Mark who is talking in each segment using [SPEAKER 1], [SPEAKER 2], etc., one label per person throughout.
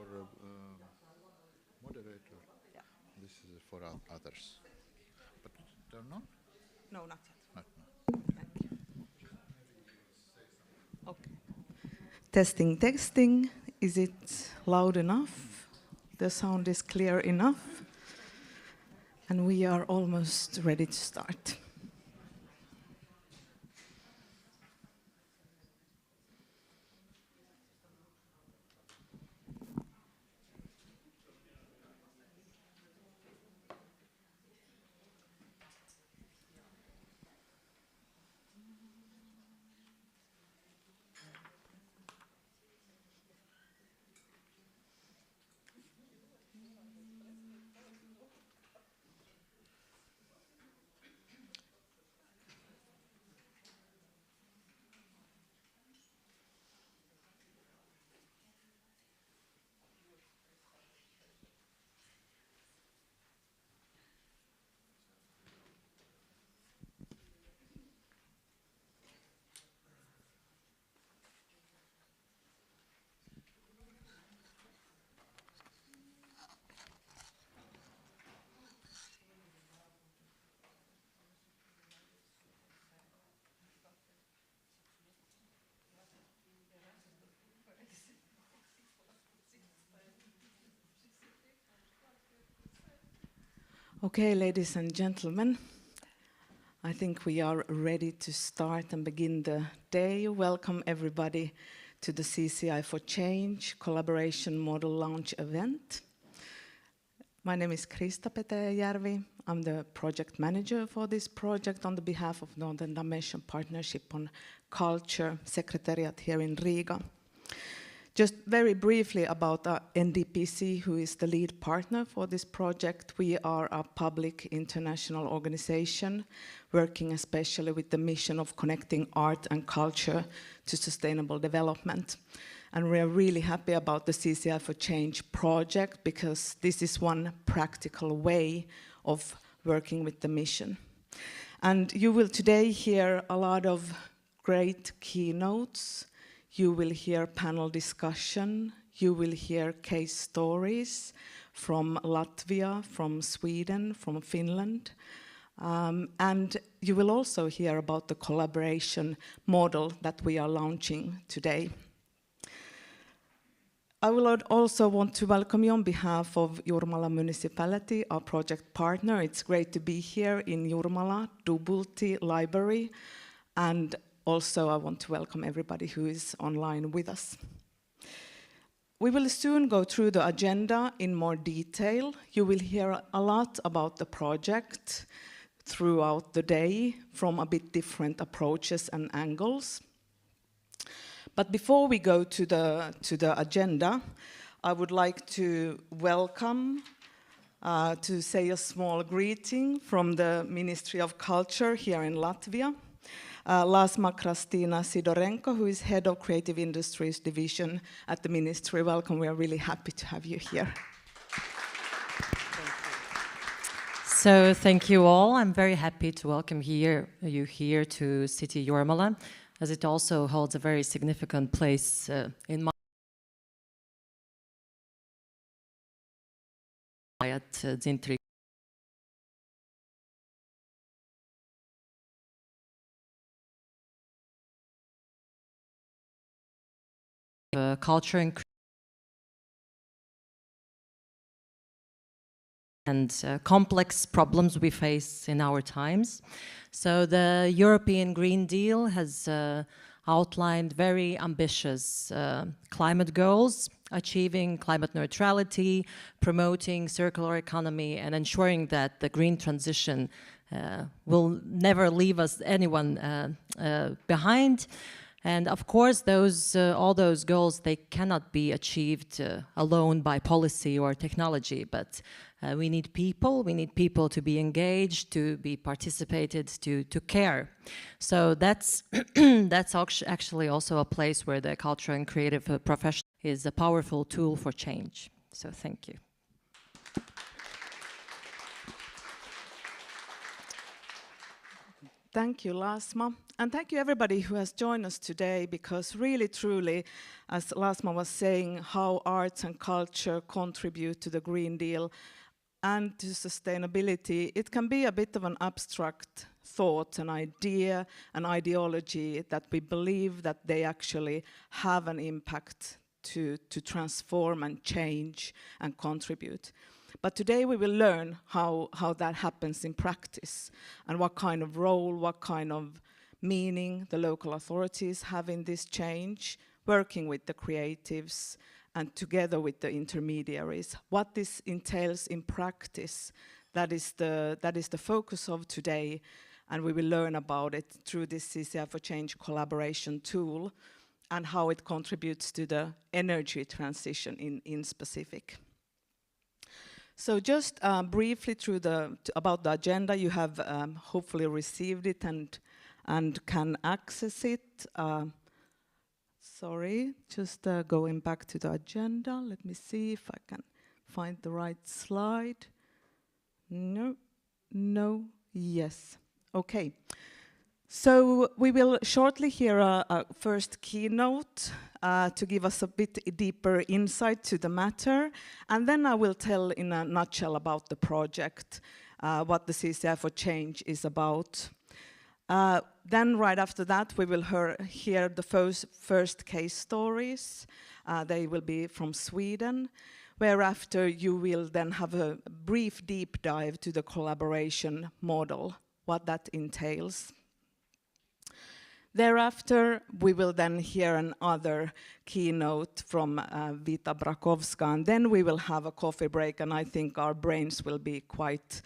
[SPEAKER 1] for moderator.
[SPEAKER 2] Yeah.
[SPEAKER 1] This is for others. But turn on?
[SPEAKER 2] No, not yet.
[SPEAKER 1] Not now.
[SPEAKER 2] Thank you. Okay. Testing, testing. Is it loud enough? The sound is clear enough? And we are almost ready to start. Okay, ladies and gentlemen, I think we are ready to start and begin the day. Welcome everybody to the CCI4Change collaboration model launch event. My name is Krista Petäjärvi. I'm the project manager for this project on the behalf of Northern Dimension Partnership on Culture Secretariat here in Riga. Just very briefly about NDPC, who is the lead partner for this project. We are a public international organization working especially with the mission of connecting art and culture to sustainable development. And we are really happy about the CCI4Change project because this is one practical way of working with the mission. And you will today hear a lot of great keynotes. You will hear panel discussion, you will hear case stories from Latvia, from Sweden, from Finland, and you will also hear about the collaboration model that we are launching today. I will also want to welcome you on behalf of Jurmala Municipality, our project partner. It's great to be here in Jurmala, Dubulti Library, and also, I want to welcome everybody who is online with us. We will soon go through the agenda in more detail. You will hear a lot about the project throughout the day from a bit different approaches and angles. But before we go to the agenda, I would like to welcome, to say a small greeting from the Ministry of Culture here in Latvia. Lasma Krastina Sidorenko, who is Head of Creative Industries Division at the Ministry. Welcome, we are really happy to have you here.
[SPEAKER 3] So thank you all. I'm very happy to welcome you here to City Jurmala, as it also holds a very significant place in my at Zintri. Culture and complex problems we face in our times. So the European Green Deal has outlined very ambitious climate goals, achieving climate neutrality, promoting circular economy, and ensuring that the green transition will never leave anyone behind. And of course, all those goals, they cannot be achieved alone by policy or technology, but we need people to be engaged, to be participated, to care. So that's, that's actually also a place where the cultural and creative profession is a powerful tool for change. So thank you.
[SPEAKER 2] Thank you, Lasma. And thank you everybody who has joined us today, because really, truly, as Lasma was saying, how arts and culture contribute to the Green Deal and to sustainability, it can be a bit of an abstract thought, an idea, an ideology that we believe that they actually have an impact to transform and change and contribute. But today we will learn how that happens in practice, and what kind of role, what kind of meaning the local authorities have in this change, working with the creatives and together with the intermediaries. What this entails in practice, that is the focus of today, and we will learn about it through this CCI4Change collaboration tool and how it contributes to the energy transition in specific. So just briefly through about the agenda, you have hopefully received it and can access it. Sorry, just going back to the agenda. Let me see if I can find the right slide. No, yes. Okay. So we will shortly hear a first keynote to give us a bit deeper insight to the matter. And then I will tell in a nutshell about the project, what the CCI4Change is about. Then right after that, we will hear the first case stories. They will be from Sweden, whereafter you will then have a brief deep dive to the collaboration model, what that entails. Thereafter, we will then hear another keynote from Vita Brakowska, and then we will have a coffee break, and I think our brains will be quite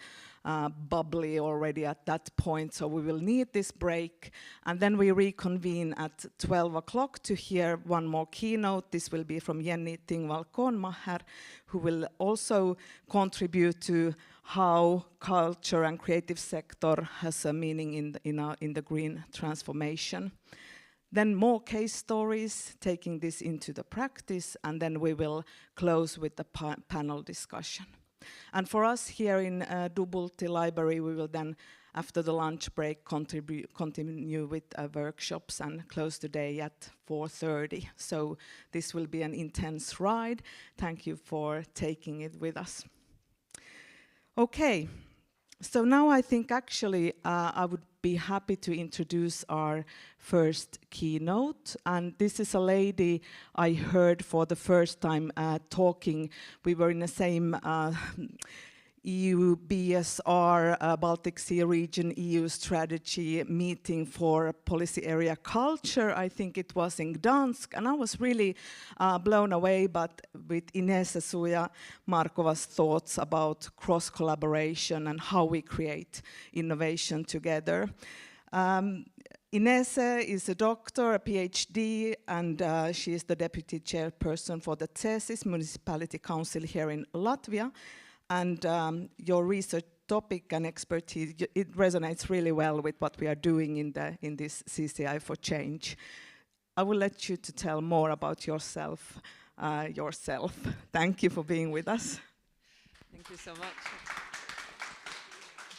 [SPEAKER 2] bubbly already at that point, so we will need this break, and then we reconvene at 12 o'clock to hear one more keynote. This will be from Jenny Tingvall Kornmacher, who will also contribute to how culture and creative sector has a meaning in the green transformation. Then more case stories, taking this into the practice, and then we will close with the panel discussion. And for us here in Dubulti Library, we will then, after the lunch break, continue with workshops and close the day at 4:30. So this will be an intense ride. Thank you for taking it with us. Okay, so now I think actually I would be happy to introduce our first keynote, and this is a lady I heard for the first time talking. We were in the same EU BSR, Baltic Sea Region EU strategy meeting for policy area culture. I think it was in Gdansk, and I was really blown away with Ines Suja Markova's thoughts about cross-collaboration and how we create innovation together. Ines is a doctor, a PhD, and she is the deputy chairperson for the TESIS Municipality Council here in Latvia. And your research topic and expertise, it resonates really well with what we are doing in this CCI4Change. I will let you to tell more about yourself. Thank you for being with us.
[SPEAKER 4] Thank you so much.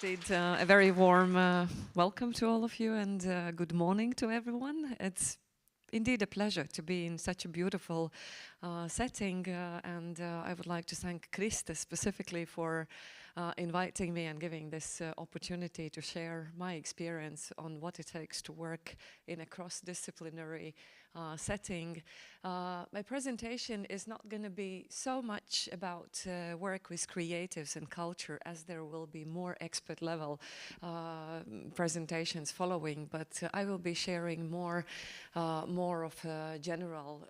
[SPEAKER 4] Indeed, a very warm welcome to all of you, and good morning to everyone. It's indeed a pleasure to be in such a beautiful setting, and I would like to thank Krista specifically for inviting me and giving this opportunity to share my experience on what it takes to work in a cross-disciplinary setting. My presentation is not going to be so much about work with creatives and culture, as there will be more expert level presentations following, but I will be sharing more of general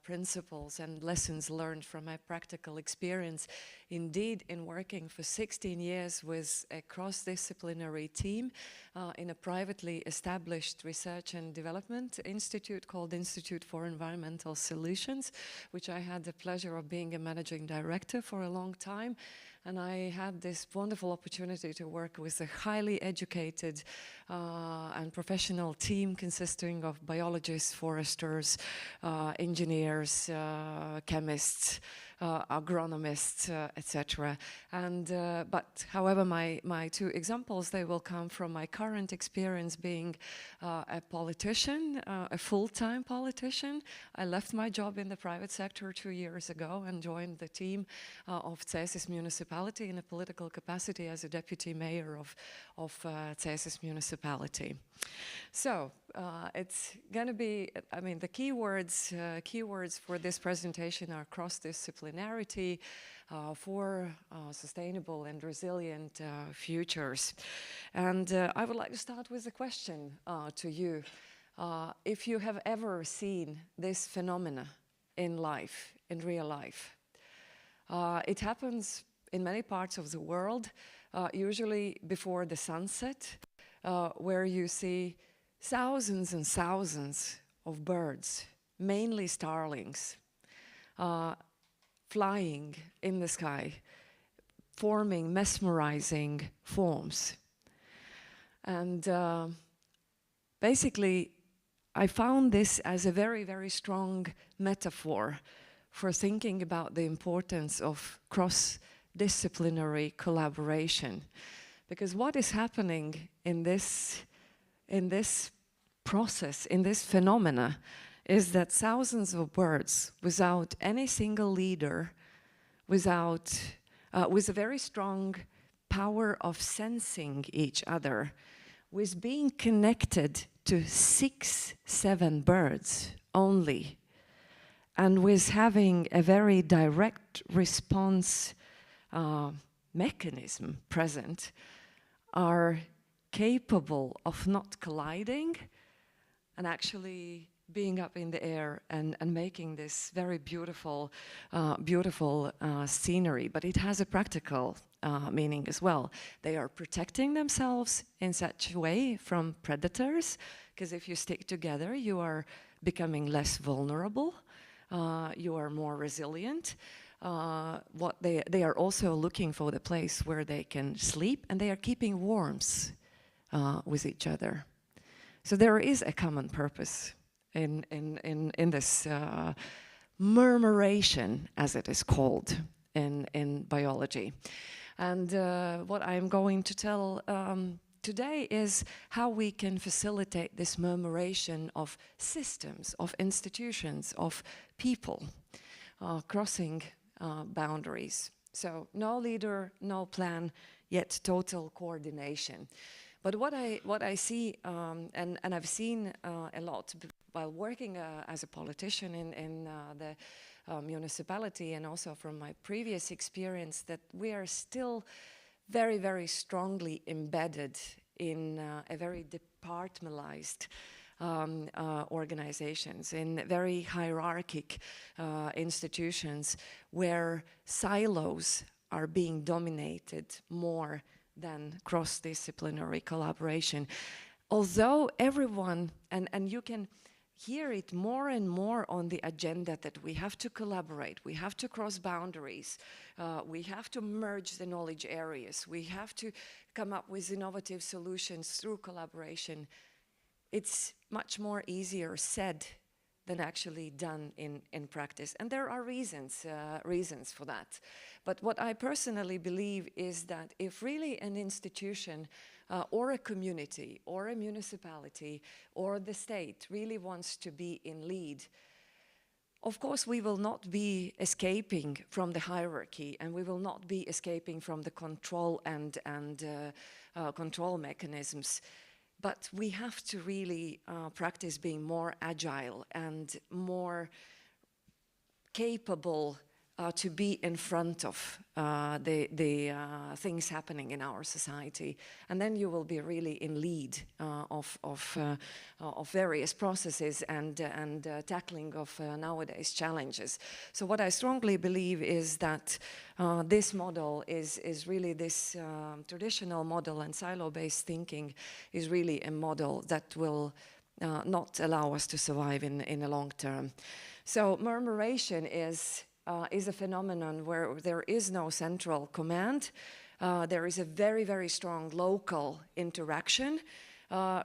[SPEAKER 4] principles and lessons learned from my practical experience. Indeed, in working for 16 years with a cross-disciplinary team in a privately established research and development institute called Institute for Environmental Solutions, which I had the pleasure of being a managing director for a long time. And I had this wonderful opportunity to work with a highly educated and professional team consisting of biologists, foresters, engineers, chemists, agronomists, etc. And but however, my two examples, they will come from my current experience being a politician, a full-time politician. I left my job in the private sector 2 years ago and joined the team of Cesis municipality in a political capacity as a deputy mayor of Cesis municipality. So it's going to be, I mean, the keywords for this presentation are cross-disciplinarity for sustainable and resilient futures. And I would like to start with a question to you. If you have ever seen this phenomena in life, in real life, it happens in many parts of the world, usually before the sunset, where you see thousands and thousands of birds, mainly starlings, flying in the sky, forming mesmerizing forms. And basically, I found this as a very, very strong metaphor for thinking about the importance of cross-disciplinary collaboration. Because what is happening in this process, in this phenomena, is that thousands of birds, without any single leader, with a very strong power of sensing each other, with being connected to 6, 7 birds only, and with having a very direct response mechanism present, are capable of not colliding and actually being up in the air and making this very beautiful, scenery. But it has a practical meaning as well. They are protecting themselves in such a way from predators, because if you stick together, you are becoming less vulnerable, you are more resilient. They are also looking for the place where they can sleep, and they are keeping warmth with each other. So there is a common purpose in this murmuration, as it is called in biology. And what I'm going to tell today is how we can facilitate this murmuration of systems, of institutions, of people crossing boundaries. So no leader, no plan, yet total coordination. But what I see, and I've seen a lot while working as a politician in the municipality, and also from my previous experience, that we are still very, very strongly embedded in a very departmentalized organizations, in very hierarchic institutions where silos are being dominated more than cross-disciplinary collaboration. Although everyone, and you can hear it more and more on the agenda, that we have to collaborate, we have to cross boundaries, we have to merge the knowledge areas, we have to come up with innovative solutions through collaboration. It's much more easier said than actually done in practice. And there are reasons for that. But what I personally believe is that if really an institution or a community or a municipality or the state really wants to be in lead, of course we will not be escaping from the hierarchy, and we will not be escaping from the control and control mechanisms. But we have to really practice being more agile and more capable to be in front of the things happening in our society. And then you will be really in lead of various processes and tackling of nowadays challenges. So what I strongly believe is that this model is really this traditional model, and silo-based thinking is really a model that will not allow us to survive in the long term. So murmuration is a phenomenon where there is no central command. There is a very, very strong local interaction,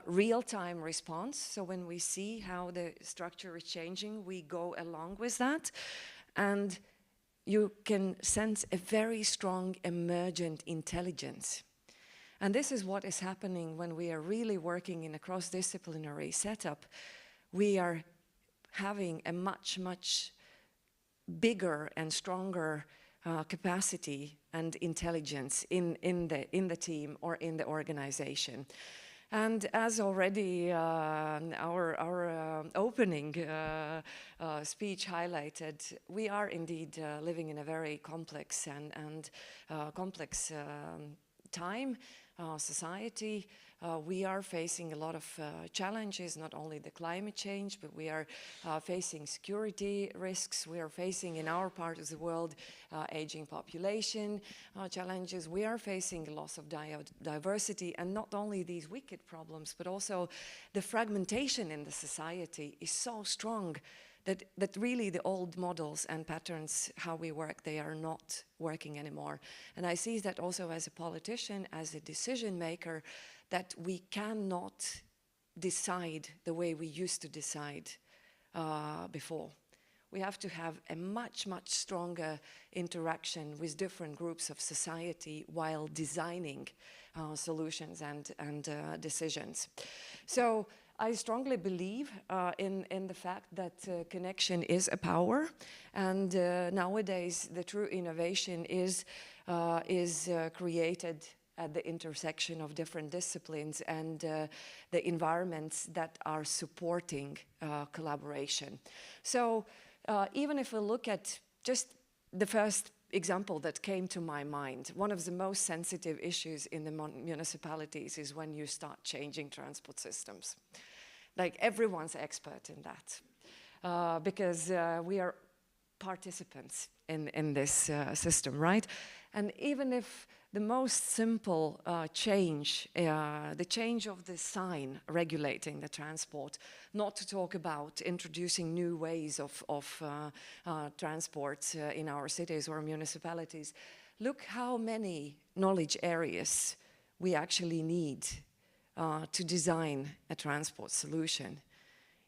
[SPEAKER 4] real-time response. So when we see how the structure is changing, we go along with that. And you can sense a very strong emergent intelligence. And this is what is happening when we are really working in a cross-disciplinary setup. We are having a much, much bigger and stronger capacity and intelligence in the team or in the organization. And as already our opening speech highlighted, we are indeed living in a very complex and complex time, society. We are facing a lot of challenges, not only the climate change, but we are facing security risks. We are facing in our part of the world aging population challenges. We are facing a loss of diversity, and not only these wicked problems, but also the fragmentation in the society is so strong that really the old models and patterns, how we work, they are not working anymore. And I see that also as a politician, as a decision maker, that we cannot decide the way we used to decide before. We have to have a much, much stronger interaction with different groups of society while designing solutions and decisions. So I strongly believe in the fact that connection is a power, and nowadays the true innovation is created at the intersection of different disciplines and the environments that are supporting collaboration. So even if we look at just the first example that came to my mind, one of the most sensitive issues in the municipalities is when you start changing transport systems. Like, everyone's expert in that because we are participants in this system, right? And even if the most simple change, the change of the sign regulating the transport, not to talk about introducing new ways of transport in our cities or municipalities, look how many knowledge areas we actually need to design a transport solution.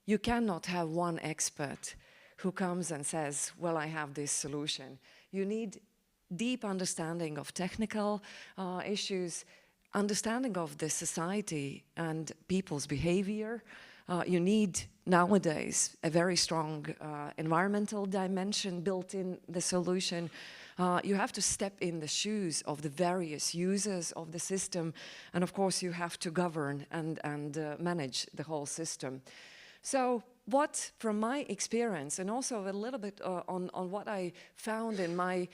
[SPEAKER 4] You cannot have one expert who comes and says, well, I have this solution. You need deep understanding of technical issues, understanding of the society and people's behavior. You need nowadays a very strong environmental dimension built in the solution. You have to step in the shoes of the various users of the system, and of course you have to govern and manage the whole system. So what, from my experience, and also a little bit on what I found in my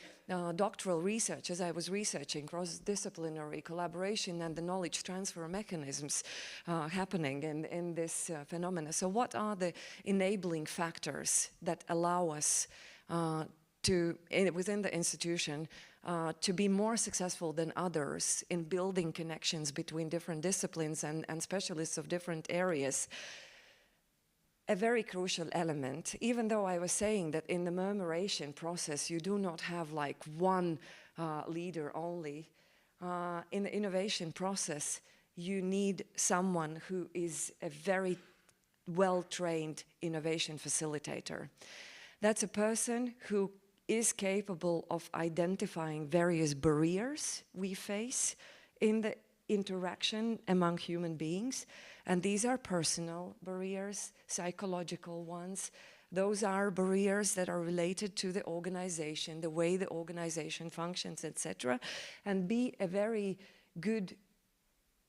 [SPEAKER 4] doctoral research as I was researching cross-disciplinary collaboration and the knowledge transfer mechanisms happening in this phenomena. So what are the enabling factors that allow us within the institution to be more successful than others in building connections between different disciplines and specialists of different areas? A very crucial element, even though I was saying that in the murmuration process you do not have like one leader only, in the innovation process you need someone who is a very well-trained innovation facilitator. That's a person who is capable of identifying various barriers we face in the interaction among human beings, and these are personal barriers, psychological ones. Those are barriers that are related to the organization, the way the organization functions, etc., and be a very good,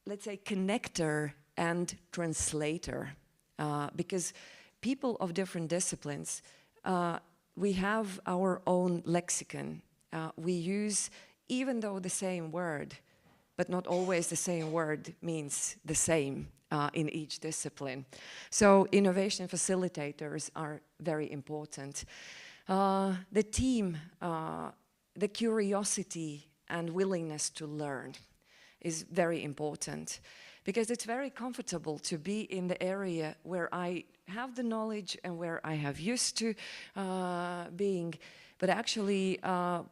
[SPEAKER 4] let's say, connector and translator, because people of different disciplines, we have our own lexicon. We use, even though the same word, but not always the same word means the same in each discipline. So innovation facilitators are very important. The team, the curiosity and willingness to learn is very important, because it's very comfortable to be in the area where I have the knowledge and where I have used to being. But actually,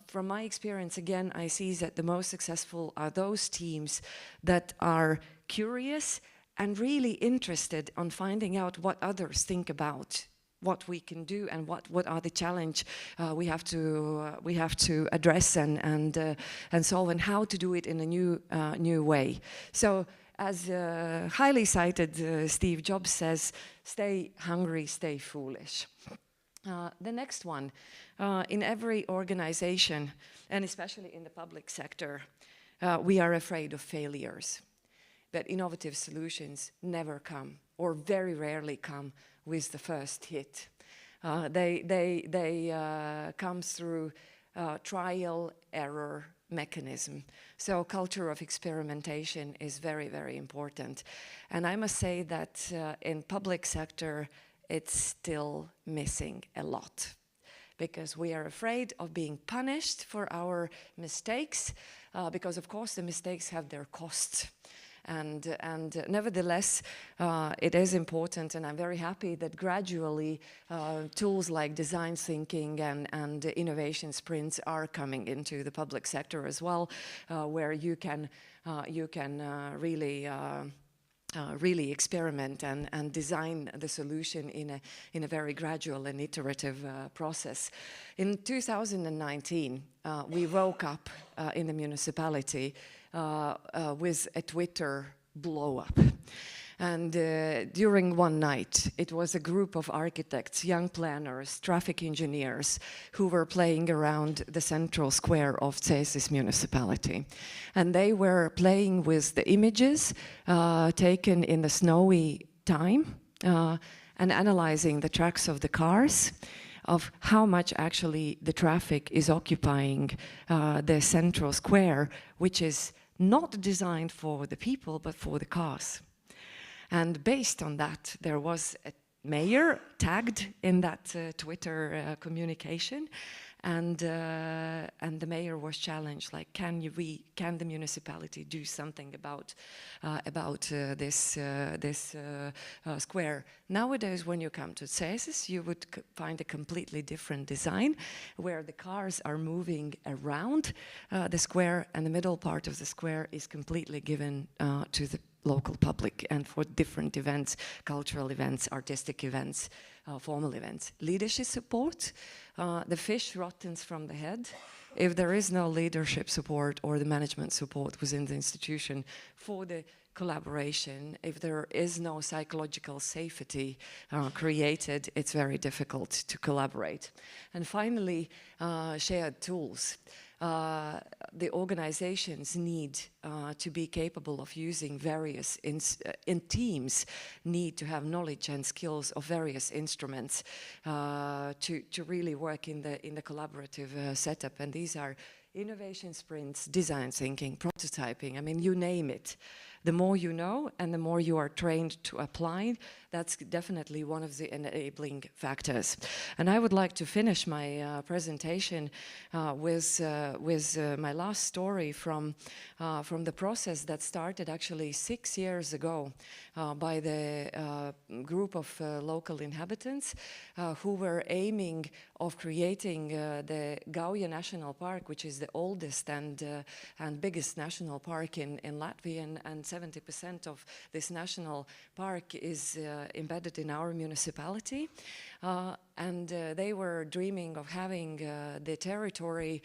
[SPEAKER 4] from my experience, again, I see that the most successful are those teams that are curious and really interested on finding out what others think about what we can do and what are the challenge we have to address and solve, and how to do it in a new way. So, as highly cited Steve Jobs says, stay hungry, stay foolish. The next one, in every organization, and especially in the public sector, we are afraid of failures. That innovative solutions never come, or very rarely come, with the first hit. They come through trial, error mechanism. So culture of experimentation is very, very important. And I must say that in public sector, it's still missing a lot, because we are afraid of being punished for our mistakes, because of course the mistakes have their costs. And nevertheless, it is important, and I'm very happy that gradually tools like design thinking and innovation sprints are coming into the public sector as well, where you can really experiment and design the solution in a very gradual and iterative process. In 2019, we woke up in the municipality with a Twitter blow-up. And during one night, it was a group of architects, young planners, traffic engineers who were playing around the central square of Cēsis municipality. And they were playing with the images taken in the snowy time and analyzing the tracks of the cars, of how much actually the traffic is occupying the central square, which is not designed for the people, but for the cars. And based on that, there was a mayor tagged in that Twitter communication, and the mayor was challenged, like, can the municipality do something about this square? Nowadays, when you come to Cēsis, you would find a completely different design, where the cars are moving around the square, and the middle part of the square is completely given to the local public and for different events, cultural events, artistic events, formal events. Leadership support, the fish rottens from the head. If there is no leadership support or the management support within the institution for the collaboration, if there is no psychological safety created, it's very difficult to collaborate. And finally, shared tools. The organizations need to be capable of using various in teams need to have knowledge and skills of various instruments to really work in the collaborative setup. And these are innovation sprints, design thinking, prototyping. I mean, you name it. The more you know and the more you are trained to apply, that's definitely one of the enabling factors. And I would like to finish my presentation with my last story from the process that started actually 6 years ago by the group of local inhabitants who were aiming of creating the Gauja National Park, which is the oldest and biggest national park in Latvia, and 70% of this national park is embedded in our municipality. And they were dreaming of having the territory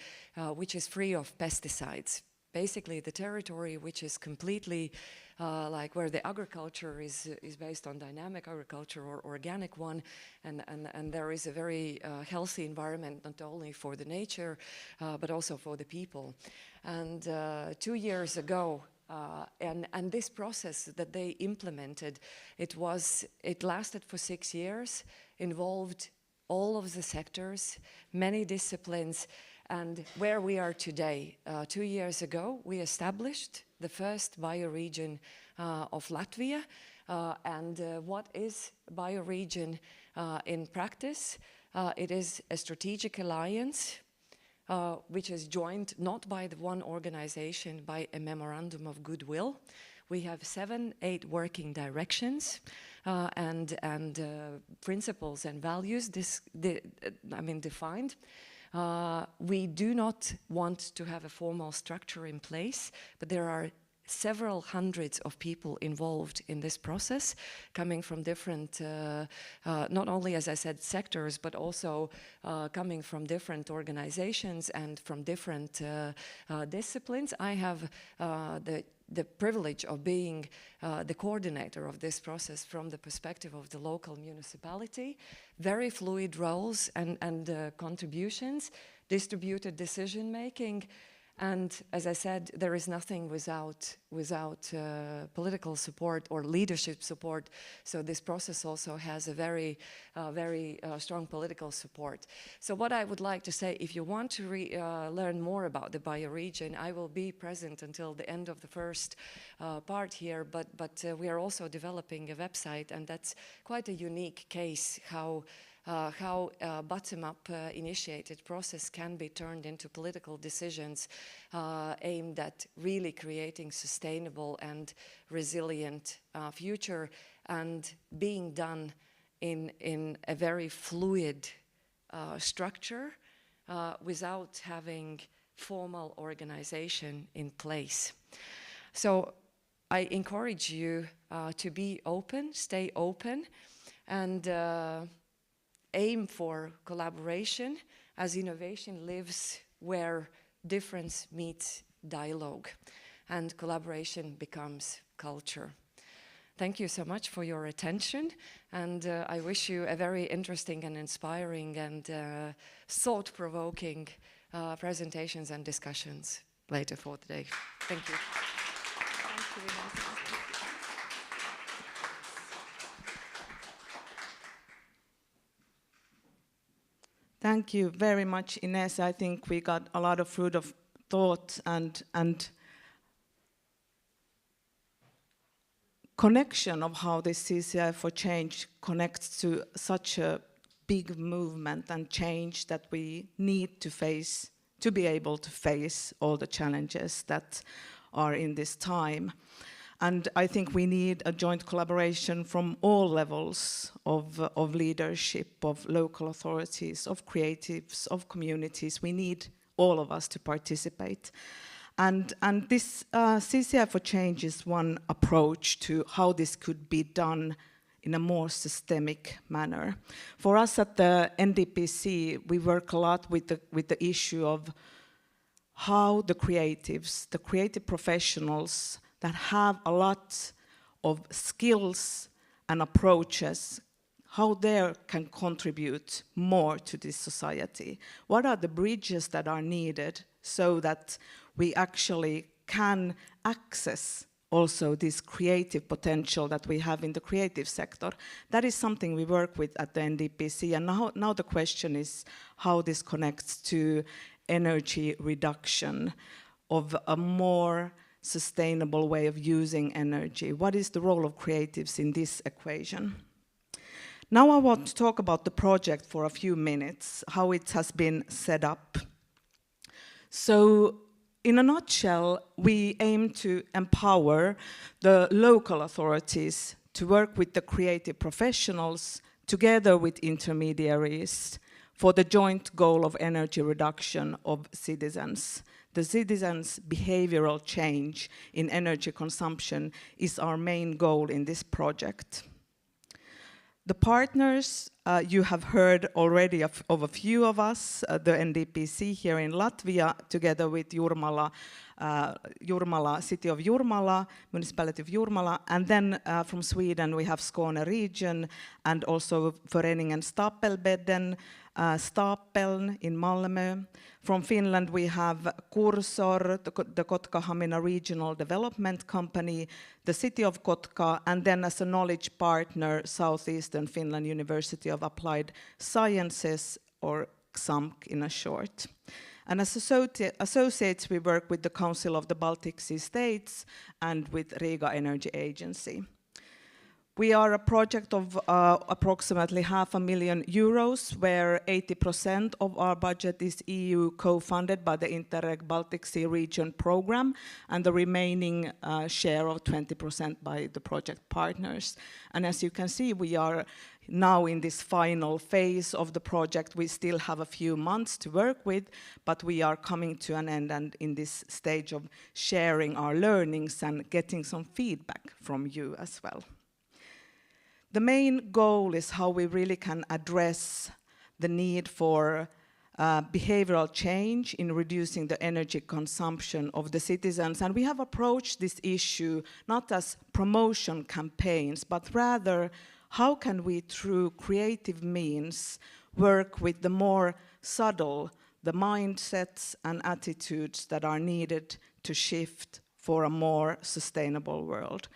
[SPEAKER 4] which is free of pesticides. Basically, the territory which is completely like where the agriculture is based on dynamic agriculture or organic one, and there is a very healthy environment not only for the nature but also for the people. And 2 years ago, and this process that they implemented, it lasted for 6 years, involved all of the sectors, many disciplines, and where we are today. 2 years ago, we established the first bioregion of Latvia. And what is bioregion in practice? It is a strategic alliance which is joined not by the one organization, by a memorandum of goodwill. We have 7, 8 working directions and principles and values defined. We do not want to have a formal structure in place, but there are several hundreds of people involved in this process, coming from different, not only, as I said, sectors, but also coming from different organizations and from different disciplines. I have the privilege of being the coordinator of this process from the perspective of the local municipality. Very fluid roles and contributions, distributed decision making, and as I said, there is nothing without political support or leadership support. So this process also has a very strong political support. So what I would like to say, if you want to learn more about the bioregion, I will be present until the end of the first part here. But we are also developing a website, and that's quite a unique case how a bottom-up initiated process can be turned into political decisions aimed at really creating sustainable and resilient future, and being done in a very fluid structure without having formal organization in place. So I encourage you to be open, stay open, and aim for collaboration, as innovation lives where difference meets dialogue and collaboration becomes culture. Thank you so much for your attention, and I wish you a very interesting and inspiring and thought-provoking presentations and discussions later for today. Thank you. Thank you.
[SPEAKER 2] Thank you very much, Ines. I think we got a lot of food of thought and connection of how this CCI4Change connects to such a big movement and change that we need to face to be able to face all the challenges that are in this time. And I think we need a joint collaboration from all levels of leadership, of local authorities, of creatives, of communities. We need all of us to participate. And this CCI4Change is one approach to how this could be done in a more systemic manner. For us at the NDPC, we work a lot with the issue of how the creatives, the creative professionals that have a lot of skills and approaches, how they can contribute more to this society. What are the bridges that are needed so that we actually can access also this creative potential that we have in the creative sector? That is something we work with at the NDPC, and now the question is how this connects to energy reduction, of a more sustainable way of using energy. What is the role of creatives in this equation? Now I want to talk about the project for a few minutes, how it has been set up. So, in a nutshell, we aim to empower the local authorities to work with the creative professionals together with intermediaries for the joint goal of energy reduction of citizens. The citizens' behavioral change in energy consumption is our main goal in this project. The partners, you have heard already of a few of us, the NDPC here in Latvia, together with Jurmala, city of Jurmala, municipality of Jurmala, and then from Sweden we have Skåne region, and also Föreningen Stapelbädden, Stapeln in Malmö. From Finland we have Kursor, the Kotka-Hamina Regional Development Company, the City of Kotka, and then as a knowledge partner, Southeastern Finland University of Applied Sciences, or XAMK in a short. And as associates, we work with the Council of the Baltic Sea States and with Riga Energy Agency. We are a project of approximately €500,000, where 80% of our budget is EU co-funded by the Interreg Baltic Sea Region program, and the remaining share of 20% by the project partners. And as you can see, we are now in this final phase of the project. We still have a few months to work with, but we are coming to an end and in this stage of sharing our learnings and getting some feedback from you as well. The main goal is how we really can address the need for behavioral change in reducing the energy consumption of the citizens. And we have approached this issue not as promotion campaigns, but rather how can we, through creative means, work with the more subtle, the mindsets and attitudes that are needed to shift for a more sustainable world.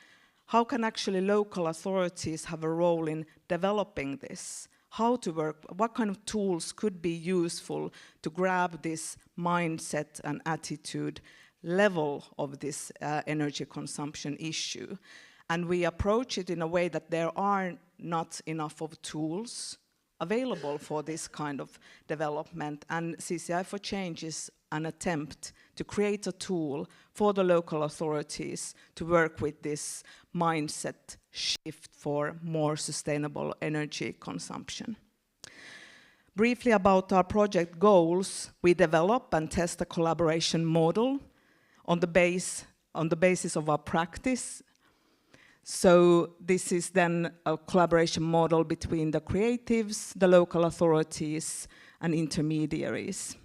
[SPEAKER 2] How can actually local authorities have a role in developing this? How to work, what kind of tools could be useful to grab this mindset and attitude level of this energy consumption issue? And we approach it in a way that there are not enough of tools available for this kind of development. And CCI4Change is an attempt to create a tool for the local authorities to work with this mindset shift for more sustainable energy consumption. Briefly about our project goals, we develop and test a collaboration model on the basis of our practice. So this is then a collaboration model between the creatives, the local authorities, and intermediaries.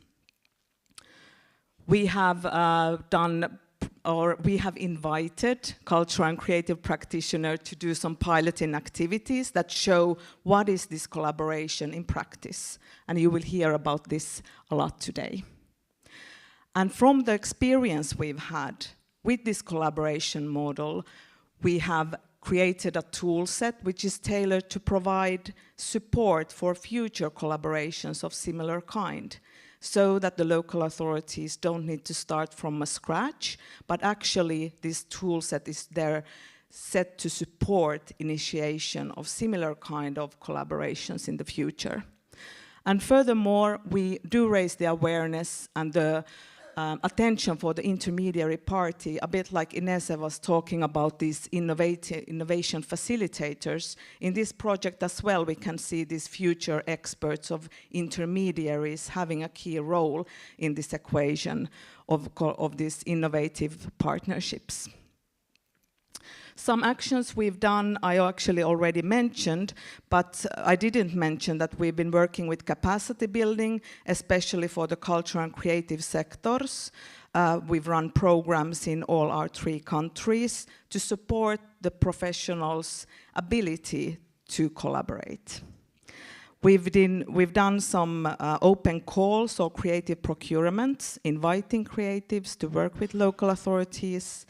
[SPEAKER 2] We have we have invited cultural and creative practitioners to do some piloting activities that show what is this collaboration in practice. And you will hear about this a lot today. And from the experience we've had with this collaboration model, we have created a tool set which is tailored to provide support for future collaborations of similar kind, so that the local authorities don't need to start from scratch, but actually this tool set is there set to support initiation of similar kind of collaborations in the future. And furthermore, we do raise the awareness and the attention for the intermediary party, a bit like Inese was talking about these innovation facilitators. In this project as well, we can see these future experts of intermediaries having a key role in this equation of these innovative partnerships. Some actions we've done, I actually already mentioned, but I didn't mention that we've been working with capacity building, especially for the cultural and creative sectors. We've run programs in all our 3 countries to support the professionals' ability to collaborate. We've done some open calls or creative procurements, inviting creatives to work with local authorities,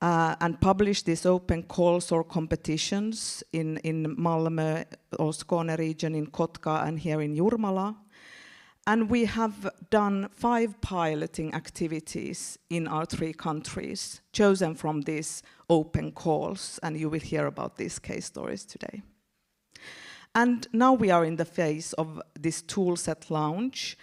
[SPEAKER 2] and publish these open calls or competitions in Malmö or Skåne region, in Kotka and here in Jurmala. And we have done 5 piloting activities in our 3 countries, chosen from these open calls, and you will hear about these case stories today. And now we are in the phase of this toolset launch.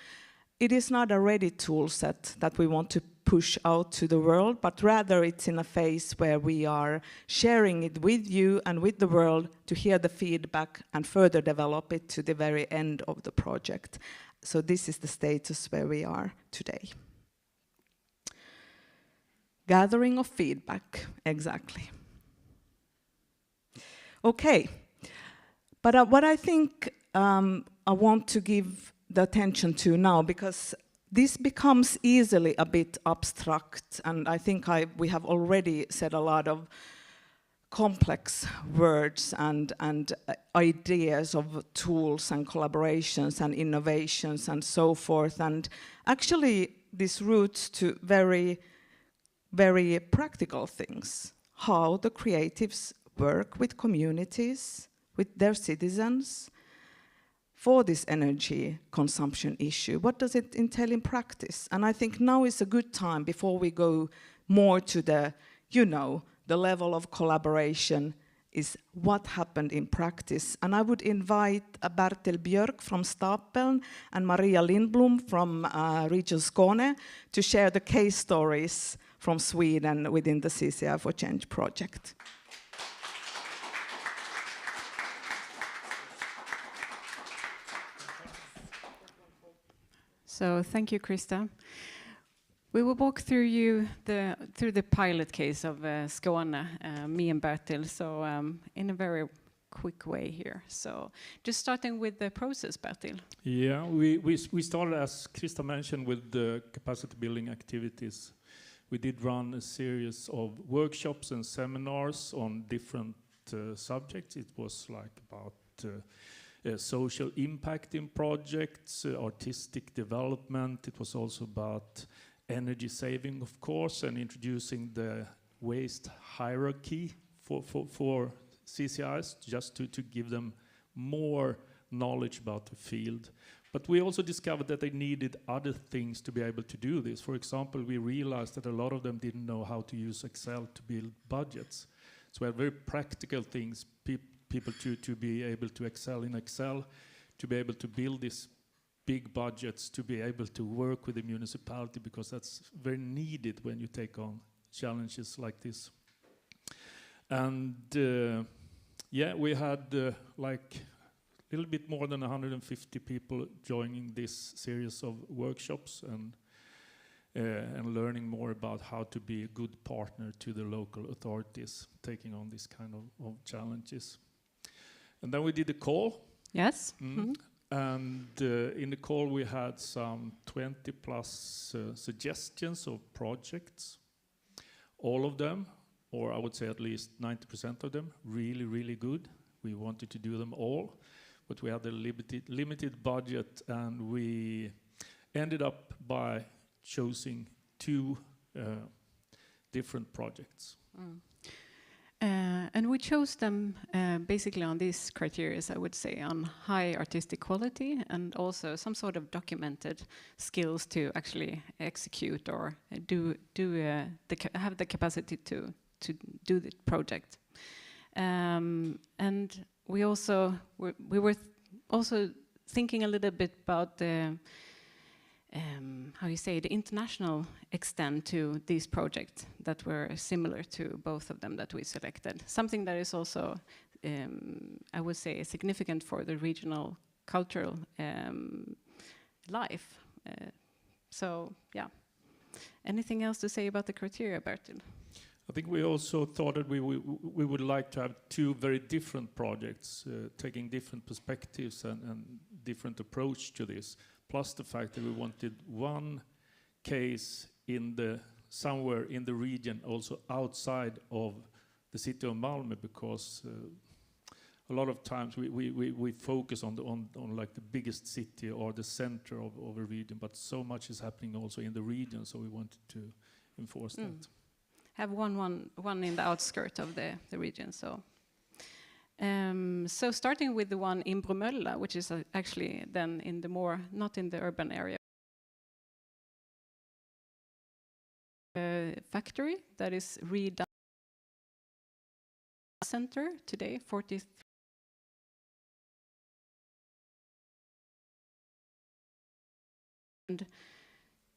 [SPEAKER 2] It is not a ready toolset that we want to push out to the world, but rather it's in a phase where we are sharing it with you and with the world to hear the feedback and further develop it to the very end of the project. So this is the status where we are today. Gathering of feedback, exactly. Okay, but what I think I want to give the attention to now, because this becomes easily a bit abstract, and I think we have already said a lot of complex words and ideas of tools and collaborations and innovations and so forth, and actually this roots to very, very practical things. How the creatives work with communities, with their citizens, for this energy consumption issue. What does it entail in practice? And I think now is a good time, before we go more to the, the level of collaboration is what happened in practice. And I would invite Bertil Björk from Stapeln and Maria Lindblom from Region Skåne to share the case stories from Sweden within the CCI4Change project.
[SPEAKER 5] So thank you, Krista. We will walk through the pilot case of Skåne, me and Bertil, so in a very quick way here. So just starting with the process, Bertil.
[SPEAKER 6] Yeah, we started, as Krista mentioned, with the capacity building activities. We did run a series of workshops and seminars on different subjects. It was like about social impact in projects, artistic development. It was also about energy saving, of course, and introducing the waste hierarchy for CCIs, just to give them more knowledge about the field. But we also discovered that they needed other things to be able to do this. For example, we realized that a lot of them didn't know how to use Excel to build budgets. So we had very practical things, people to be able to excel in Excel, to be able to build these big budgets, to be able to work with the municipality, because that's very needed when you take on challenges like this. And yeah, we had like a little bit more than 150 people joining this series of workshops and learning more about how to be a good partner to the local authorities taking on this kind of challenges. And then we did a call.
[SPEAKER 5] Yes. Mm-hmm.
[SPEAKER 6] And in the call we had some 20 plus suggestions of projects. All of them, or I would say at least 90% of them, really, really good. We wanted to do them all, but we had a limited budget, and we ended up by choosing 2 different projects.
[SPEAKER 5] Mm. And we chose them basically on these criteria, I would say, on high artistic quality and also some sort of documented skills to actually execute or have the capacity to do the project. And we were also thinking a little bit about the the international extent to these projects that were similar to both of them that we selected. Something that is also, I would say, significant for the regional cultural life. So, yeah. Anything else to say about the criteria, Bertil?
[SPEAKER 6] I think we also thought that we would like to have 2 very different projects, taking different perspectives and different approach to this. Plus the fact that we wanted one case somewhere in the region, also outside of the city of Malmö, because a lot of times we focus on like the biggest city or the center of a region, but so much is happening also in the region, so we wanted to enforce that.
[SPEAKER 5] Have one in the outskirts of the region. So starting with the one in Bromölla, which is actually then in the not in the urban area. Factory that is redone center today, 43. And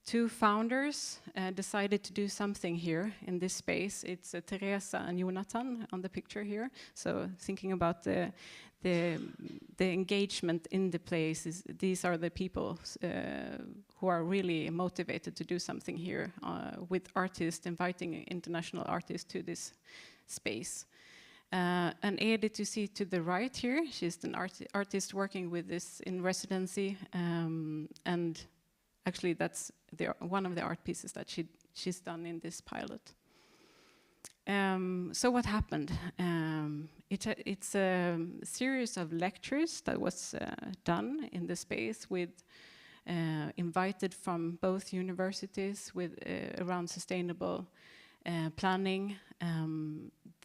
[SPEAKER 5] 2 founders decided to do something here in this space. It's Teresa and Jonathan on the picture here. So thinking about the engagement in the place, these are the people who are really motivated to do something here with artists, inviting international artists to this space. And Edith, you see to the right here, she's an artist working with this in residency, and actually that's one of the art pieces that she's done in this pilot. So what happened? It's a series of lectures that was done in the space with invited from both universities with around sustainable planning.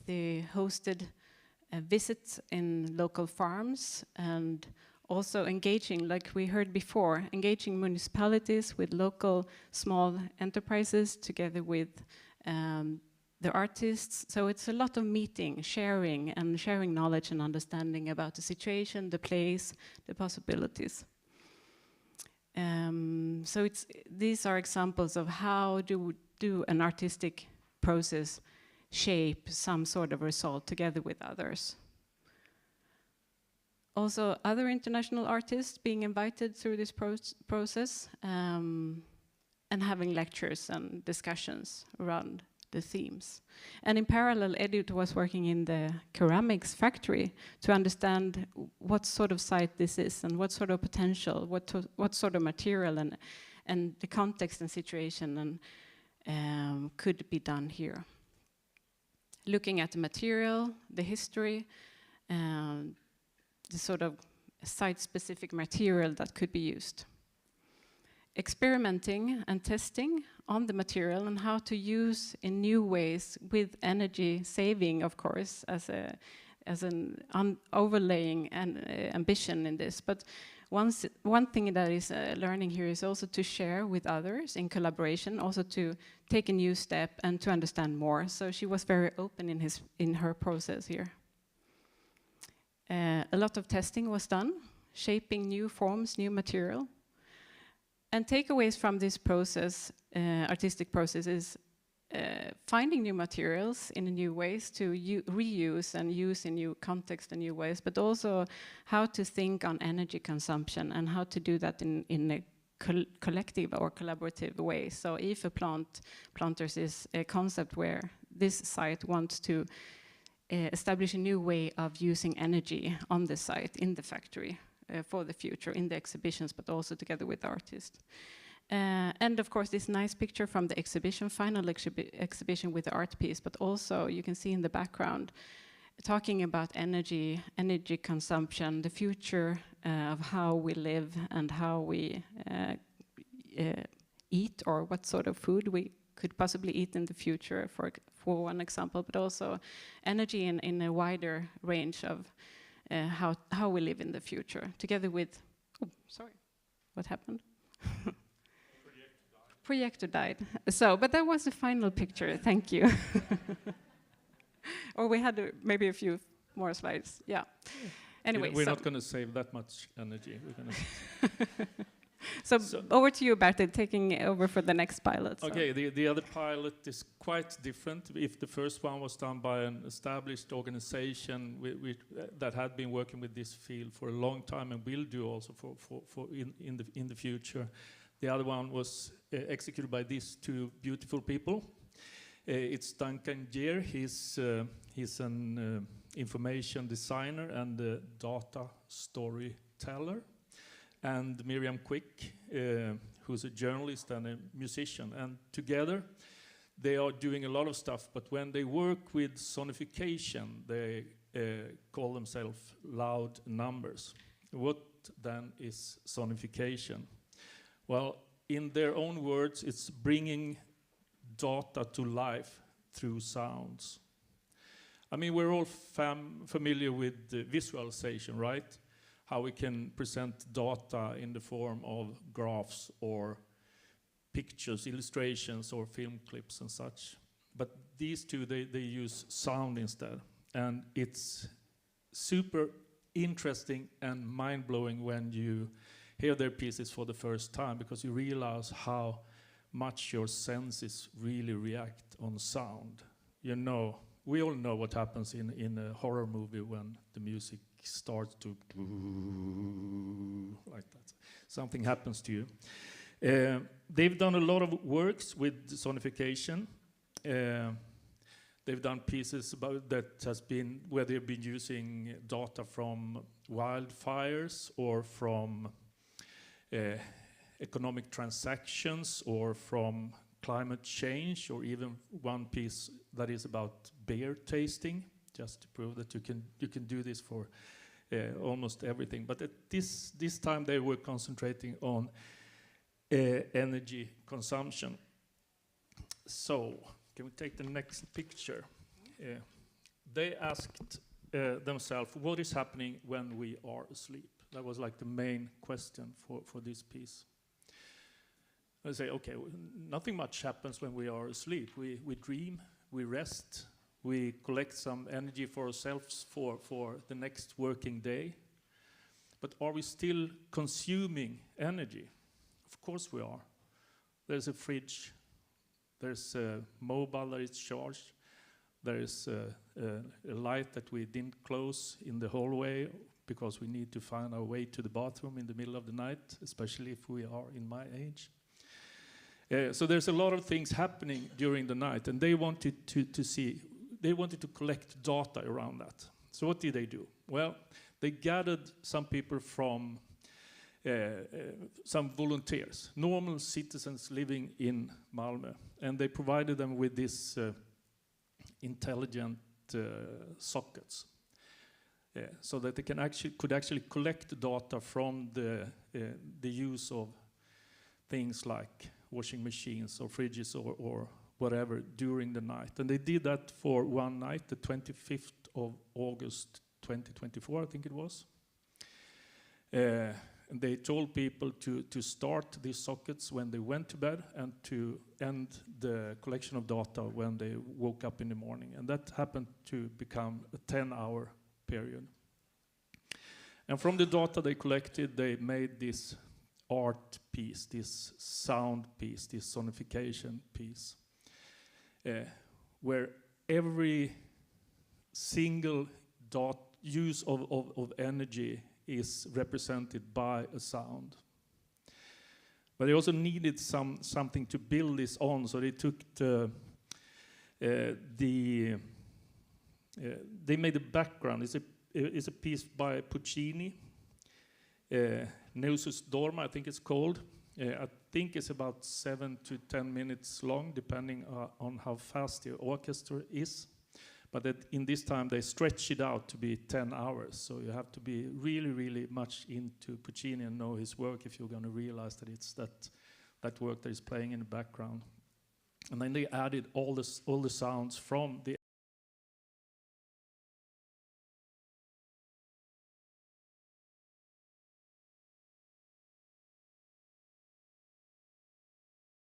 [SPEAKER 5] They hosted visits in local farms and also engaging, like we heard before, engaging municipalities with local small enterprises together with the artists. So it's a lot of meeting, sharing knowledge and understanding about the situation, the place, the possibilities. So these are examples of how do an artistic process shape some sort of result together with others. Also, other international artists being invited through this process and having lectures and discussions around the themes. And in parallel, Edith was working in the ceramics factory to understand what sort of site this is and what sort of potential, what sort of material and the context and situation and could be done here. Looking at the material, the history, the sort of site-specific material that could be used. Experimenting and testing on the material and how to use in new ways with energy saving, of course, as an overlaying ambition in this. But one thing that is learning here is also to share with others in collaboration, also to take a new step and to understand more. So she was very open in her process here. A lot of testing was done, shaping new forms, new material. And takeaways from this process, artistic process, is finding new materials in new ways to reuse and use in new context and new ways, but also how to think on energy consumption and how to do that in a collective or collaborative way. So if a planters is a concept where this site wants to establish a new way of using energy on the site, in the factory, for the future, in the exhibitions, but also together with artists. And of course, this nice picture from the exhibition, final exhibition with the art piece, but also you can see in the background, talking about energy consumption, the future of how we live and how we eat, or what sort of food we could possibly eat in the future, for one example, but also energy in a wider range of how we live in the future, together with, oh, sorry, what happened? Projector died. So, but that was the final picture, thank you. Or we had maybe a few more slides, yeah. Anyway,
[SPEAKER 6] we're not going to save that much energy. We're gonna
[SPEAKER 5] so over to you, Bertil, taking over for the next pilot. So.
[SPEAKER 6] Okay, the other pilot is quite different. If the first one was done by an established organization that had been working with this field for a long time and will do also for in the future, the other one was executed by these two beautiful people. It's Duncan Gear. He's an information designer and a data storyteller. And Miriam Quick, who's a journalist and a musician. And together, they are doing a lot of stuff, but when they work with sonification, they call themselves Loud Numbers. What then is sonification? Well, in their own words, it's bringing data to life through sounds. I mean, we're all familiar with visualization, right? How we can present data in the form of graphs or pictures, illustrations, or film clips and such. But these two, they use sound instead. And it's super interesting and mind-blowing when you hear their pieces for the first time, because you realize how much your senses really react on sound. You know, we all know what happens in a horror movie when the music starts to like that. Something happens to you. They've done a lot of works with sonification. They've done pieces about that has been where they've been using data from wildfires or from economic transactions or from climate change, or even one piece that is about beer tasting, just to prove that you can do this for almost everything. But at this time they were concentrating on energy consumption. So, can we take the next picture? They asked themselves, what is happening when we are asleep? That was like the main question for this piece. I say, okay, nothing much happens when we are asleep. We dream, we rest, we collect some energy for ourselves for the next working day. But are we still consuming energy? Of course we are. There's a fridge, there's a mobile that is charged, there's a light that we didn't close in the hallway because we need to find our way to the bathroom in the middle of the night, especially if we are in my age. So there's a lot of things happening during the night, and they wanted to collect data around that. So what did they do? Well, they gathered some people from some volunteers, normal citizens living in Malmö, and they provided them with this intelligent sockets, so that they could actually collect data from the use of things like washing machines or fridges or whatever during the night. And they did that for one night, the 25th of August 2024, I think it was. And they told people to start these sockets when they went to bed and to end the collection of data when they woke up in the morning. And that happened to become a 10-hour period. And from the data they collected, they made this art piece, this sound piece, this sonification piece, where every single use of energy is represented by a sound. But they also needed something to build this on, so they took they made a background. It's a piece by Puccini, Neusus Dorma, I think it's called. I think it's about 7 to 10 minutes long, depending on how fast the orchestra is. But in this time, they stretch it out to be 10 hours. So you have to be really, really much into Puccini and know his work if you're going to realize that it's that work that is playing in the background. And then they added all the sounds from the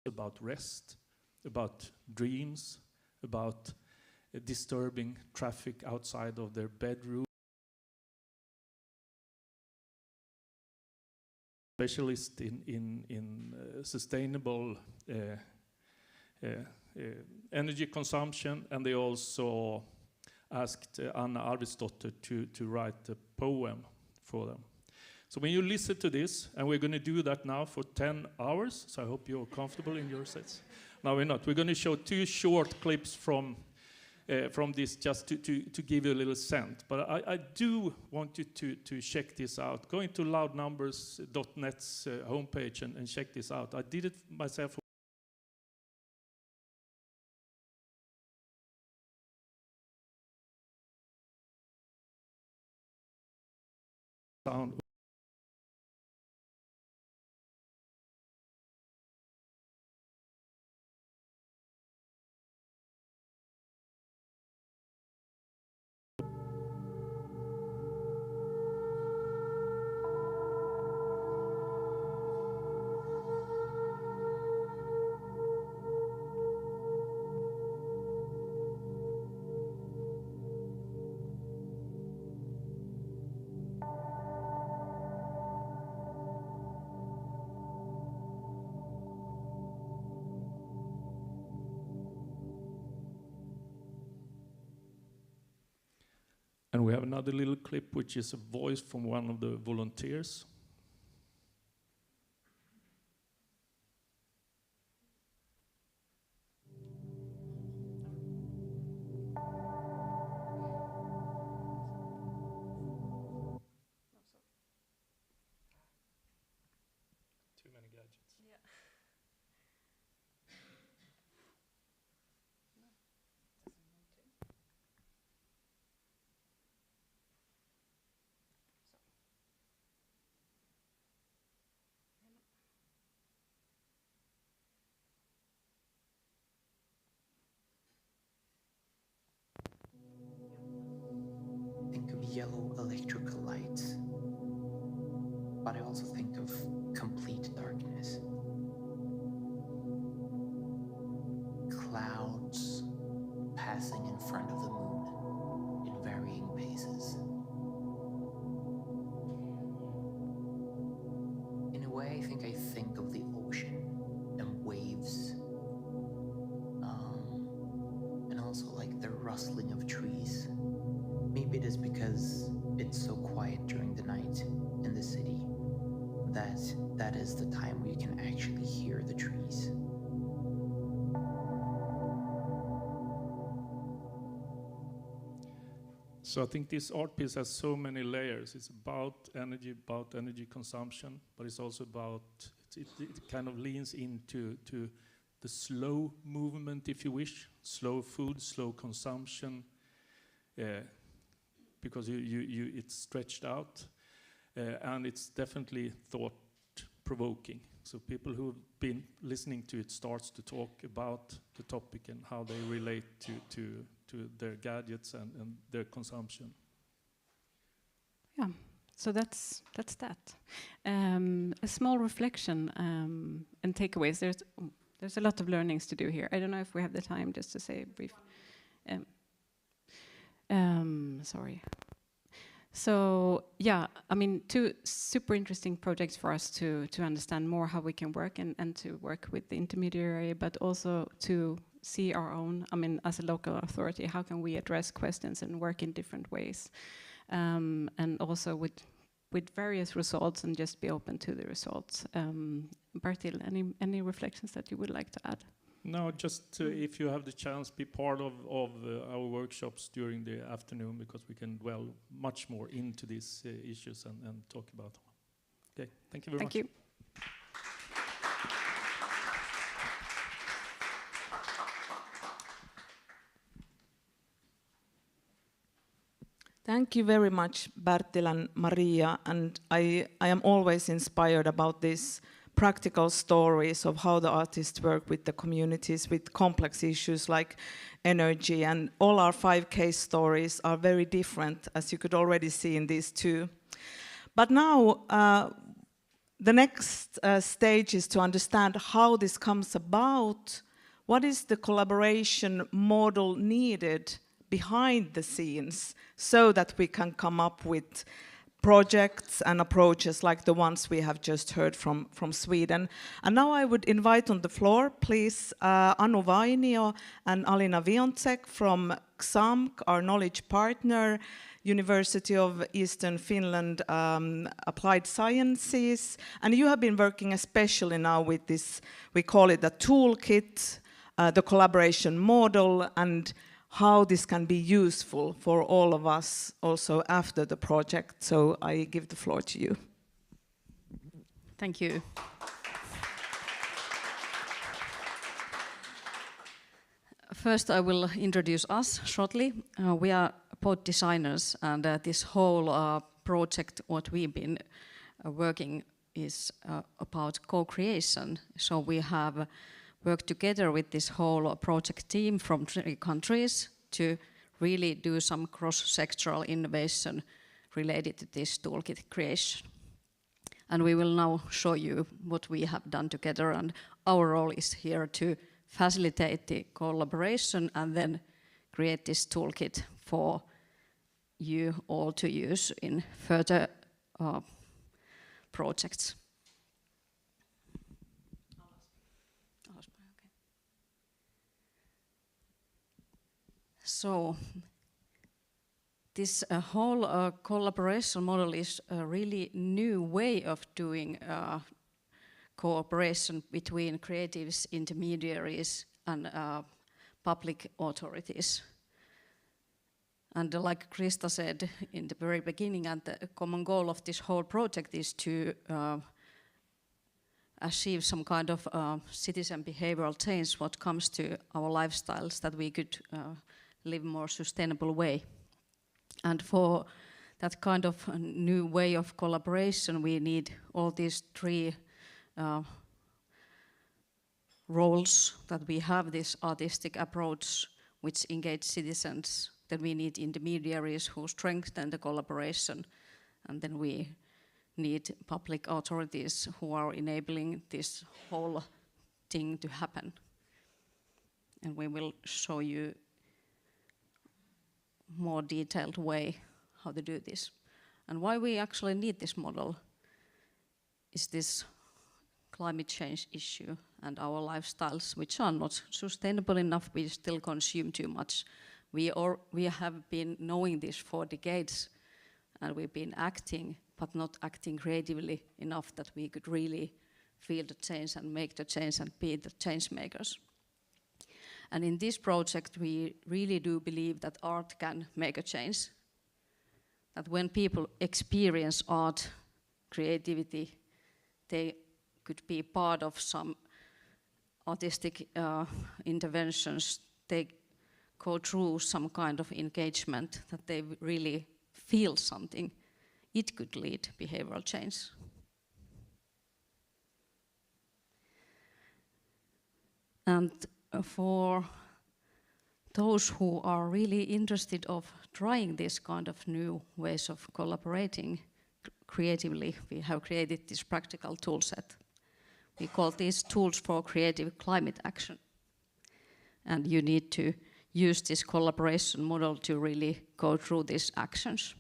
[SPEAKER 6] about rest, about dreams, about disturbing traffic outside of their bedroom. Specialist in sustainable energy consumption, and they also asked Anna Arvidsdotter to write a poem for them. So when you listen to this, and we're going to do that now for 10 hours, so I hope you're comfortable in your sets. No, we're not. We're going to show 2 short clips from this just to give you a little sense. But I do want you to check this out. Go into loudnumbers.net's homepage and check this out. I did it myself. Sound. And we have another little clip, which is a voice from one of the volunteers. Too many gadgets.
[SPEAKER 5] Yeah.
[SPEAKER 7] Think of yellow electrical lights, but I also think of complete darkness. Clouds front of the moon in varying paces. In a way, I think of the ocean and waves, and also like the rustling of trees. Maybe it is because it's so quiet during the night in the city that is the time where you can actually hear the trees.
[SPEAKER 6] So I think this art piece has so many layers. It's about energy consumption, but it's also about, it kind of leans into the slow movement, if you wish, slow food, slow consumption, because it's stretched out, and it's definitely thought-provoking. So people who've been listening to it starts to talk about the topic and how they relate to their gadgets and their consumption.
[SPEAKER 5] Yeah, so that's that. A small reflection and takeaways. There's a lot of learnings to do here. I don't know if we have the time just to say a brief. Sorry. So yeah, I mean, 2 super interesting projects for us to understand more how we can work and to work with the intermediary, but also to see our own, I mean, as a local authority, how can we address questions and work in different ways, and also with various results and just be open to the results. Bertil, any reflections that you would like to add?
[SPEAKER 6] No, just if you have the chance, be part of our workshops during the afternoon, because we can dwell much more into these issues and talk about them. Okay, thank you very much.
[SPEAKER 5] Thank you.
[SPEAKER 2] Thank you very much, Bertil and Maria, and I am always inspired about these practical stories of how the artists work with the communities with complex issues like energy, and all our 5 case stories are very different, as you could already see in these 2. But now, the next stage is to understand how this comes about. What is the collaboration model needed behind the scenes so that we can come up with projects and approaches like the ones we have just heard from Sweden. And now I would invite on the floor, please, Anu Vainio and Alina Viontsek from XAMK, our knowledge partner, University of Eastern Finland Applied Sciences. And you have been working especially now with this, we call it a toolkit, the collaboration model, and how this can be useful for all of us also after the project. So I give the floor to you.
[SPEAKER 8] Thank you. First, I will introduce us shortly. We are both designers, and this whole project, what we've been working is about co-creation. So we have worked together with this whole project team from 3 countries to really do some cross-sectoral innovation related to this toolkit creation. And we will now show you what we have done together, and our role is here to facilitate the collaboration and then create this toolkit for you all to use in further projects. So this whole collaboration model is a really new way of doing cooperation between creatives, intermediaries, and public authorities. And like Krista said in the very beginning, and the common goal of this whole project is to achieve some kind of citizen behavioral change what comes to our lifestyles, that we could live more sustainable way. And for that kind of new way of collaboration, we need all these 3 roles, that we have this artistic approach which engage citizens, then we need intermediaries who strengthen the collaboration, and then we need public authorities who are enabling this whole thing to happen. And we will show you more detailed way how to do this. And why we actually need this model is this climate change issue and our lifestyles, which are not sustainable enough. We still consume too much. We have been knowing this for decades, and we've been acting, but not acting creatively enough that we could really feel the change and make the change and be the change makers. And in this project, we really do believe that art can make a change. That when people experience art, creativity, they could be part of some artistic interventions. They go through some kind of engagement, that they really feel something. It could lead behavioral change. And for those who are really interested of trying this kind of new ways of collaborating creatively, we have created this practical tool set. We call these tools for creative climate action. And you need to use this collaboration model to really go through these actions.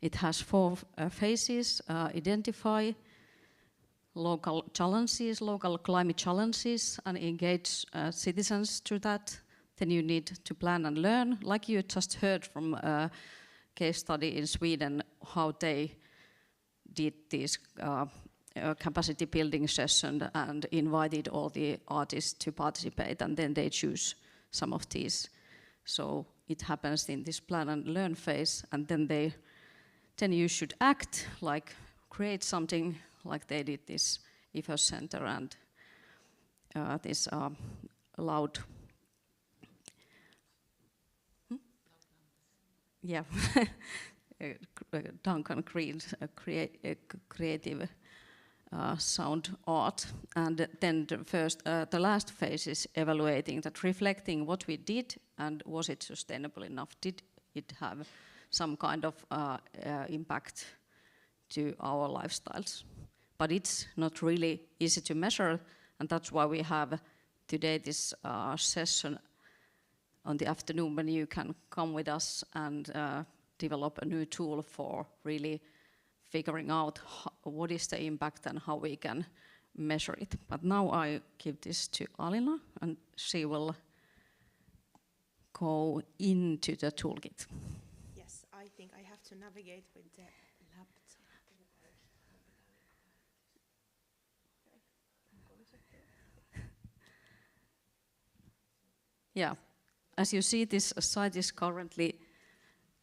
[SPEAKER 8] It has 4 phases: identify local challenges, local climate challenges, and engage citizens through that. Then you need to plan and learn, like you just heard from a case study in Sweden, how they did this capacity building session and invited all the artists to participate, and then they choose some of these. So it happens in this plan and learn phase, and then you should act, like create something, like they did this IFO Center and this loud, yeah, Duncan Green's creative sound art. And then the last phase is evaluating, that reflecting what we did and was it sustainable enough? Did it have some kind of impact to our lifestyles? But it's not really easy to measure, and that's why we have today this session on the afternoon, when you can come with us and develop a new tool for really figuring out what is the impact and how we can measure it. But now I give this to Alina, and she will go into the toolkit.
[SPEAKER 9] Yes, I think I have to navigate with the laptop.
[SPEAKER 8] Yeah, as you see, this site is currently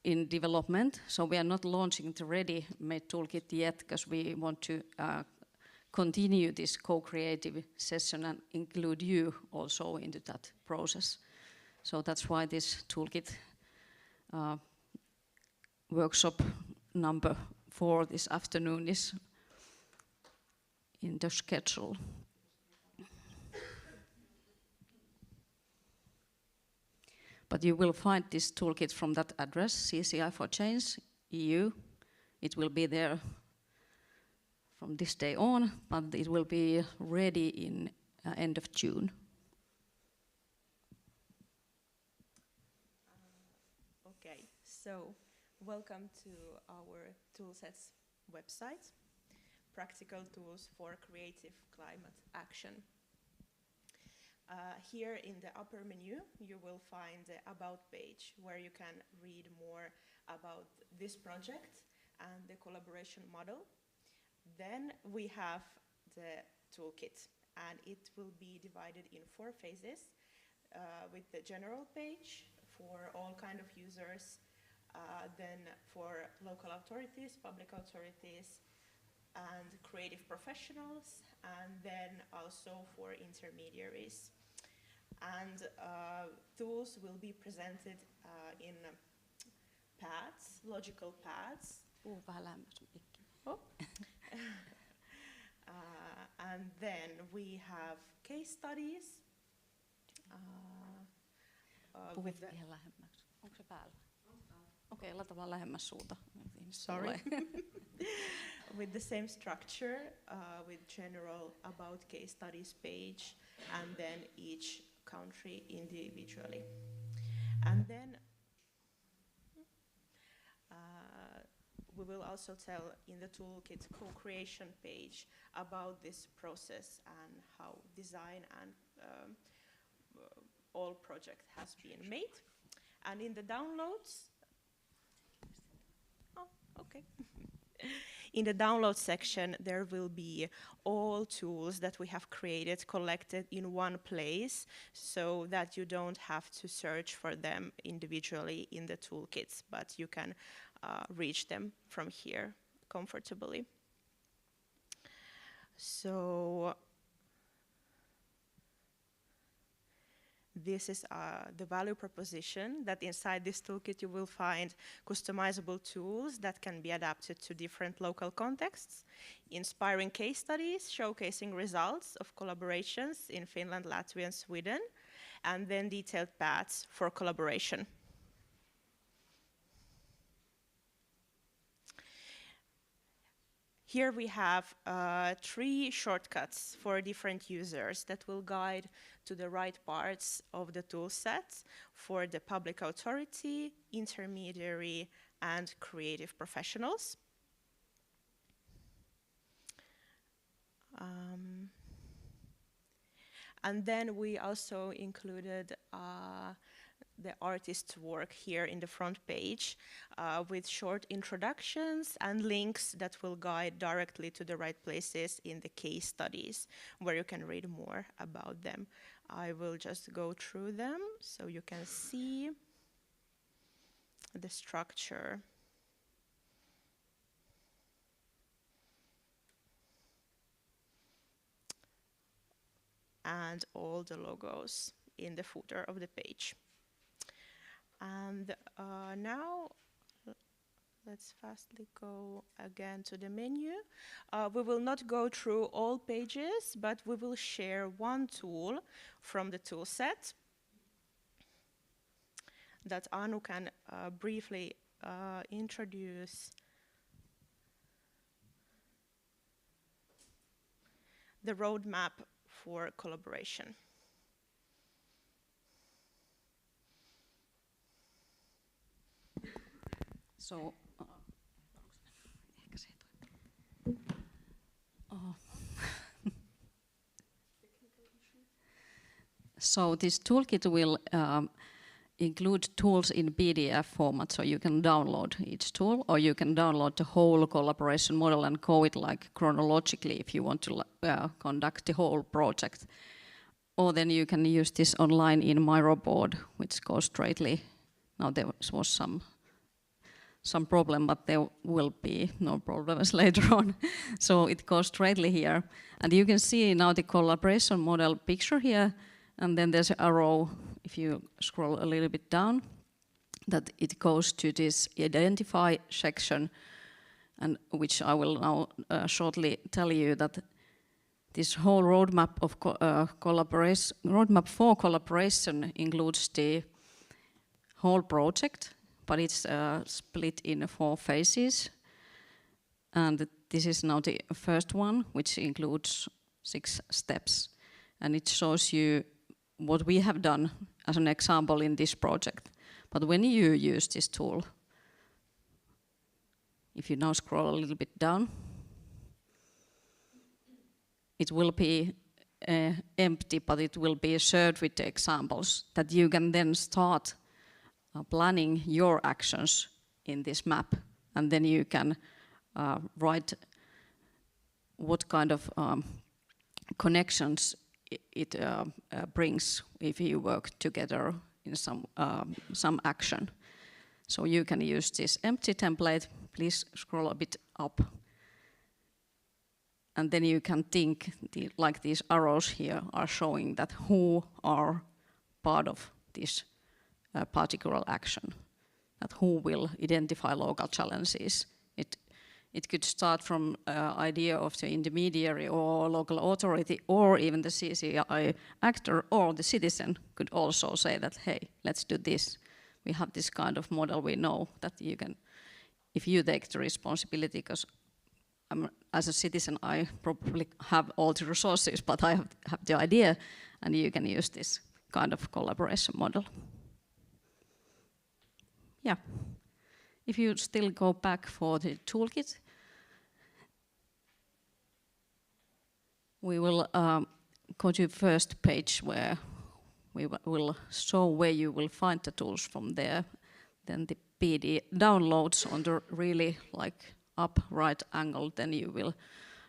[SPEAKER 8] in development, so we are not launching the ready-made toolkit yet, because we want to continue this co-creative session and include you also into that process. So that's why this toolkit workshop number 4 this afternoon is in the schedule. But you will find this toolkit from that address, CCI4Change EU. It will be there from this day on, but it will be ready in end of June.
[SPEAKER 9] Okay, so welcome to our toolsets website, practical tools for creative climate action. Here in the upper menu, you will find the About page, where you can read more about this project and the collaboration model. Then we have the toolkit, and it will be divided in 4 phases, with the general page for all kind of users, then for local authorities, public authorities, and creative professionals, and then also for intermediaries. And tools will be presented in paths, logical paths.
[SPEAKER 8] Oh.
[SPEAKER 9] And then we have case studies.
[SPEAKER 8] Puhut vielä lähemmäksi. Onko se päällä? Okei, laita vaan lähemmäs suuta.
[SPEAKER 9] Sorry. With the same structure, with general about case studies page, and then each country individually. And then we will also tell in the toolkit co-creation page about this process and how design and all project has been made. And in the downloads, oh, okay. In the download section, there will be all tools that we have created, collected in one place, so that you don't have to search for them individually in the toolkits, but you can reach them from here comfortably. So this is the value proposition, that inside this toolkit you will find customizable tools that can be adapted to different local contexts, inspiring case studies showcasing results of collaborations in Finland, Latvia, and Sweden, and then detailed paths for collaboration. Here we have 3 shortcuts for different users that will guide to the right parts of the toolset for the public authority, intermediary, and creative professionals. And then we also included the artist's work here in the front page with short introductions and links that will guide directly to the right places in the case studies where you can read more about them. I will just go through them so you can see the structure. And all the logos in the footer of the page. And now, let's fastly go again to the menu. We will not go through all pages, but we will share one tool from the toolset that Anu can briefly introduce. The roadmap for collaboration.
[SPEAKER 8] So, so this toolkit will include tools in PDF format, so you can download each tool, or you can download the whole collaboration model and go it like chronologically if you want to conduct the whole project. Or then you can use this online in Miro board, which goes straightly. Now there was some problem, but there will be no problems later on. So it goes straightly here. And you can see now the collaboration model picture here, and then there's an arrow, if you scroll a little bit down, that it goes to this identify section, and which I will now shortly tell you that this whole roadmap of roadmap for collaboration includes the whole project, but it's split in 4 phases. And this is now the first one, which includes 6 steps. And it shows you what we have done as an example in this project. But when you use this tool, if you now scroll a little bit down, it will be empty, but it will be shared with the examples that you can then start planning your actions in this map, and then you can write what kind of connections it brings if you work together in some action. So you can use this empty template. Please scroll a bit up. And then you can think, like these arrows here are showing that who are part of this particular action, that who will identify local challenges. It could start from idea of the intermediary or local authority, or even the CCI actor or the citizen could also say that, hey, let's do this. We have this kind of model. We know that you can, if you take the responsibility, because as a citizen, I probably have all the resources, but I have the idea, and you can use this kind of collaboration model. Yeah. if you still go back for the toolkit, we will go to the first page where we will show where you will find the tools from there. Then the PD downloads on the really like up right angle, then you will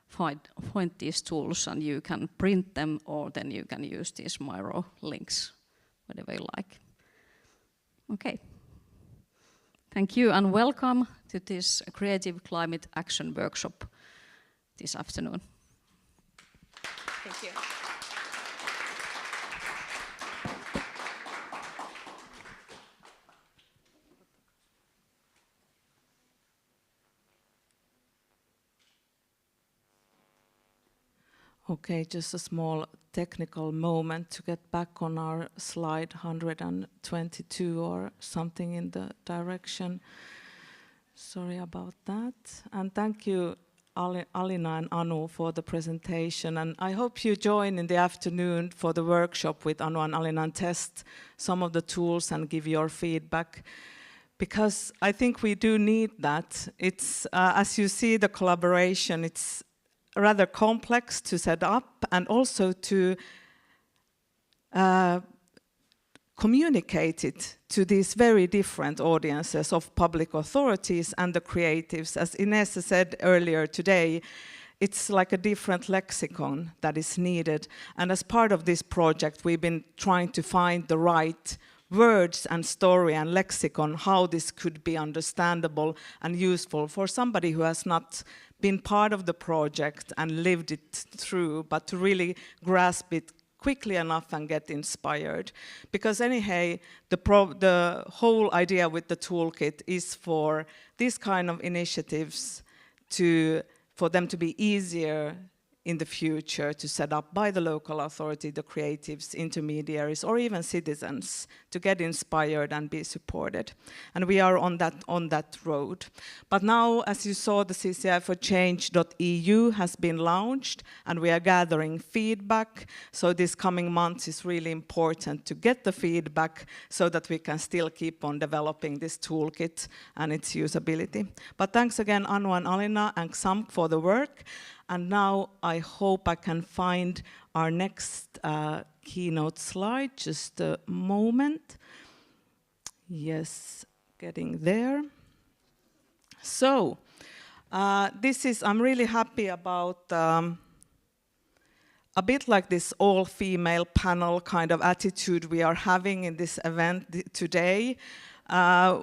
[SPEAKER 8] find these tools and you can print them, or then you can use these Miro links, whatever you like. Okay. Thank you and welcome to this Creative Climate Action Workshop this afternoon.
[SPEAKER 9] Thank you.
[SPEAKER 2] Okay, just a small technical moment to get back on our slide 122 or something in the direction. Sorry about that. And thank you, Alina and Anu, for the presentation. And I hope you join in the afternoon for the workshop with Anu and Alina and test some of the tools and give your feedback. Because I think we do need that. It's, as you see, the collaboration, it's rather complex to set up and also to communicate it to these very different audiences of public authorities and the creatives. As Ines said earlier today, it's like a different lexicon that is needed. And as part of this project, we've been trying to find the right words and story and lexicon, how this could be understandable and useful for somebody who has not been part of the project and lived it through, but to really grasp it quickly enough and get inspired. Because anyhow, the whole idea with the toolkit is for these kind of initiatives for them to be easier in the future to set up by the local authority, the creatives, intermediaries, or even citizens to get inspired and be supported. And we are on that road. But now, as you saw, the CCI4Change.eu has been launched, and we are gathering feedback. So this coming month is really important to get the feedback so that we can still keep on developing this toolkit and its usability. But thanks again, Anu and Alina and XAMK for the work. And now I hope I can find our next keynote slide. Just a moment. Yes, getting there. So, I'm really happy about a bit like this all-female panel kind of attitude we are having in this event today.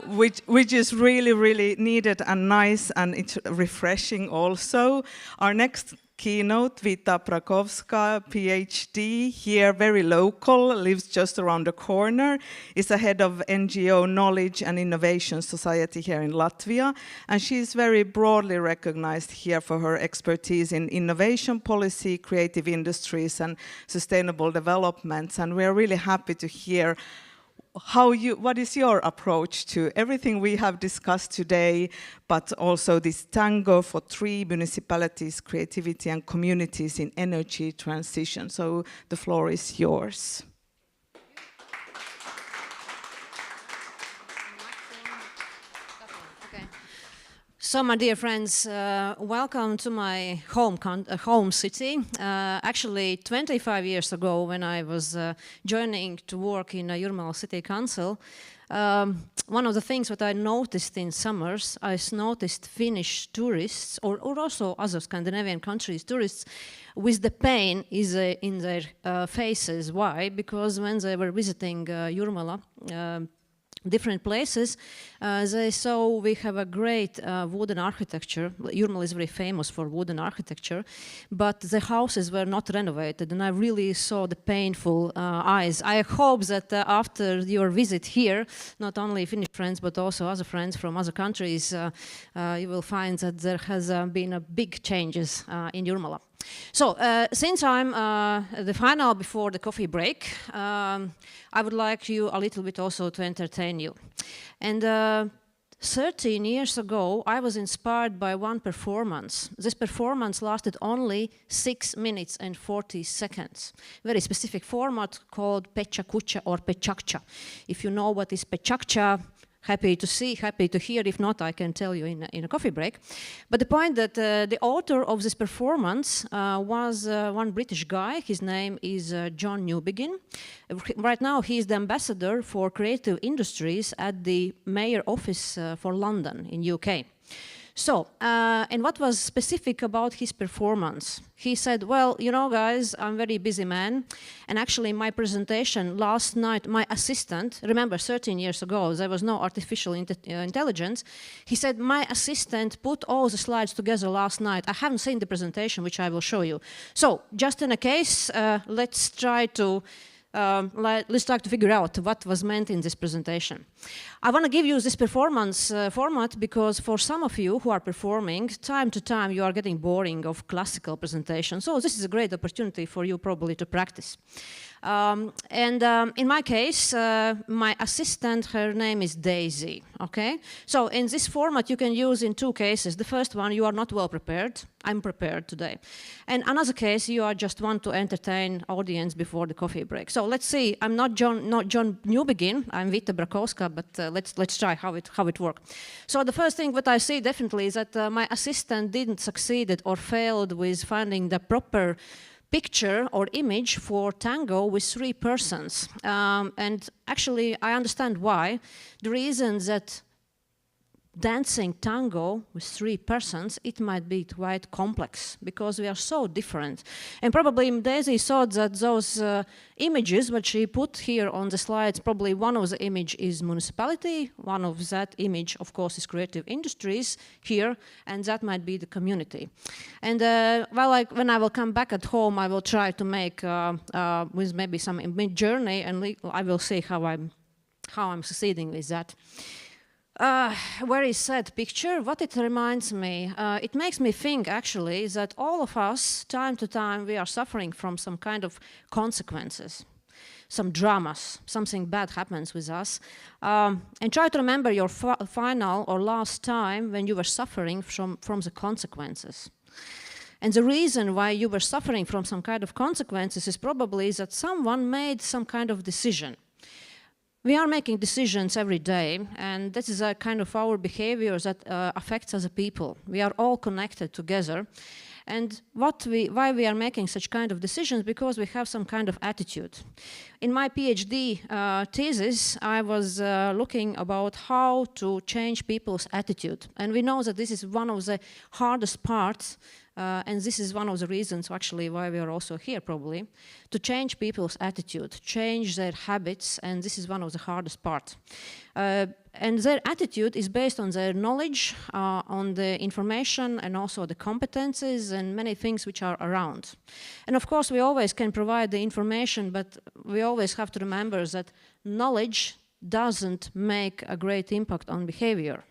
[SPEAKER 2] Which is really, really needed and nice, and it's refreshing also. Our next keynote, Vita Prakowska, PhD, here very local, lives just around the corner, is a head of NGO Knowledge and Innovation Society here in Latvia, and she's very broadly recognized here for her expertise in innovation policy, creative industries, and sustainable developments, and we're really happy to hear what is your approach to everything we have discussed today, but also this tango for 3 municipalities, creativity and communities in energy transition. So the floor is yours.
[SPEAKER 10] So, my dear friends, welcome to my home city. Actually, 25 years ago, when I was joining to work in Jurmala City Council, one of the things that I noticed in summers, I noticed Finnish tourists, or also other Scandinavian countries' tourists, with the pain in their faces. Why? Because when they were visiting Jurmala, different places, they saw we have a great wooden architecture. Jurmala is very famous for wooden architecture, but the houses were not renovated, and I really saw the painful eyes. I hope that after your visit here, not only Finnish friends, but also other friends from other countries, you will find that there has been a big changes in Jurmala. So, since I'm the final before the coffee break, I would like you a little bit also to entertain you. And 13 years ago, I was inspired by one performance. This performance lasted only 6 minutes and 40 seconds. Very specific format called Pecha Kucha or Pechakcha. If you know what is Pechakcha, happy to see, happy to hear. If not, I can tell you in a coffee break. But the point that the author of this performance was one British guy. His name is John Newbegin. Right now, he is the ambassador for creative industries at the Mayor Office for London in UK. So, and what was specific about his performance? He said, well, you know, guys, I'm a very busy man. And actually, my presentation last night, my assistant, remember 13 years ago, there was no artificial intelligence. He said, my assistant put all the slides together last night. I haven't seen the presentation, which I will show you. So, just in a case, let's try to figure out what was meant in this presentation. I want to give you this performance format because for some of you who are performing, time to time you are getting boring of classical presentations. So this is a great opportunity for you probably to practice. In my case, my assistant, her name is Daisy, okay? So in this format you can use in two cases. The first one, you are not well prepared. I'm prepared today. And another case, you are just want to entertain audience before the coffee break. So let's see, I'm not John Newbegin, I'm Vita Brakowska, but let's try how it works. So the first thing that I see definitely is that my assistant didn't succeed or failed with finding the proper picture or image for tango with 3 persons. And actually, I understand why. The reason that dancing tango with 3 persons, it might be quite complex because we are so different. And probably Daisy thought that those images which she put here on the slides, probably one of the image is municipality, one of that image, of course, is creative industries here, and that might be the community. And when I will come back at home, I will try to make with maybe some mid-journey, and I will see how I'm succeeding with that. Very sad picture. What it reminds me, it makes me think actually that all of us, time to time, we are suffering from some kind of consequences, some dramas, something bad happens with us. And try to remember your final or last time when you were suffering from the consequences. And the reason why you were suffering from some kind of consequences is probably that someone made some kind of decision. We are making decisions every day, and this is a kind of our behavior that affects us as a people. We are all connected together. And why we are making such kind of decisions? Because we have some kind of attitude. In my PhD thesis, I was looking about how to change people's attitude. And we know that this is one of the hardest parts, and this is one of the reasons actually why we are also here probably, to change people's attitude, change their habits, and this is one of the hardest parts. And their attitude is based on their knowledge, on the information, and also the competences and many things which are around. And of course, we always can provide the information, but we always have to remember that knowledge doesn't make a great impact on behavior.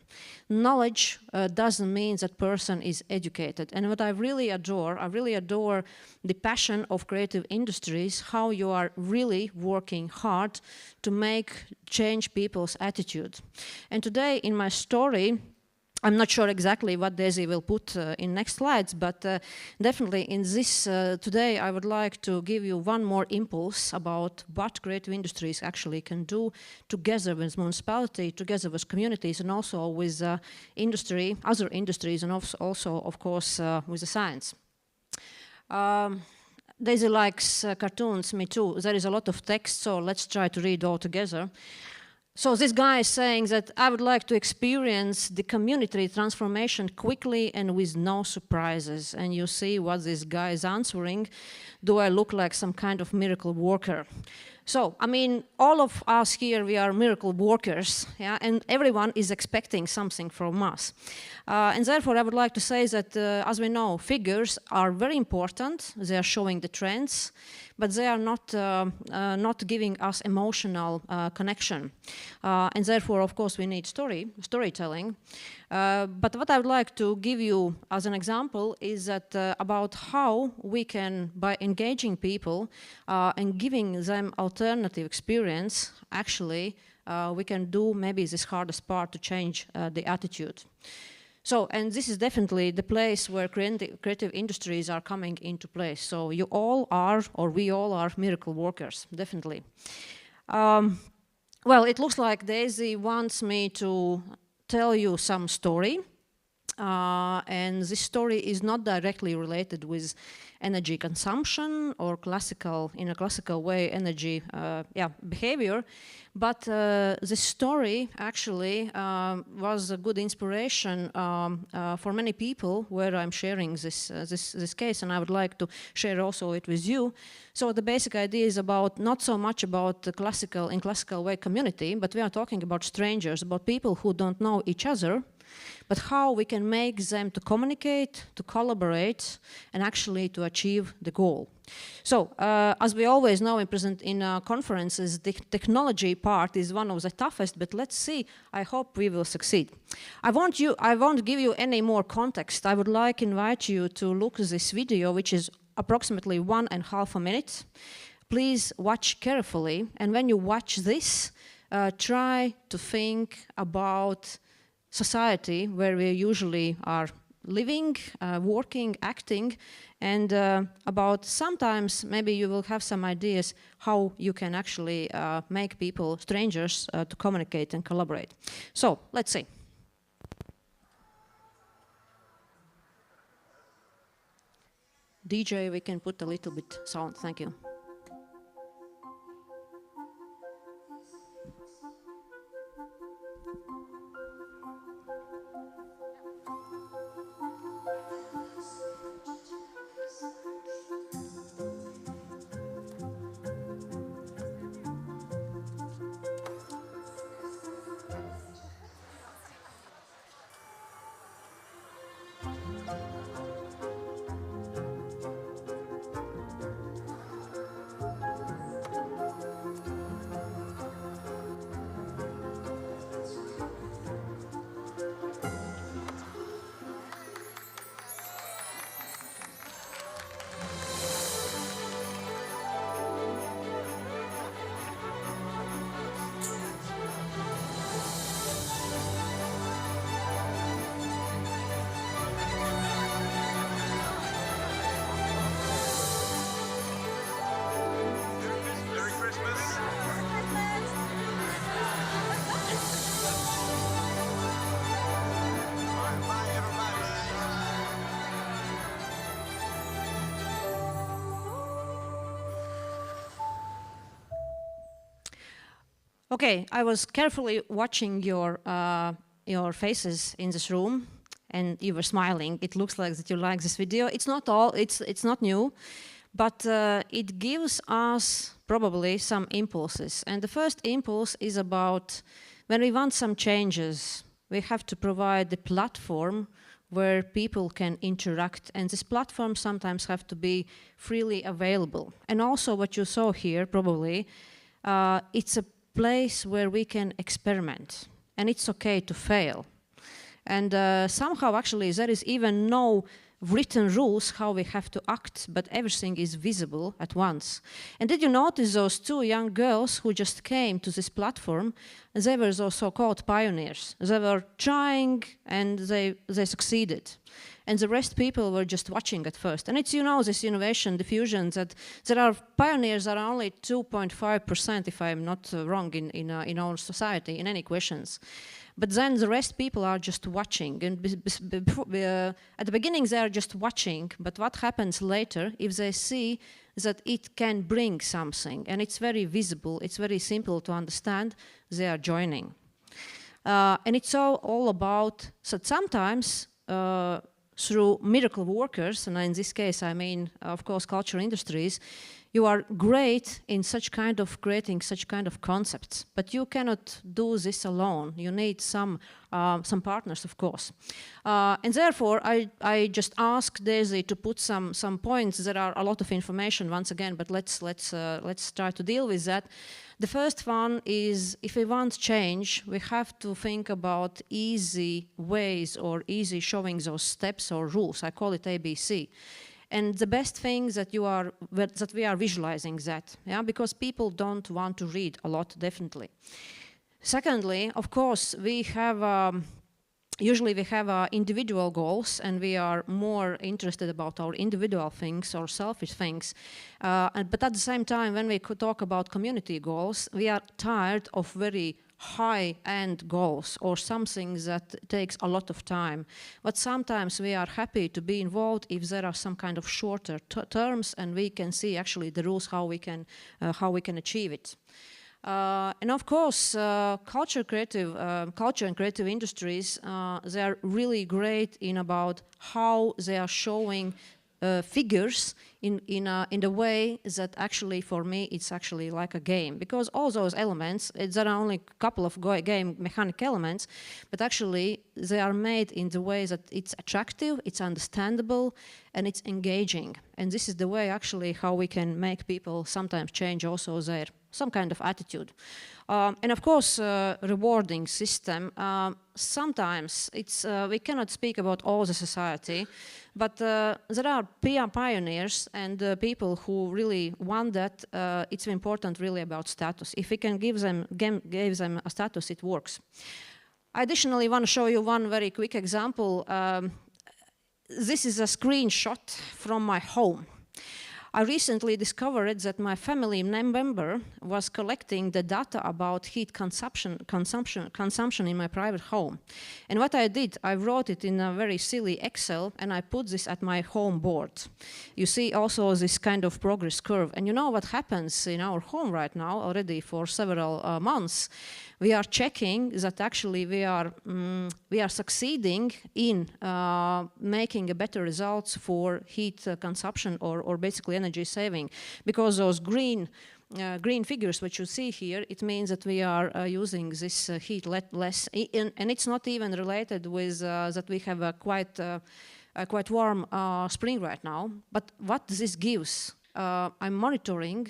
[SPEAKER 10] Knowledge doesn't mean that person is educated. And what I really adore the passion of creative industries, how you are really working hard to change people's attitude. And today in my story, I'm not sure exactly what Daisy will put in next slides, but definitely in this today I would like to give you one more impulse about what creative industries actually can do together with municipality, together with communities, and also with industry, other industries, and also of course with the science. Daisy likes cartoons, me too. There is a lot of text, so let's try to read all together. So this guy is saying that I would like to experience the community transformation quickly and with no surprises. And you see what this guy is answering. Do I look like some kind of miracle worker? So, I mean, all of us here, we are miracle workers, yeah, and everyone is expecting something from us. And therefore, I would like to say that, as we know, figures are very important. They are showing the trends, but they are not giving us emotional connection. And therefore, of course, we need storytelling. But what I would like to give you as an example is that about how we can, by engaging people and giving them alternative experience, actually, we can do maybe this hardest part to change the attitude. So, and this is definitely the place where creative industries are coming into place. So you all are, or we all are miracle workers, definitely. well, it looks like Daisy wants me to tell you some story. And this story is not directly related with energy consumption or in a classical way, energy behavior. But this story actually was a good inspiration for many people where I'm sharing this case, and I would like to share also it with you. So the basic idea is about not so much about the classical way community, but we are talking about strangers, about people who don't know each other, but how we can make them to communicate, to collaborate, and actually to achieve the goal. So, as we always know in conferences, the technology part is one of the toughest, but let's see, I hope we will succeed. I won't give you any more context. I would like to invite you to look at this video, which is approximately 1.5 minutes. Please watch carefully, and when you watch this, try to think about society where we usually are living, working, acting, and about sometimes maybe you will have some ideas how you can actually make people, strangers, to communicate and collaborate. So, let's see. DJ, we can put a little bit sound, thank you. Okay, I was carefully watching your faces in this room, and you were smiling. It looks like that you like this video. It's not new, but it gives us probably some impulses. And the first impulse is about when we want some changes, we have to provide the platform where people can interact, and this platform sometimes have to be freely available. And also what you saw here, probably, it's a place where we can experiment, and it's okay to fail. And somehow actually there is even no written rules how we have to act, but everything is visible at once. And did you notice those two young girls who just came to this platform? They were those so-called pioneers. They were trying and they succeeded. And the rest people were just watching at first. And it's, this innovation diffusion that there are pioneers that are only 2.5%, if I'm not wrong, in our society, in any questions. But then the rest people are just watching. And at the beginning they are just watching, but what happens later if they see that it can bring something, and it's very visible, it's very simple to understand, they are joining. And it's all about, so sometimes through miracle workers, and in this case I mean, of course, cultural industries, you are great in such kind of creating such kind of concepts, but you cannot do this alone. You need some partners, of course. And therefore, I just asked Daisy to put some points. There are a lot of information once again, but let's try to deal with that. The first one is, if we want change, we have to think about easy ways or easy showing those steps or rules. I call it ABC. And the best thing that we are visualizing that, because people don't want to read a lot, definitely. Secondly, of course, we have usually we have individual goals and we are more interested about our individual things or selfish things. But at the same time, when we could talk about community goals, we are tired of very high-end goals or something that takes a lot of time. But sometimes we are happy to be involved if there are some kind of shorter terms and we can see actually the rules how we can achieve it. And of course, culture and creative industries, they are really great in about how they are showing figures in the way that actually for me it's actually like a game, because all those elements, there are only a couple of game mechanic elements, but actually they are made in the way that it's attractive, it's understandable, and it's engaging. And this is the way actually how we can make people sometimes change also their some kind of attitude. And of course, rewarding system. Sometimes it's we cannot speak about all the society, but there are pioneers and people who really want that. It's important really about status. If we can give them a status, it works. I additionally want to show you one very quick example. This is a screenshot from my home. I recently discovered that my family member was collecting the data about heat consumption in my private home. And what I did, I wrote it in a very silly Excel and I put this at my home board. You see also this kind of progress curve. And you know what happens in our home right now already for several months. We are checking that actually we are succeeding in making a better results for heat consumption or basically energy saving, because those green figures which you see here, it means that we are using this heat less, and it's not even related with that we have a quite warm spring right now. But what this gives, I'm monitoring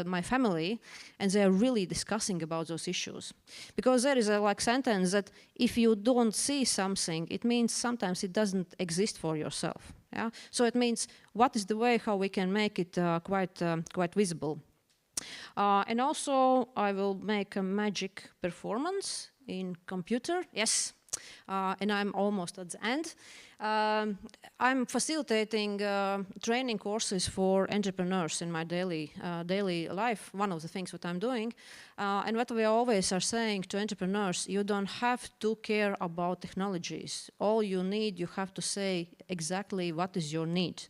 [SPEAKER 10] my family, and they are really discussing about those issues. Because there is a sentence that if you don't see something, it means sometimes it doesn't exist for yourself. Yeah? So it means what is the way how we can make it quite visible. And also I will make a magic performance in computer. Yes. And I'm almost at the end. I'm facilitating training courses for entrepreneurs in my daily life, one of the things what I'm doing. And what we always are saying to entrepreneurs, you don't have to care about technologies. All you need, you have to say exactly what is your need,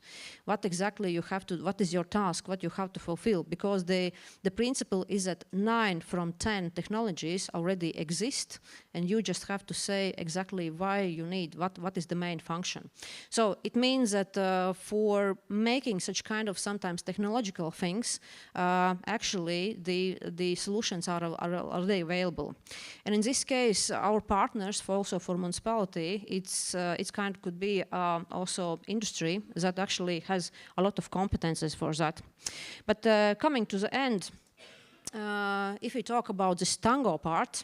[SPEAKER 10] what exactly you have to, what is your task, what you have to fulfill, because the principle is that 9 from 10 technologies already exist, and you just have to say exactly why you need, what is the main function. So it means that for making such kind of sometimes technological things, actually the solutions are already available. And in this case, our partners, also for municipality, it's kind of could be also industry that actually has a lot of competences for that. But coming to the end, if we talk about this tango part,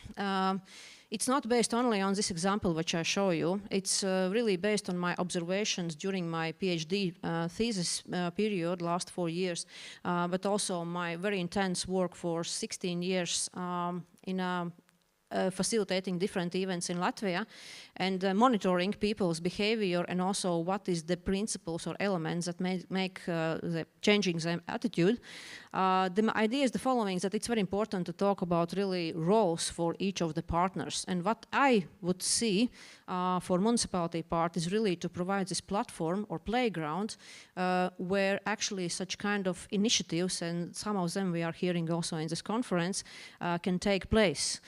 [SPEAKER 10] it's not based only on this example which I show you. It's really based on my observations during my PhD thesis period, last 4 years, but also my very intense work for 16 years in facilitating different events in Latvia and monitoring people's behavior, and also what is the principles or elements that make changing their attitude. The idea is the following, that it's very important to talk about really roles for each of the partners. And what I would see for municipality part is really to provide this platform or playground where actually such kind of initiatives, and some of them we are hearing also in this conference, can take place.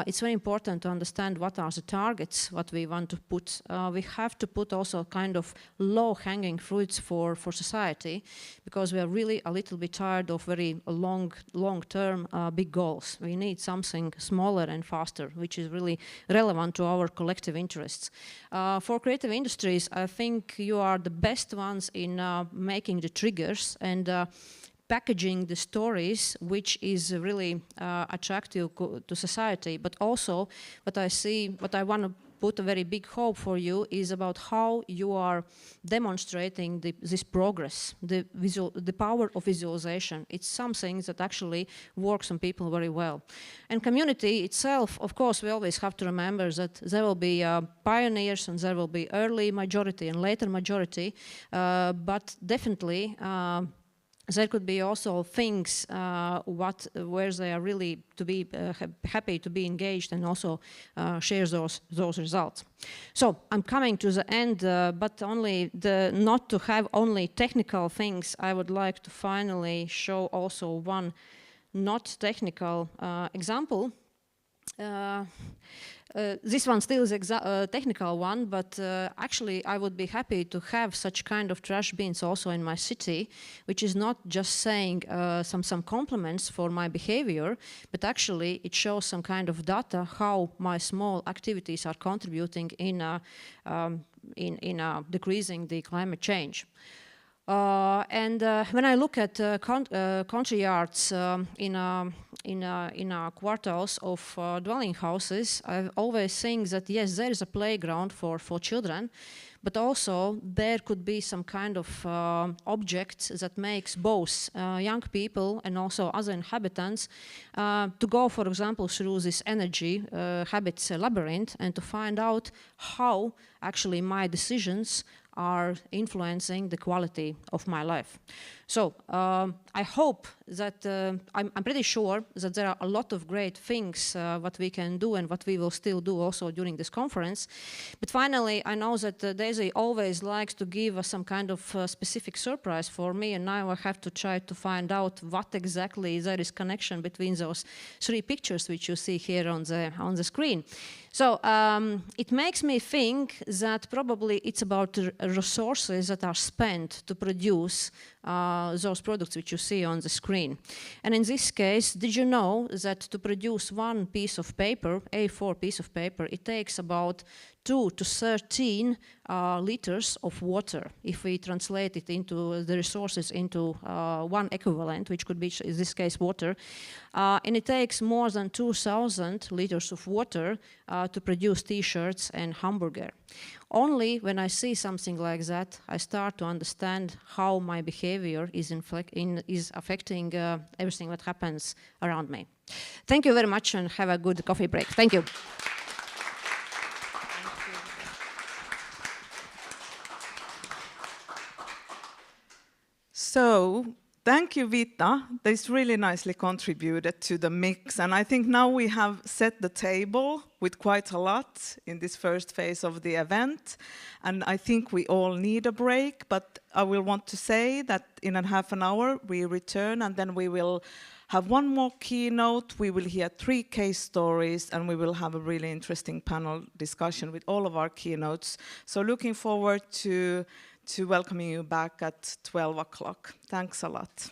[SPEAKER 10] It's very important to understand what are the targets, what we want to put. We have to put also kind of low-hanging fruits for society, because we are really a little bit tired of very long-term big goals. We need something smaller and faster, which is really relevant to our collective interests. For creative industries, I think you are the best ones in making the triggers and packaging the stories, which is really attractive to society. But also what I see, what I want to put a very big hope for you is about how you are demonstrating this progress, the power of visualization. It's something that actually works on people very well. And community itself, of course, we always have to remember that there will be pioneers and there will be early majority and later majority, but definitely there could be also things where they are really to be happy to be engaged and also share those results. So I'm coming to the end, but only not to have only technical things. I would like to finally show also one not technical example. This one still is a technical one, but actually I would be happy to have such kind of trash bins also in my city, which is not just saying some compliments for my behavior, but actually it shows some kind of data how my small activities are contributing in decreasing the climate change. When I look at country yards in quarters of dwelling houses, I always think that yes, there is a playground for children, but also there could be some kind of object that makes both young people and also other inhabitants to go, for example, through this energy habits labyrinth and to find out how actually my decisions are influencing the quality of my life. So I hope that, I'm pretty sure that there are a lot of great things what we can do and what we will still do also during this conference. But finally, I know that Daisy always likes to give us some kind of specific surprise for me, and now I have to try to find out what exactly there is connection between those three pictures which you see here on the screen. So it makes me think that probably it's about resources that are spent to produce those products which you see on the screen. And in this case, did you know that to produce one piece of paper, A4 piece of paper, it takes about 2 to 13 liters of water if we translate it into the resources into one equivalent, which could be, in this case, water. And it takes more than 2,000 liters of water to produce t-shirts and hamburger. Only when I see something like that, I start to understand how my behavior is affecting everything that happens around me. Thank you very much and have a good coffee break. Thank you.
[SPEAKER 2] So, thank you, Vita. This really nicely contributed to the mix. And I think now we have set the table with quite a lot in this first phase of the event. And I think we all need a break. But I will want to say that in a half an hour, we return and then we will have one more keynote. We will hear 3 case stories and we will have a really interesting panel discussion with all of our keynotes. So looking forward to welcoming you back at 12 o'clock. Thanks a lot.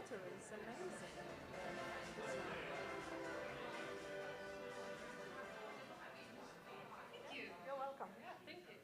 [SPEAKER 2] water is amazing. You're welcome. Thank you.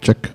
[SPEAKER 1] Check.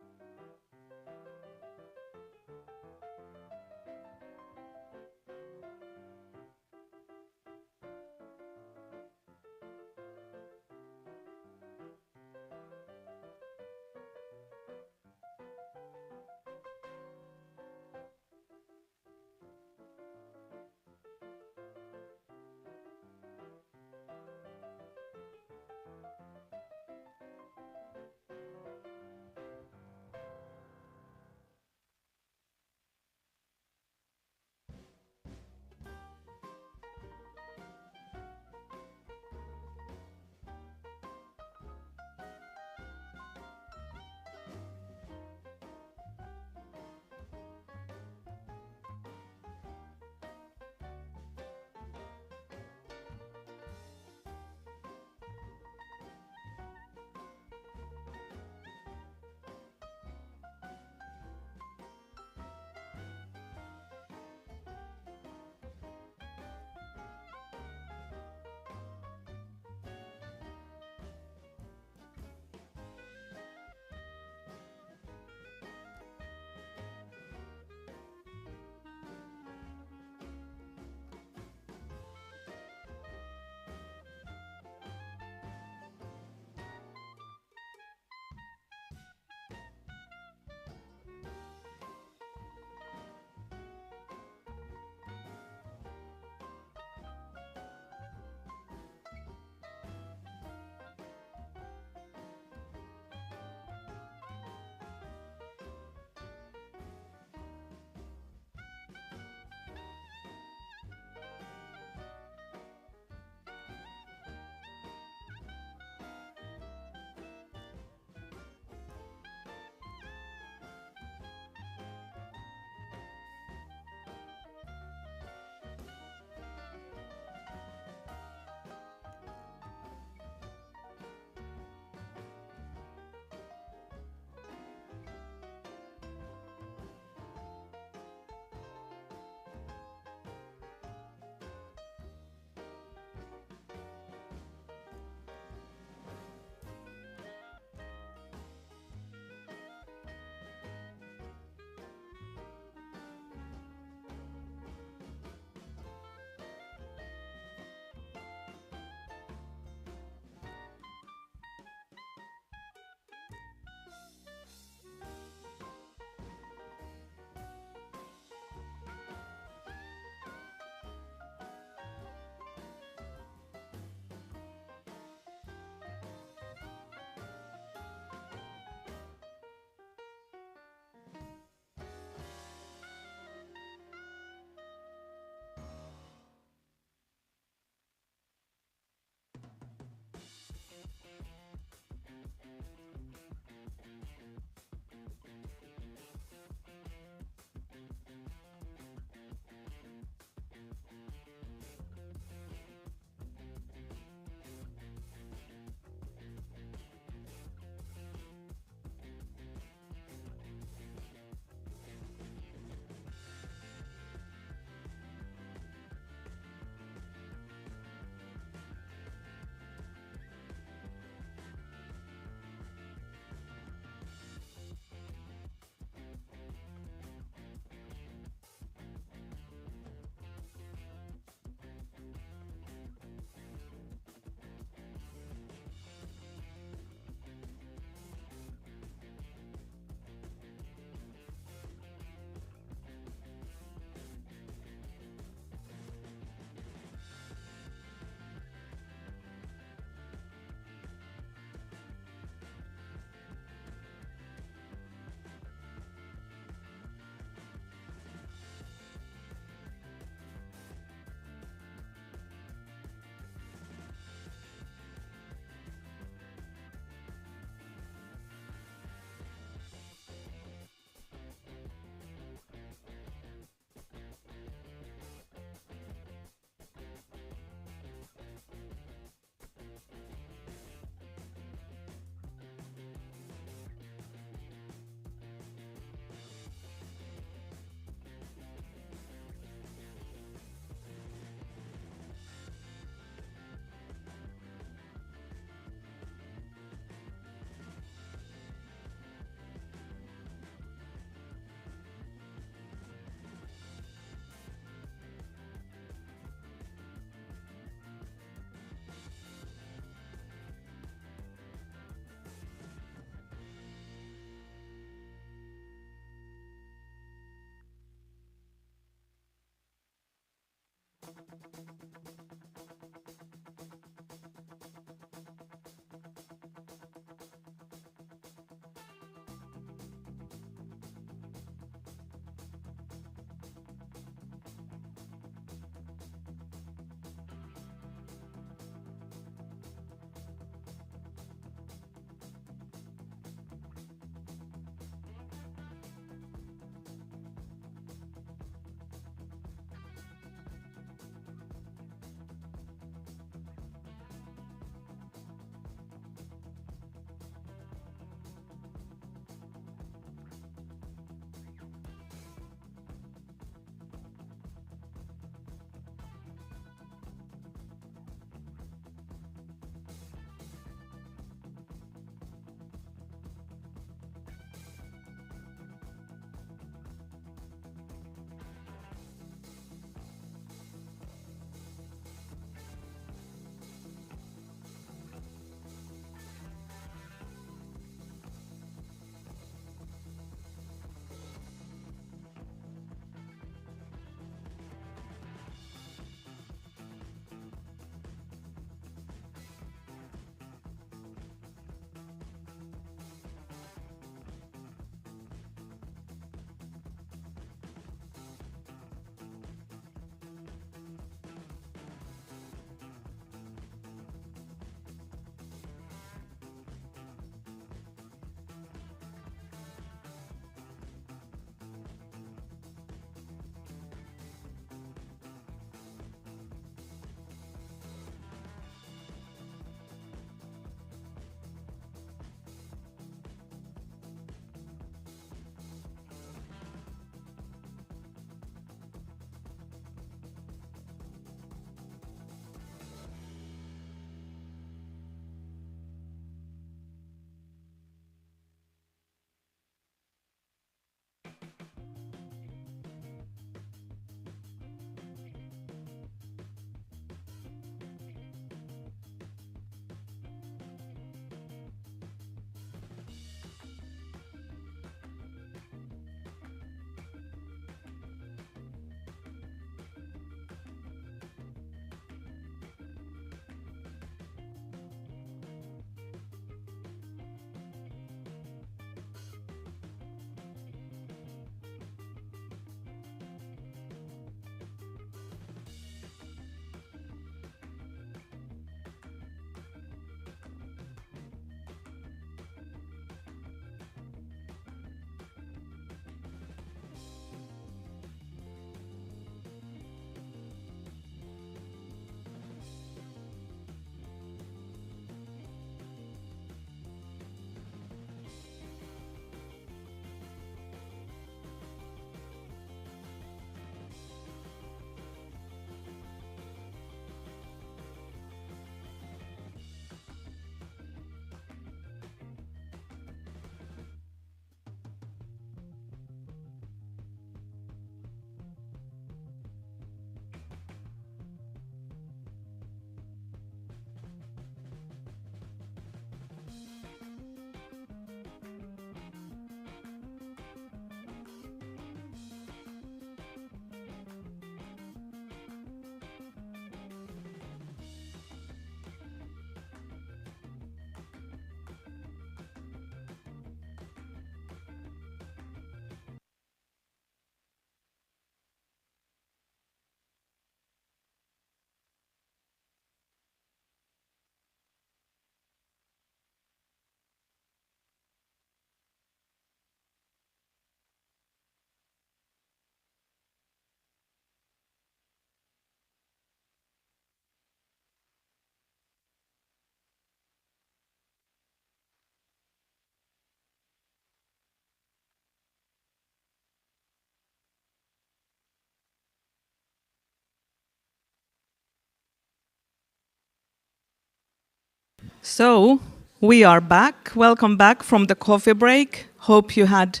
[SPEAKER 2] So, we are back. Welcome back from the coffee break. Hope you had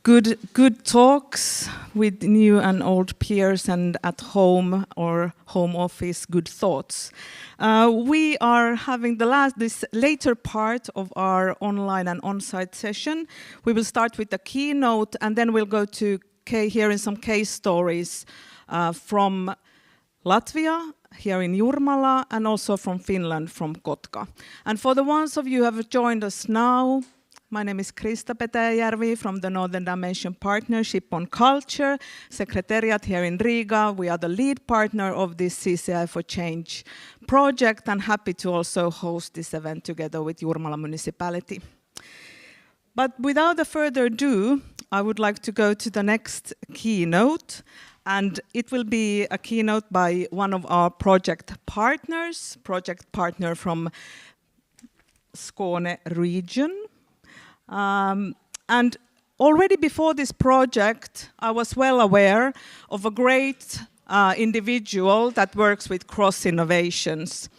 [SPEAKER 2] good talks with new and old peers, and at home or home office, good thoughts. We are having this later part of our online and on-site session. We will start with the keynote, and then we'll go to hearing some case stories from Latvia, here in Jurmala, and also from Finland, from Kotka. And for the ones of you who have joined us now, my name is Krista Petäjärvi from the Northern Dimension Partnership on Culture, Secretariat here in Riga. We are the lead partner of this CCI4Change project, and happy to also host this event together with Jurmala municipality. But without further ado, I would like to go to the next keynote, and it will be a keynote by one of our project partner from Skåne region. And already before this project, I was well aware of a great individual that works with cross-innovations.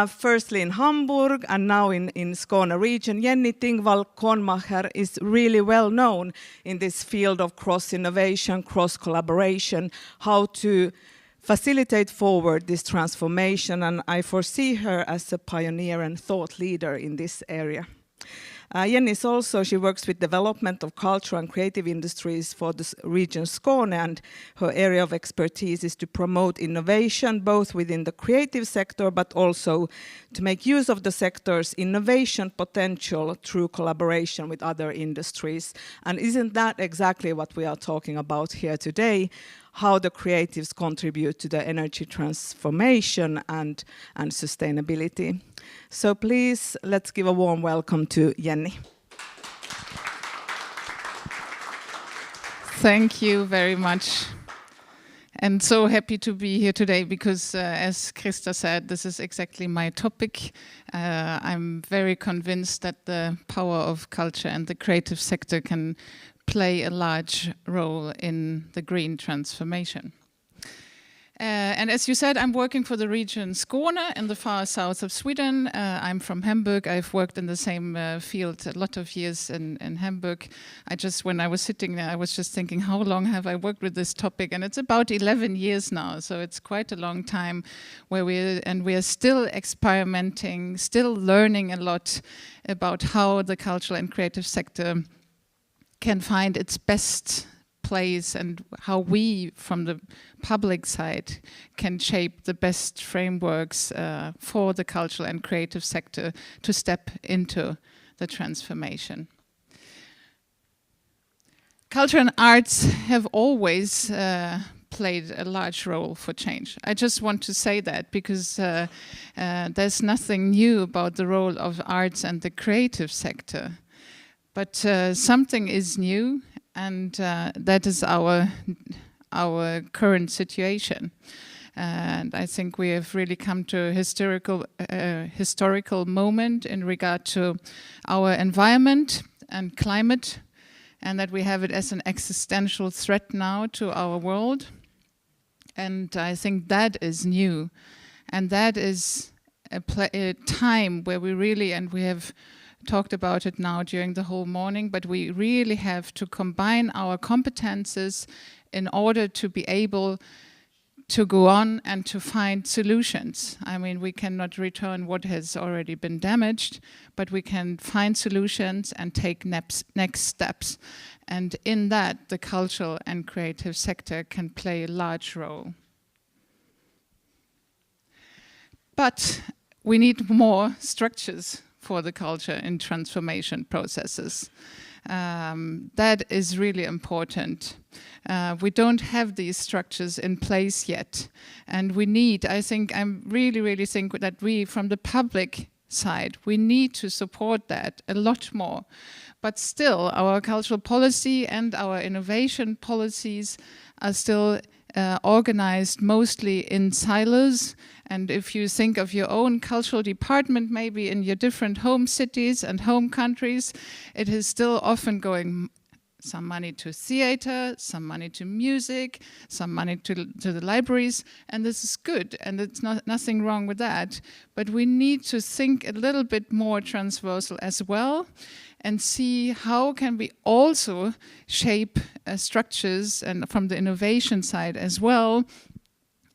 [SPEAKER 2] Firstly in Hamburg and now in Skåne region. Jenny Tingvall-Konmacher is really well known in this field of cross-innovation, cross-collaboration, how to facilitate forward this transformation, and I foresee her as a pioneer and thought leader in this area. Jenny is also, she works with development of culture and creative industries for the region Skåne, and her area of expertise is to promote innovation both within the creative sector but also to make use of the sector's innovation potential through collaboration with other industries. And isn't that exactly what we are talking about here today? How the creatives contribute to the energy transformation and sustainability. So please, let's give a warm welcome to Jenny.
[SPEAKER 11] Thank you very much. And so happy to be here today because, as Krista said, this is exactly my topic. I'm very convinced that the power of culture and the creative sector can play a large role in the green transformation. And as you said, I'm working for the region Skåne in the far south of Sweden. I'm from Hamburg. I've worked in the same field a lot of years in Hamburg. When I was sitting there, I was just thinking, how long have I worked with this topic? And it's about 11 years now, so it's quite a long time where we are still experimenting, still learning a lot about how the cultural and creative sector can find its best place and how we, from the public side, can shape the best frameworks for the cultural and creative sector to step into the transformation. Culture and arts have always played a large role for change. I just want to say that because there's nothing new about the role of arts and the creative sector. But something is new, and that is our current situation. And I think we have really come to a historical moment in regard to our environment and climate, and that we have it as an existential threat now to our world. And I think that is new. And that is a time where we really, and we have talked about it now during the whole morning, but we really have to combine our competences in order to be able to go on and to find solutions. I mean, we cannot return what has already been damaged, but we can find solutions and take next steps. And in that, the cultural and creative sector can play a large role. But we need more structures for the culture and transformation processes. That is really important. We don't have these structures in place yet. And we need, I really think that we, from the public side, we need to support that a lot more. But still, our cultural policy and our innovation policies are still organized mostly in silos. And if you think of your own cultural department, maybe in your different home cities and home countries, it is still often going some money to theater, some money to music, some money to the libraries, and this is good, and it's nothing wrong with that. But we need to think a little bit more transversal as well, and see how can we also shape structures, and from the innovation side as well,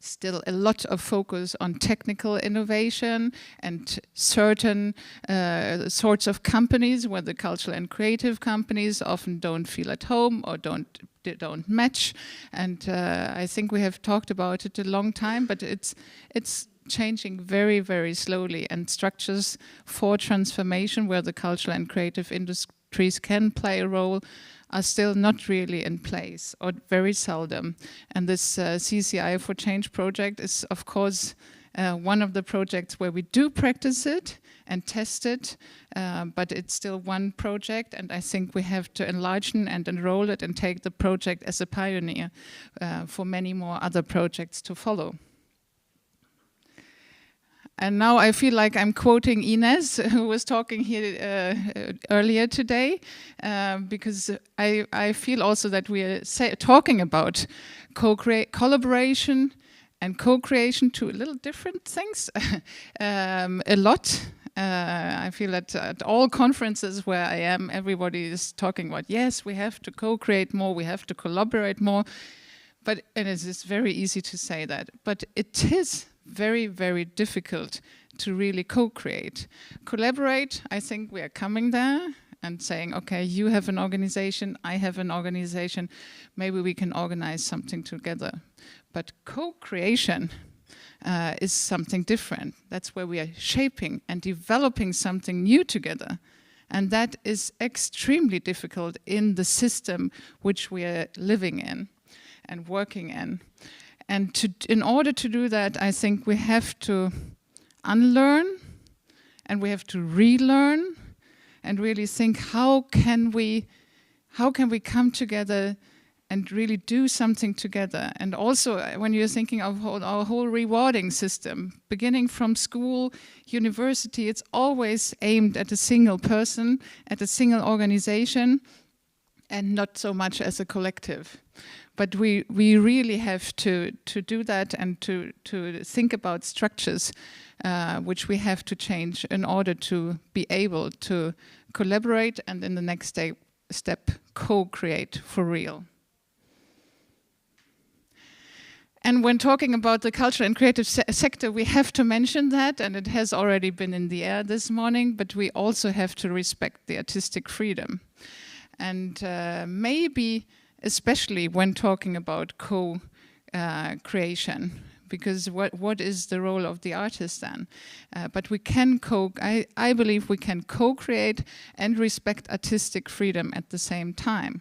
[SPEAKER 11] still a lot of focus on technical innovation and certain sorts of companies where the cultural and creative companies often don't feel at home or don't match. And I think we have talked about it a long time, but it's changing very, very slowly, and structures for transformation where the cultural and creative industries can play a role are still not really in place, or very seldom. And this CCI4Change project is, of course, one of the projects where we do practice it and test it, but it's still one project, and I think we have to enlarge and enroll it and take the project as a pioneer for many more other projects to follow. And now I feel like I'm quoting Ines, who was talking here earlier today, because I feel also that we are talking about collaboration and co-creation, two little different things, a lot. I feel that at all conferences where I am, everybody is talking about, yes, we have to co-create more, we have to collaborate more. But it is very easy to say that. But it is very, very difficult to really co-create. Collaborate, I think we are coming there and saying, okay, you have an organization, I have an organization, maybe we can organize something together. But co-creation is something different. That's where we are shaping and developing something new together. And that is extremely difficult in the system which we are living in and working in. And in order to do that, I think we have to unlearn and we have to relearn and really think, how can we come together and really do something together? And also, when you're thinking of our whole rewarding system, beginning from school, university, it's always aimed at a single person, at a single organization, and not so much as a collective. But we really have to do that and to think about structures which we have to change in order to be able to collaborate and in the next step co-create for real. And when talking about the cultural and creative sector, we have to mention that, and it has already been in the air this morning, but we also have to respect the artistic freedom. And maybe especially when talking about co-creation, because what is the role of the artist then? But we can I believe we can co-create and respect artistic freedom at the same time.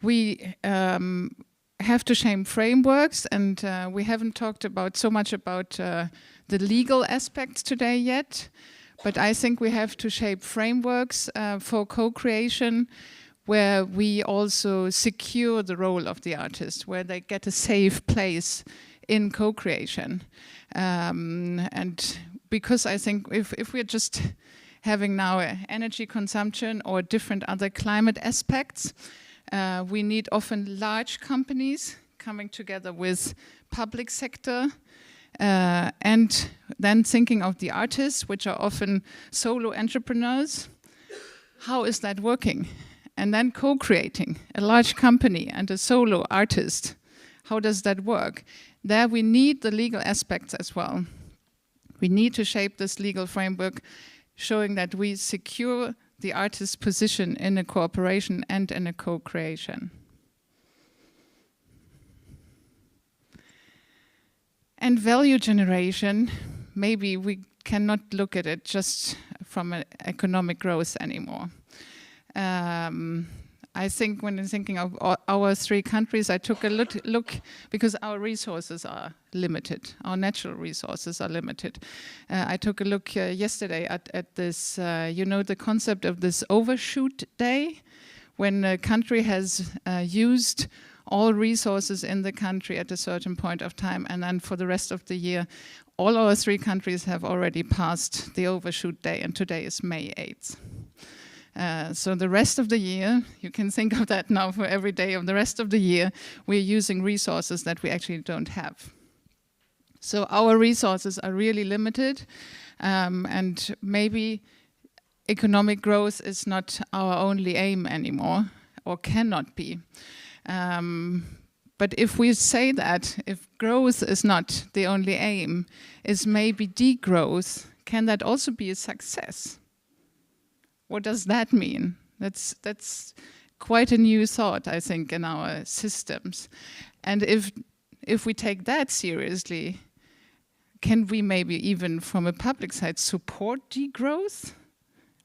[SPEAKER 11] We have to shape frameworks, and we haven't talked so much about the legal aspects today yet. But I think we have to shape frameworks for co-creation where we also secure the role of the artist, where they get a safe place in co-creation. And because I think if we're just having now energy consumption or different other climate aspects, we need often large companies coming together with public sector, and then thinking of the artists, which are often solo entrepreneurs. How is that working? And then co-creating a large company and a solo artist. How does that work? There we need the legal aspects as well. We need to shape this legal framework, showing that we secure the artist's position in a cooperation and in a co-creation. And value generation, maybe we cannot look at it just from an economic growth anymore. I think when I'm thinking of our three countries, I took a look because our resources are limited. Our natural resources are limited. I took a look yesterday at this, the concept of this overshoot day, when a country has used all resources in the country at a certain point of time, and then for the rest of the year, all our three countries have already passed the overshoot day, and today is May 8th. So the rest of the year, you can think of that now for every day of the rest of the year, we're using resources that we actually don't have. So our resources are really limited, and maybe economic growth is not our only aim anymore, or cannot be. But if we say that, if growth is not the only aim, is maybe degrowth, can that also be a success? What does that mean? That's quite a new thought, I think, in our systems. And if we take that seriously, can we maybe even from a public side support degrowth?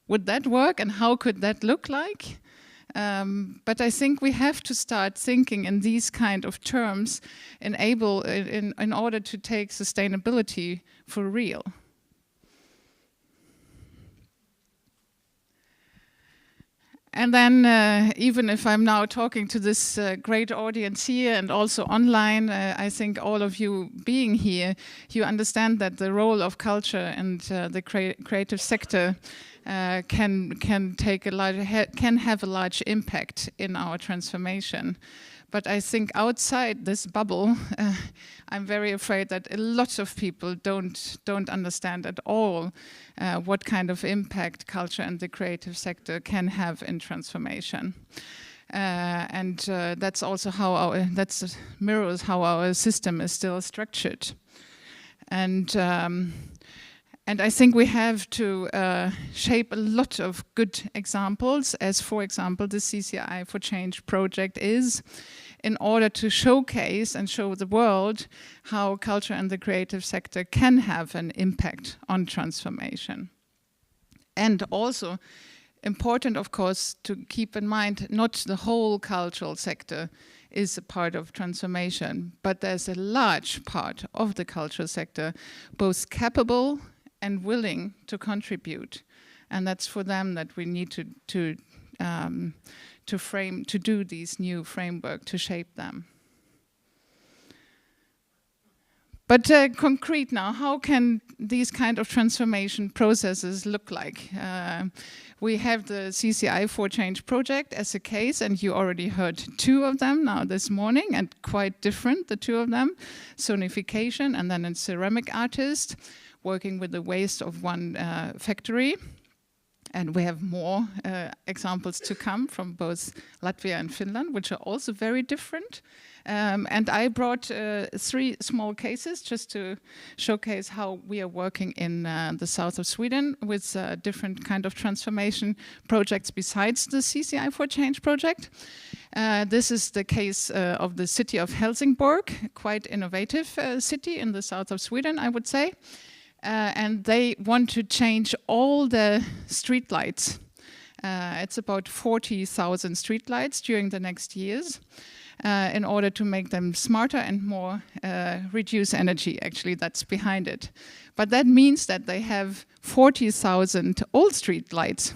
[SPEAKER 11] Would that work, and how could that look like? But I think we have to start thinking in these kind of terms in order to take sustainability for real. And then, even if I'm now talking to this great audience here and also online, I think all of you being here, you understand that the role of culture and the creative sector can have a large impact in our transformation. But I think outside this bubble, I'm very afraid that a lot of people don't understand at all what kind of impact culture and the creative sector can have in transformation. And that's also how that mirrors how our system is still structured. And I think we have to shape a lot of good examples, as for example the CCI4Change project is, in order to showcase and show the world how culture and the creative sector can have an impact on transformation. And also important, of course, to keep in mind, not the whole cultural sector is a part of transformation, but there's a large part of the cultural sector both capable and willing to contribute, and that's for them that we need to do these new framework to shape them. But concrete now, how can these kind of transformation processes look like? We have the CCI4Change project as a case, and you already heard two of them now this morning, and quite different, the two of them. Sonification, and then a ceramic artist working with the waste of one factory. And we have more examples to come from both Latvia and Finland, which are also very different. And I brought 3 small cases just to showcase how we are working in the south of Sweden with different kind of transformation projects besides the CCI4Change project. This is the case of the city of Helsingborg, quite innovative city in the south of Sweden, I would say. And they want to change all the street lights. It's about 40,000 street lights during the next years in order to make them smarter and more reduce energy. Actually, that's behind it. But that means that they have 40,000 old street lights.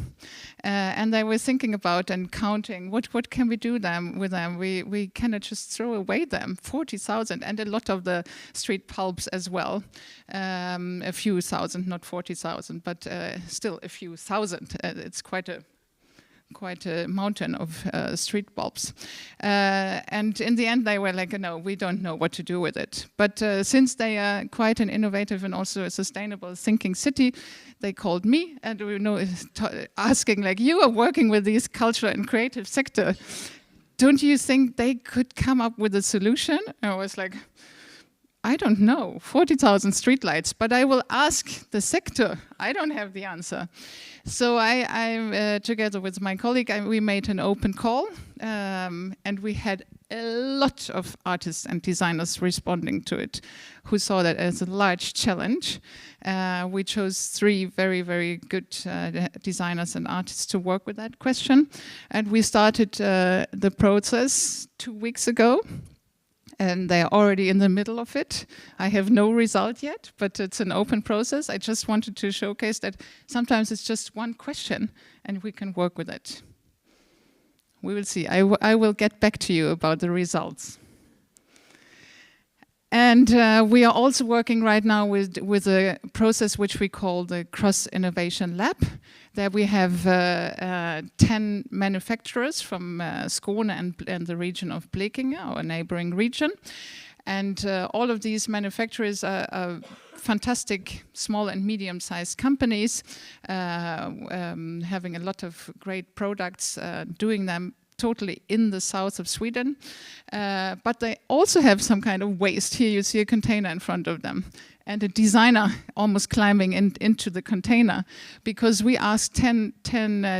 [SPEAKER 11] And they were thinking about and counting, what can we do with them? We cannot just throw away them, 40,000, and a lot of the street bulbs as well. A few thousand, not 40,000, but still a few thousand. It's quite a mountain of street bulbs. And in the end, they were like, no, we don't know what to do with it. But since they are quite an innovative and also a sustainable thinking city, they called me and asking, like, you are working with this cultural and creative sector. Don't you think they could come up with a solution? And I was like, I don't know, 40,000 streetlights, but I will ask the sector. I don't have the answer. So I together with my colleague, we made an open call, and we had a lot of artists and designers responding to it, who saw that as a large challenge. We chose 3 very, very good designers and artists to work with that question. And we started the process 2 weeks ago. And they are already in the middle of it. I have no result yet, but it's an open process. I just wanted to showcase that sometimes it's just one question and we can work with it. We will see. I will get back to you about the results. And we are also working right now with a process which we call the Cross-Innovation Lab. There we have 10 manufacturers from Skåne and the region of Blekinge, our neighboring region. And all of these manufacturers are fantastic small and medium-sized companies having a lot of great products, doing them totally in the south of Sweden, but they also have some kind of waste. Here you see a container in front of them, and a designer almost climbing into the container, because we asked 10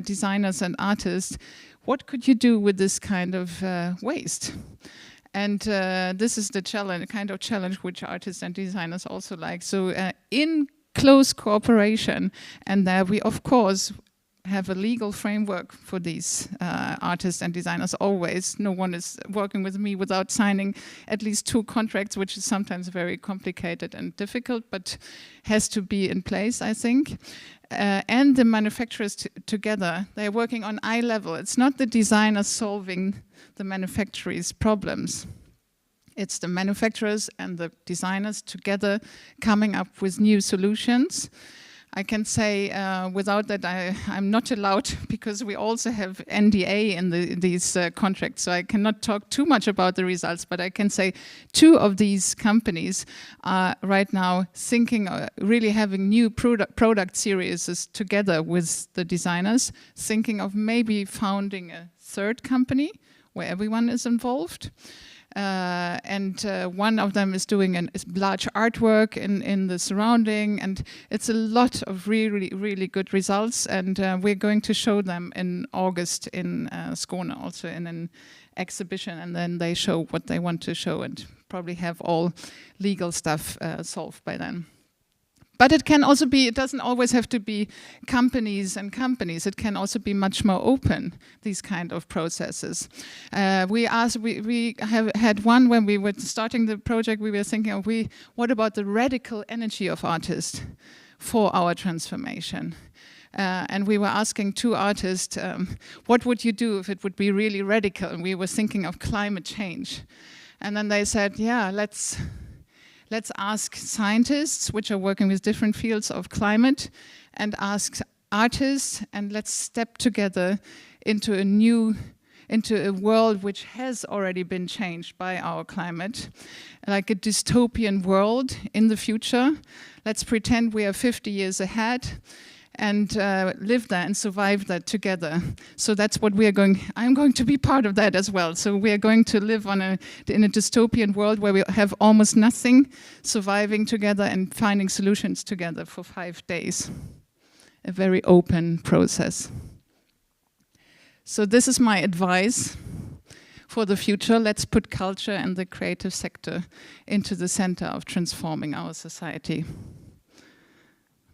[SPEAKER 11] designers and artists, what could you do with this kind of waste? And this is the challenge, kind of challenge which artists and designers also like. So in close cooperation, and there we of course have a legal framework for these artists and designers always. No one is working with me without signing at least 2 contracts, which is sometimes very complicated and difficult, but has to be in place, I think. And the manufacturers together, they're working on eye level. It's not the designers solving the manufacturers' problems. It's the manufacturers and the designers together coming up with new solutions. I can say without that I'm not allowed, because we also have NDA in these contracts, so I cannot talk too much about the results, but I can say 2 of these companies are right now thinking, really having new product series together with the designers, thinking of maybe founding a 3rd company where everyone is involved. And one of them is doing a large artwork in the surrounding, and it's a lot of really, really good results, and we're going to show them in August in Skåne, also in an exhibition, and then they show what they want to show and probably have all legal stuff solved by then. But it can also be, it doesn't always have to be companies and companies. It can also be much more open, these kind of processes. We have had one when we were starting the project, we were thinking of, what about the radical energy of artists for our transformation? And we were asking 2 artists, what would you do if it would be really radical? And we were thinking of climate change. And then they said, yeah, let's ask scientists which are working with different fields of climate, and ask artists, and let's step together into a world which has already been changed by our climate, like a dystopian world in the future. Let's pretend we are 50 years ahead and live there and survive that together. So that's what we are going, I'm going to be part of that as well. So we are going to live in a dystopian world where we have almost nothing, surviving together and finding solutions together for 5 days. A very open process. So this is my advice for the future. Let's put culture and the creative sector into the center of transforming our society,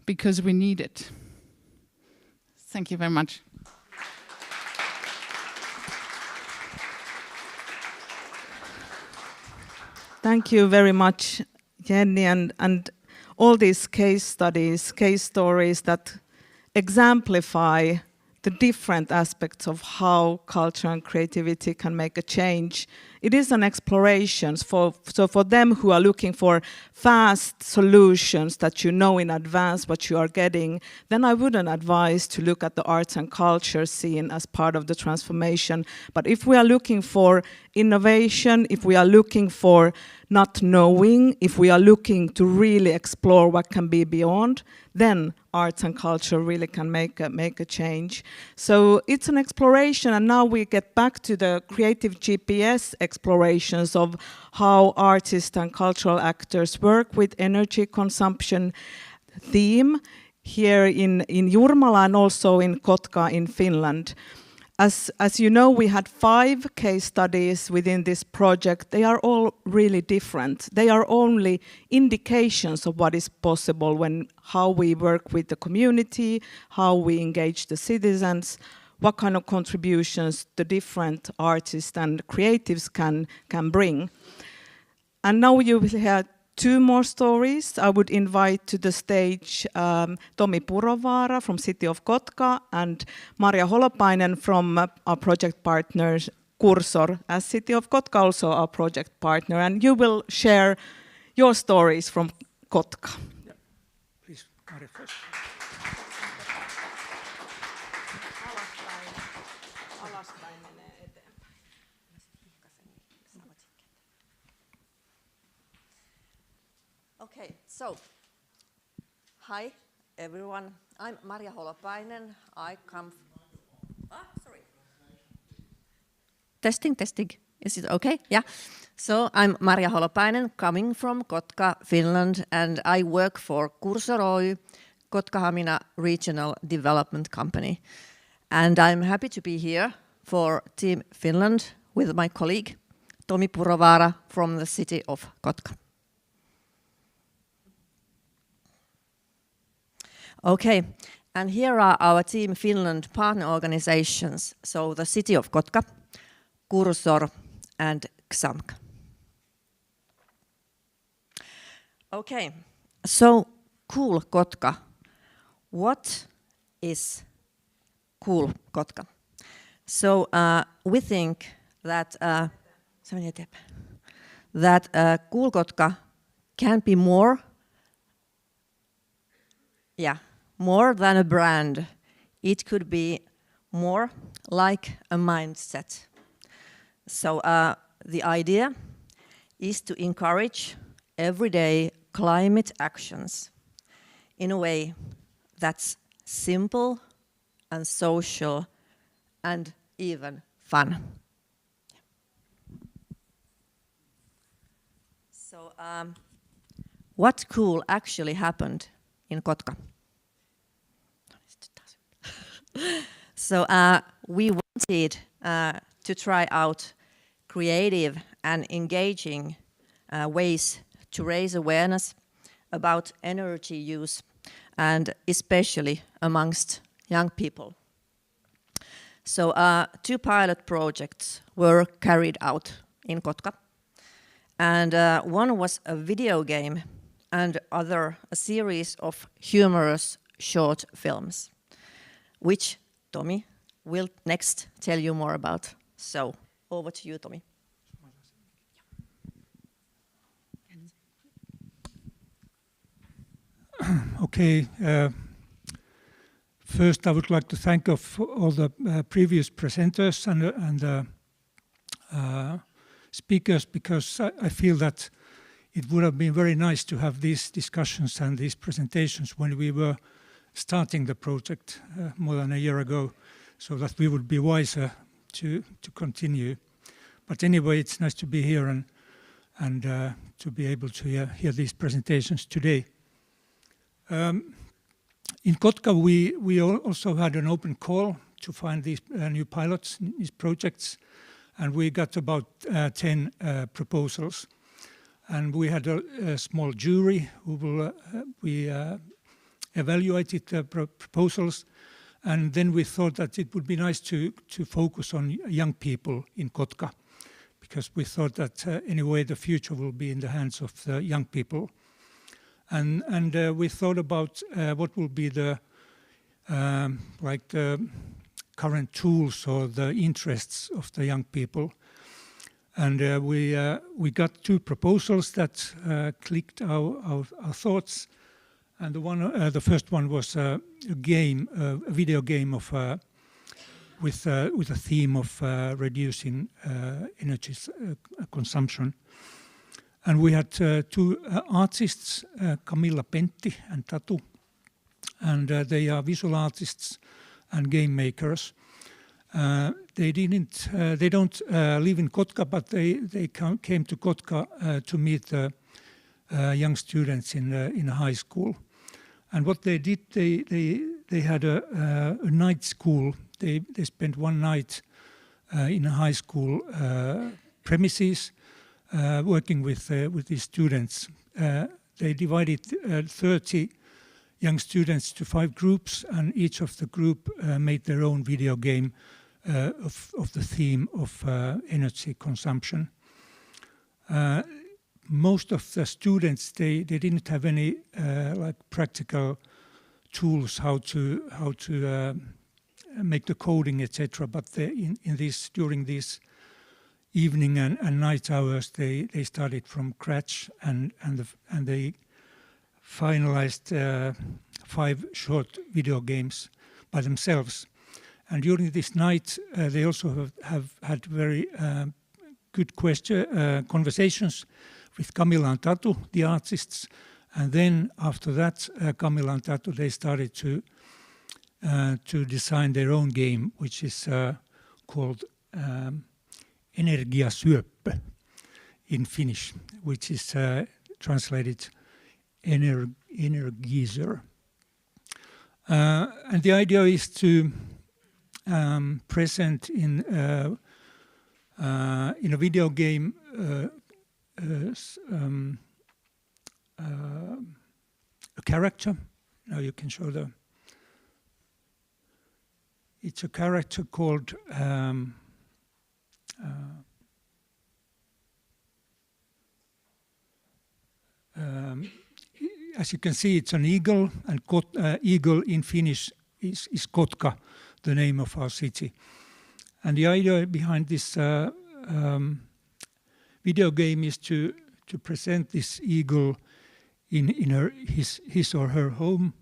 [SPEAKER 11] because we need it. Thank you very much.
[SPEAKER 2] Thank you very much, Jenny, and all these case studies, case stories that exemplify the different aspects of how culture and creativity can make a change. It is an exploration. So for them who are looking for fast solutions that you know in advance what you are getting, then I wouldn't advise to look at the arts and culture scene as part of the transformation. But if we are looking for innovation, if we are looking for not knowing, if we are looking to really explore what can be beyond, then arts and culture really can make a change. So it's an exploration, and now we get back to the creative GPS explorations of how artists and cultural actors work with energy consumption theme here in Jurmala and also in Kotka in Finland. As you know, we had 5 case studies within this project. They are all really different. They are only indications of what is possible how we work with the community, how we engage the citizens, what kind of contributions the different artists and creatives can bring. And now you will hear 2 more stories. I would invite to the stage Tomi Purovaara from City of Kotka and Marja Holopainen from our project partners Cursor, as City of Kotka also our project partner. And you will share your stories from Kotka.
[SPEAKER 12] Yeah. Please, Marja first.
[SPEAKER 13] Okay, so, hi everyone. I'm Marja Holopainen. I come. Sorry. Testing. Is it okay? Yeah. So I'm Maria Holopainen, coming from Kotka, Finland, and I work for Cursor Oy, Kotka-Hamina Regional Development Company. And I'm happy to be here for Team Finland with my colleague, Tomi Purovaara from the city of Kotka. Okay, and here are our Team Finland partner organizations. So the city of Kotka, Cursor, and XAMK. Okay, so cool Kotka. What is cool Kotka? So we think that cool Kotka can be more than a brand. It could be more like a mindset. So the idea is to encourage everyday climate actions in a way that's simple and social and even fun. So what cool actually happened in Kotka? So we wanted to try out creative and engaging ways to raise awareness about energy use, and especially amongst young people. So 2 pilot projects were carried out in Kotka, and one was a video game and other a series of humorous short films, which Tomi will next tell you more about. So over to you, Tomi.
[SPEAKER 12] Okay. First, I would like to thank all the previous presenters and speakers, because I feel that it would have been very nice to have these discussions and these presentations when we were starting the project more than a year ago, so that we would be wiser to continue. But anyway, it's nice to be here and to be able to hear these presentations today. In Kotka, we also had an open call to find these new pilots, these projects, and we got about 10 proposals. And we had a small jury who will evaluated the proposals, and then we thought that it would be nice to focus on young people in Kotka, because we thought that anyway the future will be in the hands of the young people. And we thought about what will be the current tools or the interests of the young people. And we got 2 proposals that clicked our thoughts. And the first one was a game, a video game of with a theme of reducing energy consumption. And we had 2 artists, Camilla Pentti and Tatu, and they are visual artists and game makers. They don't live in Kotka, but they came to Kotka to meet the young students in a high school. And what they did, they had a night school. They spent one night in a high school premises, working with these students. They divided 30 young students to 5 groups, and each of the group made their own video game of the theme of energy consumption. Most of the students, they didn't have any practical tools how to make the coding, etc. But during these evening and night hours, they started from scratch and they finalized 5 short video games by themselves. And during this night, they also have had very good conversations with Camilla and Tatu, the artists. And then after that, Camilla and Tatu, they started to design their own game, which is called energiasyöppö in Finnish, which is translated energizer. And the idea is to present in a video game a character. Now you can show the. It's a character called as you can see, it's an eagle, and eagle in Finnish is Kotka, the name of our city. And the idea behind this video game is to present this eagle in his or her home,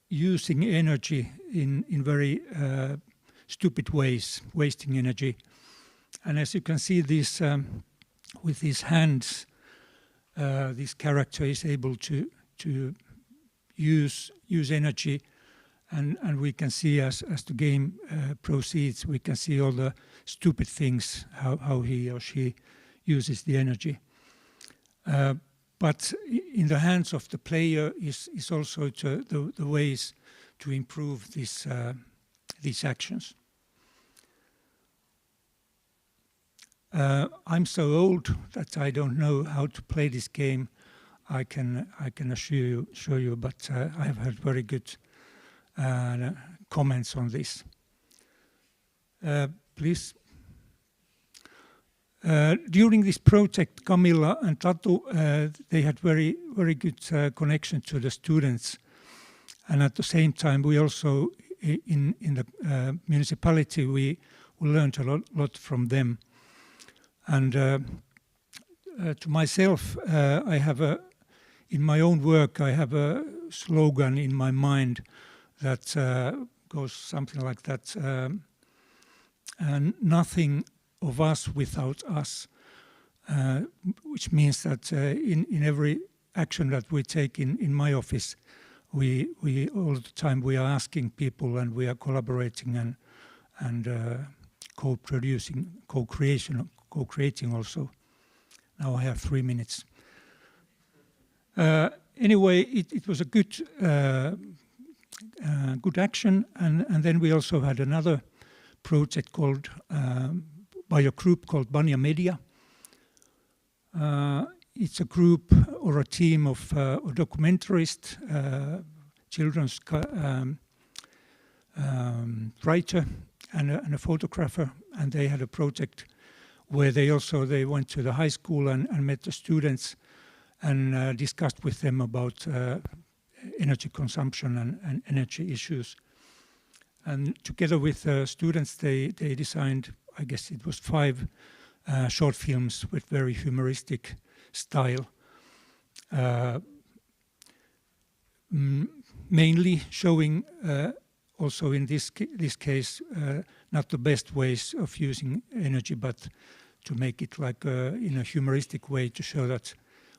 [SPEAKER 12] using energy in very stupid ways, wasting energy. And as you can see, this with his hands, this character is able to use energy, and we can see as the game proceeds, we can see all the stupid things, how he or she uses the energy. But in the hands of the player is also the ways to improve these actions. I'm so old that I don't know how to play this game. I can assure you, but I have heard very good comments on this. Please. During this project, Camilla and Tatu, they had very good connection to the students, and at the same time, we also in the municipality we learned a lot from them. And to myself, I have in my own work, I have a slogan in my mind that goes something like that: nothing of us without us, which means that in every action that we take in my office, we all the time we are asking people, and we are collaborating and co-producing, co-creating also. Now I have 3 minutes. Anyway, it was a good action, and then we also had another project called by a group called Banja Media. It's a group or a team of documentarists, children's writer and a photographer, and they had a project where they went to the high school and met the students and discussed with them about energy consumption and energy issues. And together with the students, they designed, I guess it was 5 short films with very humoristic style, mainly showing also in this case not the best ways of using energy, but to make it like in a humoristic way to show that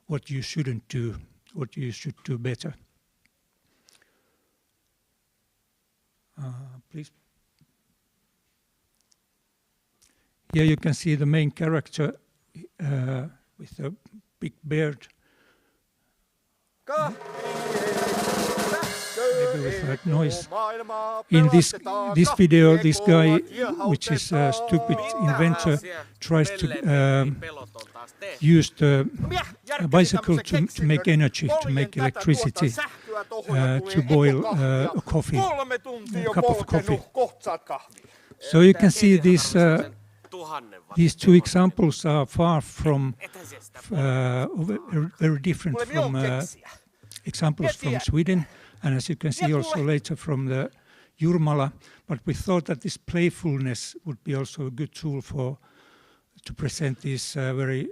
[SPEAKER 12] what you shouldn't do, what you should do better. Please. Here you can see the main character with a big beard. Maybe with that noise. In this video, this guy, which is a stupid inventor, tries to use the bicycle to make energy, to make electricity, to boil a cup of coffee. So you can see these 2 examples are far from very different from examples from Sweden, and as you can see also later from the Jurmala. But we thought that this playfulness would be also a good tool to present these very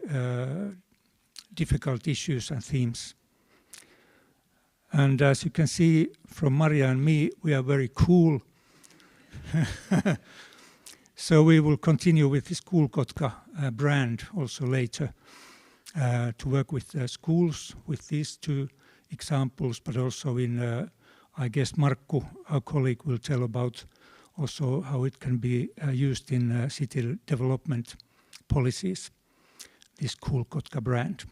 [SPEAKER 12] difficult issues and themes. And as you can see from Maria and me, we are very cool. So we will continue with this Cool Kotka brand also later to work with schools with these 2 examples, but also in, I guess Markku, our colleague, will tell about also how it can be used in city development policies, this cool Kotka brand.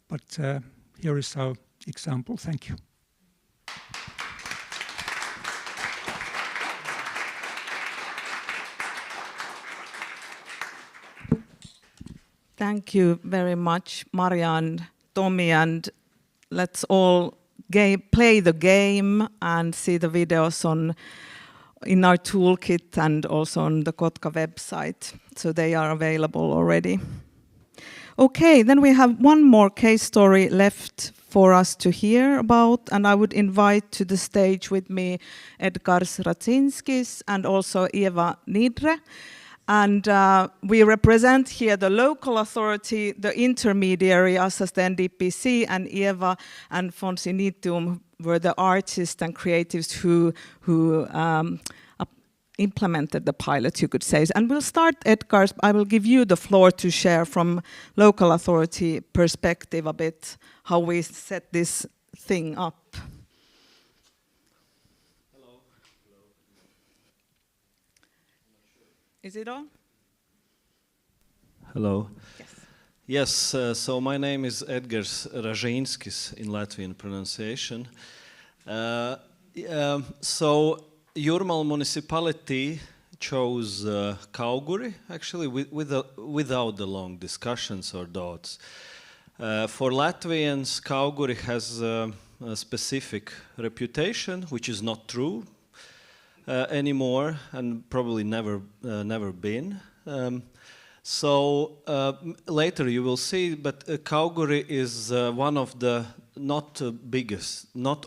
[SPEAKER 12] But here is our example. Thank you.
[SPEAKER 2] Thank you very much, Maria and Tommy, and let's all play the game and see the videos in our toolkit and also on the Kotka website. So they are available already. Okay, then we have one more case story left for us to hear about, and I would invite to the stage with me Edgars Racinskis and also Eva Nidre. And we represent here the local authority, the intermediary, us as the NDPC, and Eva and Fonsinitum were the artists and creatives who implemented the pilot, you could say. And we'll start, Edgars, I will give you the floor to share from local authority perspective a bit how we set this thing up.
[SPEAKER 14] Hello.
[SPEAKER 2] Is it on?
[SPEAKER 14] Hello.
[SPEAKER 2] Yes.
[SPEAKER 14] Yes, so my name is Edgars Racinskis in Latvian pronunciation. So Jūrmala municipality chose Kauguri, actually, without the long discussions or doubts. For Latvians, Kauguri has a specific reputation, which is not true anymore, and probably never been. So later you will see, but Kauguri is one of the not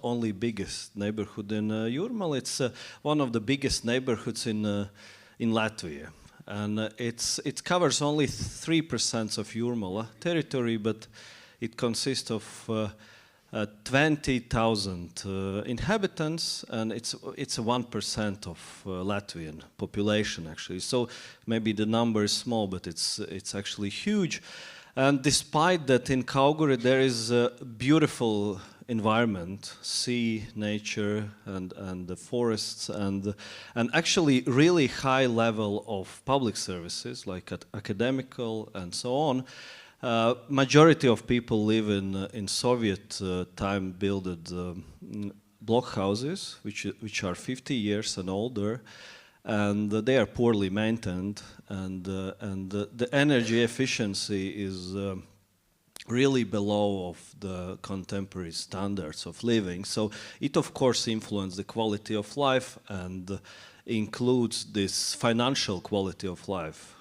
[SPEAKER 14] only biggest neighborhood in Jūrmala, it's one of the biggest neighborhoods in Latvia. And it covers only 3% of Jūrmala territory, but it consists of 20,000 inhabitants, and it's 1% of Latvian population actually. So maybe the number is small, but it's actually huge. And despite that, in Kauguri there is a beautiful environment, sea, nature, and the forests, and actually really high level of public services like academical and so on. Majority of people live in Soviet time built block houses, which are 50 years and older, and they are poorly maintained, and the energy efficiency is really below of the contemporary standards of living. So it of course influences the quality of life and includes this financial quality of life.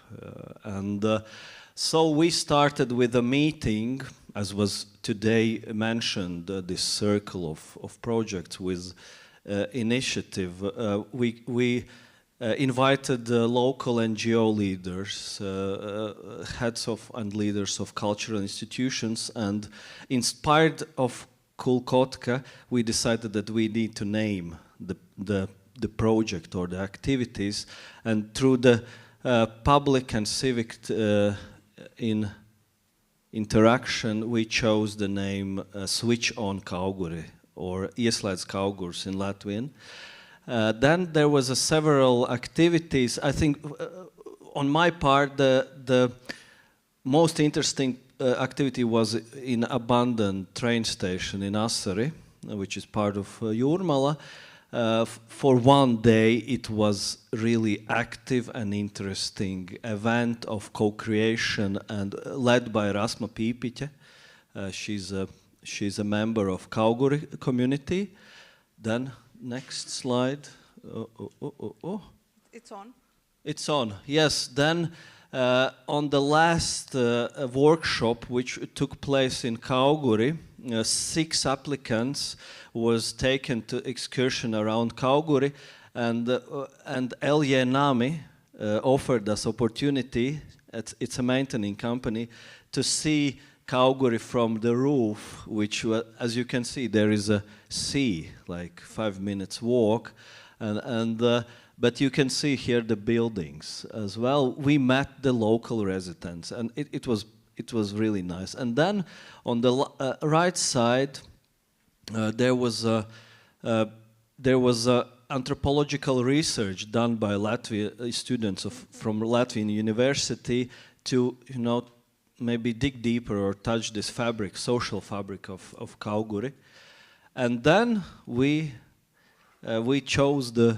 [SPEAKER 14] So we started with a meeting, as was today mentioned, this circle of projects with initiative. We invited local NGO leaders, heads of and leaders of cultural institutions, and inspired of Cool Kotka, we decided that we need to name the project or the activities, and through the public and civic interaction, we chose the name Switch on Kauguri, or Ieslēdz Kaugurs in Latvian. Then there was several activities. I think on my part, the most interesting activity was in abandoned train station in Asari, which is part of Jūrmala. For one day, it was really active and interesting event of co-creation and led by Rasma Pīpiķe. She's a member of Kauguri community. Then next slide.
[SPEAKER 2] It's on.
[SPEAKER 14] It's on. Yes. Then on the last workshop, which took place in Kauguri, 6 applicants was taken to excursion around Kauguri, and LJ Nami offered us opportunity. It's a maintenance company to see Kauguri from the roof, which, as you can see, there is a sea, like 5 minutes walk, but you can see here the buildings as well. We met the local residents, and it was really nice. And then on the right side, there was a anthropological research done by Latvia students from Latvian university to, you know, maybe dig deeper or touch this fabric, social fabric of Kauguri. And then we chose the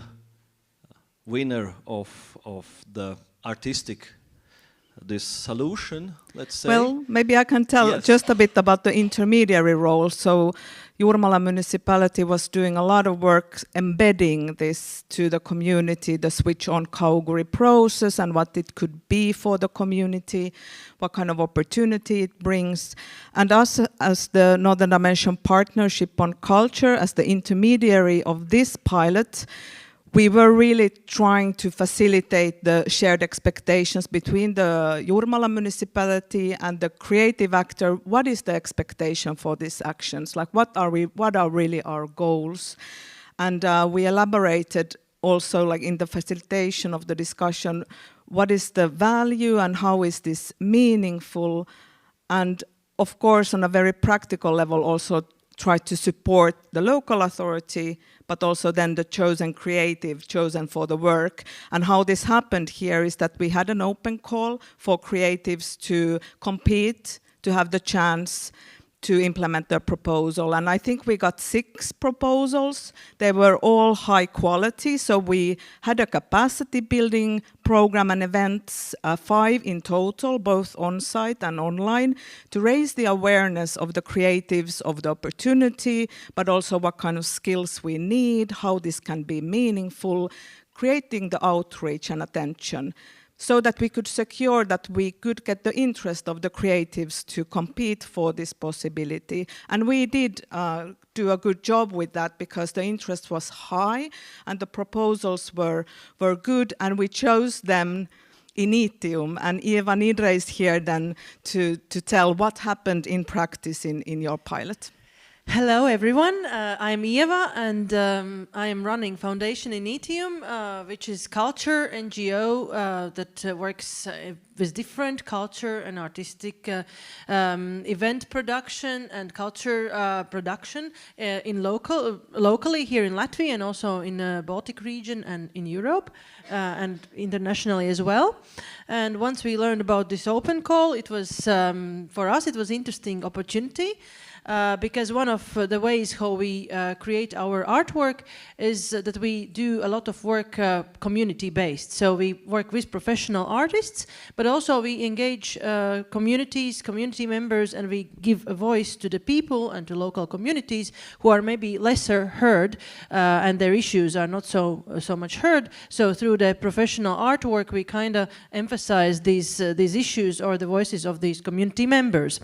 [SPEAKER 14] winner of the artistic this solution, let's say.
[SPEAKER 2] Well, maybe I can tell just a bit about the intermediary role. So Jurmala municipality was doing a lot of work embedding this to the community, the switch on Kauguri process and what it could be for the community, what kind of opportunity it brings. And us as the Northern Dimension Partnership on Culture, as the intermediary of this pilot, we were really trying to facilitate the shared expectations between the Jurmala municipality and the creative actor. What is the expectation for these actions? Like, what are really our goals? And we elaborated also, like in the facilitation of the discussion, what is the value and how is this meaningful? And of course, on a very practical level, also try to support the local authority, but also then the chosen creative, chosen for the work. And how this happened here is that we had an open call for creatives to compete, to have the chance to implement their proposal. And I think we got 6 proposals. They were all high quality. So we had a capacity building program and events, 5 in total, both on-site and online, to raise the awareness of the creatives, of the opportunity, but also what kind of skills we need, how this can be meaningful, creating the outreach and attention, so that we could secure that we could get the interest of the creatives to compete for this possibility. And we did do a good job with that because the interest was high and the proposals were good, and we chose them in Itium. And Eva Nidre is here then to tell what happened in practice in your pilot.
[SPEAKER 15] Hello everyone, I'm Eva and I am running Foundation in Itium, which is culture NGO that works with different culture and artistic event production and culture production in locally here in Latvia and also in the Baltic region and in Europe and internationally as well. And once we learned about this open call, it was for us it was interesting opportunity. Because one of the ways how we create our artwork is that we do a lot of work community-based. So we work with professional artists, but also we engage communities, community members, and we give a voice to the people and to local communities who are maybe lesser heard and their issues are not so much heard. So through the professional artwork, we kind of emphasize these issues or the voices of these community members.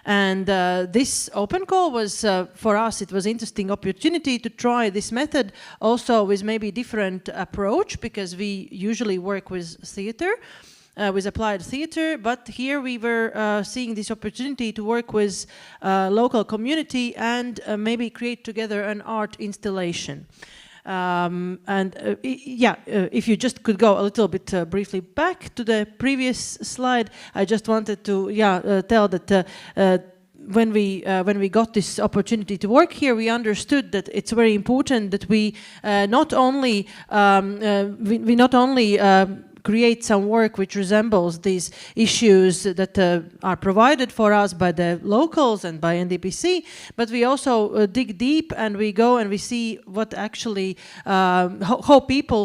[SPEAKER 15] And this open call was, for us, it was interesting opportunity to try this method also with maybe different approach, because we usually work with theater, with applied theater, but here we were seeing this opportunity to work with local community and maybe create together an art installation. If you just could go a little bit briefly back to the previous slide, I just wanted to tell that when we got this opportunity to work here, we understood that it's very important that we not only create some work which resembles these issues that are provided for us by the locals and by NDPC, but we also dig deep and we go and we see what actually, how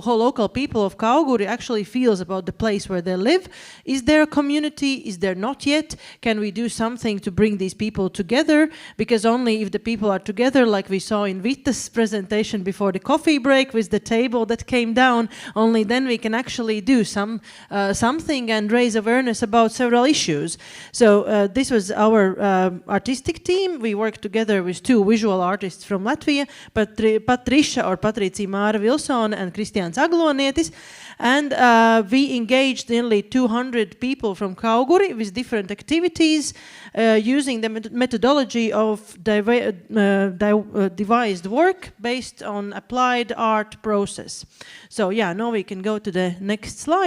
[SPEAKER 15] local people of Kauguri actually feels about the place where they live. Is there a community? Is there not yet? Can we do something to bring these people together? Because only if the people are together, like we saw in Vita's presentation before the coffee break with the table that came down, only then we can actually do something and raise awareness about several issues. So this was our artistic team. We worked together with 2 visual artists from Latvia, Patricia or Patricija Māra Vilsone and Kristiāns Aglonietis. And we engaged nearly 200 people from Kauguri with different activities using the methodology of devised work based on applied art process. So yeah, now we can go to the next slide.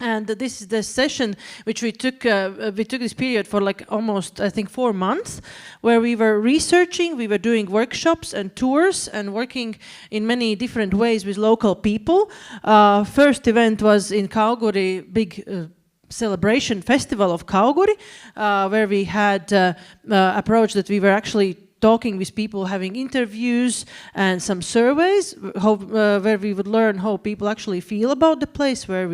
[SPEAKER 15] And this is the session which we took this period for like almost, I think, 4 months, where we were researching, we were doing workshops and tours and working in many different ways with local people. First event was in Kauguri, big celebration festival of Kauguri, where we had approach that we were actually talking with people, having interviews and some surveys, where we would learn how people actually feel about the place where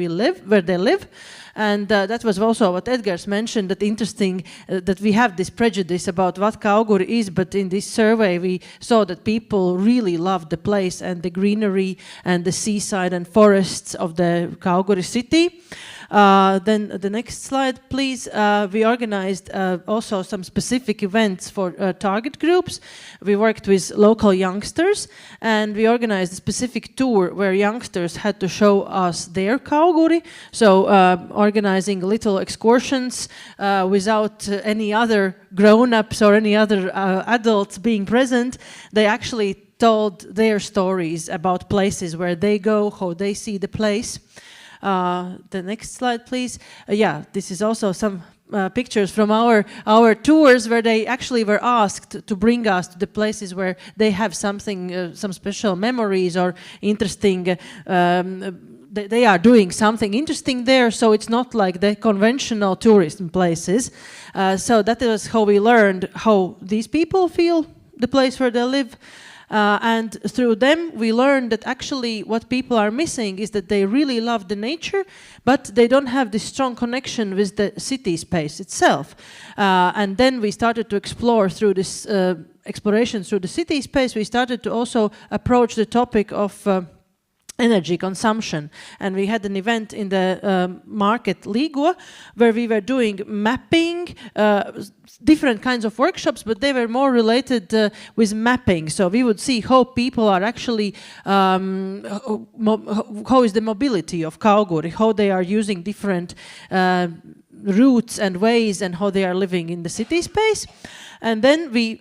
[SPEAKER 15] they live. And that was also what Edgars mentioned, that interesting that we have this prejudice about what Kauguri is, but in this survey we saw that people really loved the place and the greenery and the seaside and forests of the Kauguri city. Then the next slide, please. We organized also some specific events for target groups. We worked with local youngsters, and we organized a specific tour where youngsters had to show us their Kauguri. So organizing little excursions without any other grown-ups or any other adults being present. They actually told their stories about places where they go, how they see the place. The next slide, please. Yeah, this is also some pictures from our tours, where they actually were asked to bring us to the places where they have something, some special memories or interesting. They are doing something interesting there, so it's not like the conventional tourism places. So that is how we learned how these people feel the place where they live. And through them we learned that actually what people are missing is that they really love the nature, but they don't have this strong connection with the city space itself. And then we started to explore through this exploration through the city space. We started to also approach the topic of energy consumption, and we had an event in the market Ligua where we were doing mapping, different kinds of workshops, but they were more related with mapping. So we would see how people are actually, how is the mobility of Kauguri, how they are using different routes and ways, and how they are living in the city space. And then we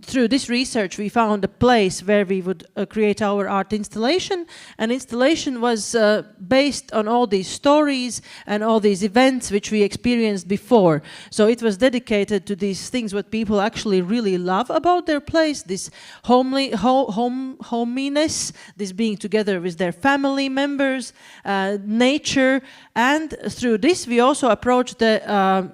[SPEAKER 15] through this research, we found a place where we would create our art installation. And installation was based on all these stories and all these events which we experienced before. So it was dedicated to these things what people actually really love about their place, this hominess, this being together with their family members, nature. And through this, we also approached the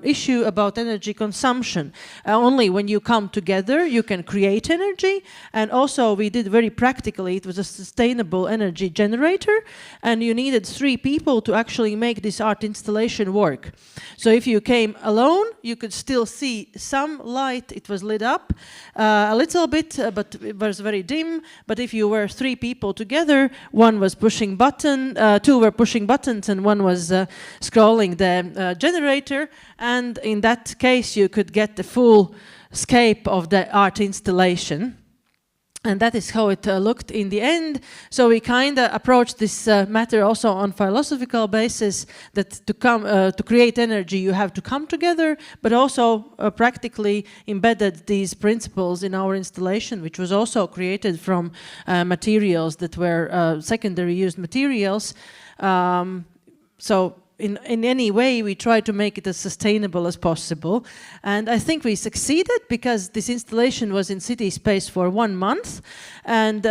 [SPEAKER 15] issue about energy consumption. Only when you come together, you can create energy. And also we did very practically, it was a sustainable energy generator, and you needed 3 people to actually make this art installation work. So if you came alone, you could still see some light. It was lit up a little bit, but it was very dim. But if you were 3 people together, one was pushing button, 2 were pushing buttons, and one was scrolling the generator. And in that case, you could get the full scape of the art installation. And that is how it looked in the end. So we kind of approached this matter also on philosophical basis, that to create energy you have to come together, but also practically embedded these principles in our installation, which was also created from materials that were secondary used materials. So in any way, we try to make it as sustainable as possible. And I think we succeeded, because this installation was in city space for 1 month. And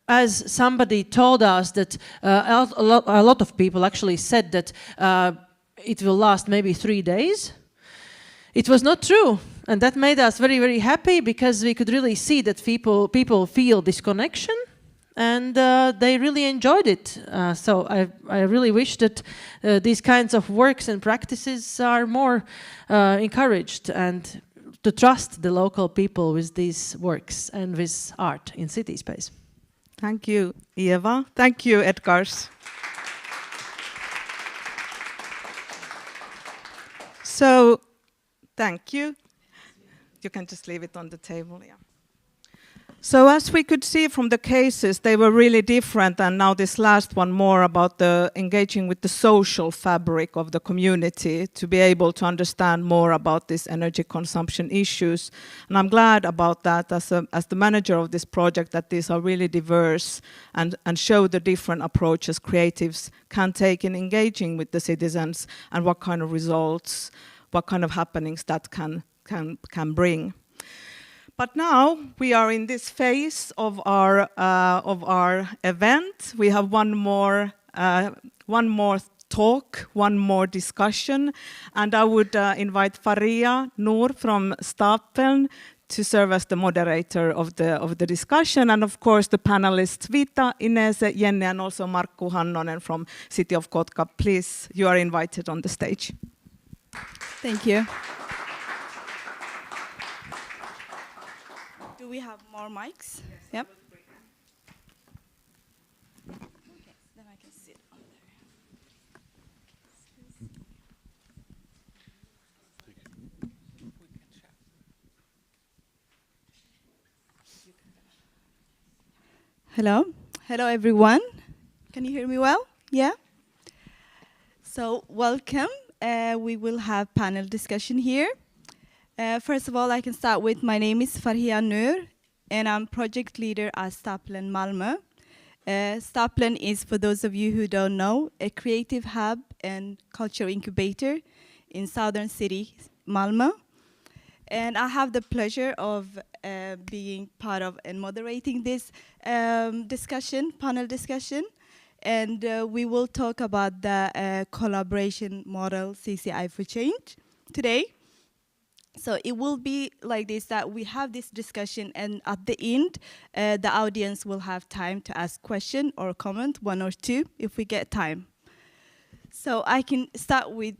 [SPEAKER 15] as somebody told us that a lot of people actually said that it will last maybe 3 days. It was not true. And that made us very, very happy, because we could really see that people feel this connection. And they really enjoyed it. So I really wish that these kinds of works and practices are more encouraged, and to trust the local people with these works and with art in city space.
[SPEAKER 2] Thank you, Eva. Thank you, Edgars. So, thank you. You can just leave it on the table, yeah. So as we could see from the cases, they were really different, and now this last one more about the engaging with the social fabric of the community to be able to understand more about these energy consumption issues. And I'm glad about that as the manager of this project, that these are really diverse and show the different approaches creatives can take in engaging with the citizens and what kind of results, what kind of happenings that can bring. But now we are in this phase of our event. We have one more talk, one more discussion, and I would invite Faria Noor from Stapeln to serve as the moderator of the discussion, and of course the panelists Vita, Inese, Jenny, and also Markku Hannonen from City of Kotka. Please, you are invited on the stage.
[SPEAKER 16] Thank you. Do we have more mics? Yes. Yep. Okay, then I can sit on there. Hello. Hello, everyone. Can you hear me well? Yeah? So, welcome. We will have panel discussion here. First of all, I can start with, my name is Faria Noor, and I'm project leader at Stapeln Malmö. Stapeln is, for those of you who don't know, a creative hub and culture incubator in southern city, Malmö. And I have the pleasure of being part of and moderating this panel discussion. And we will talk about the collaboration model CCI4Change today. So it will be like this, that we have this discussion, and at the end, the audience will have time to ask question or comment, one or two, if we get time. So I can start with,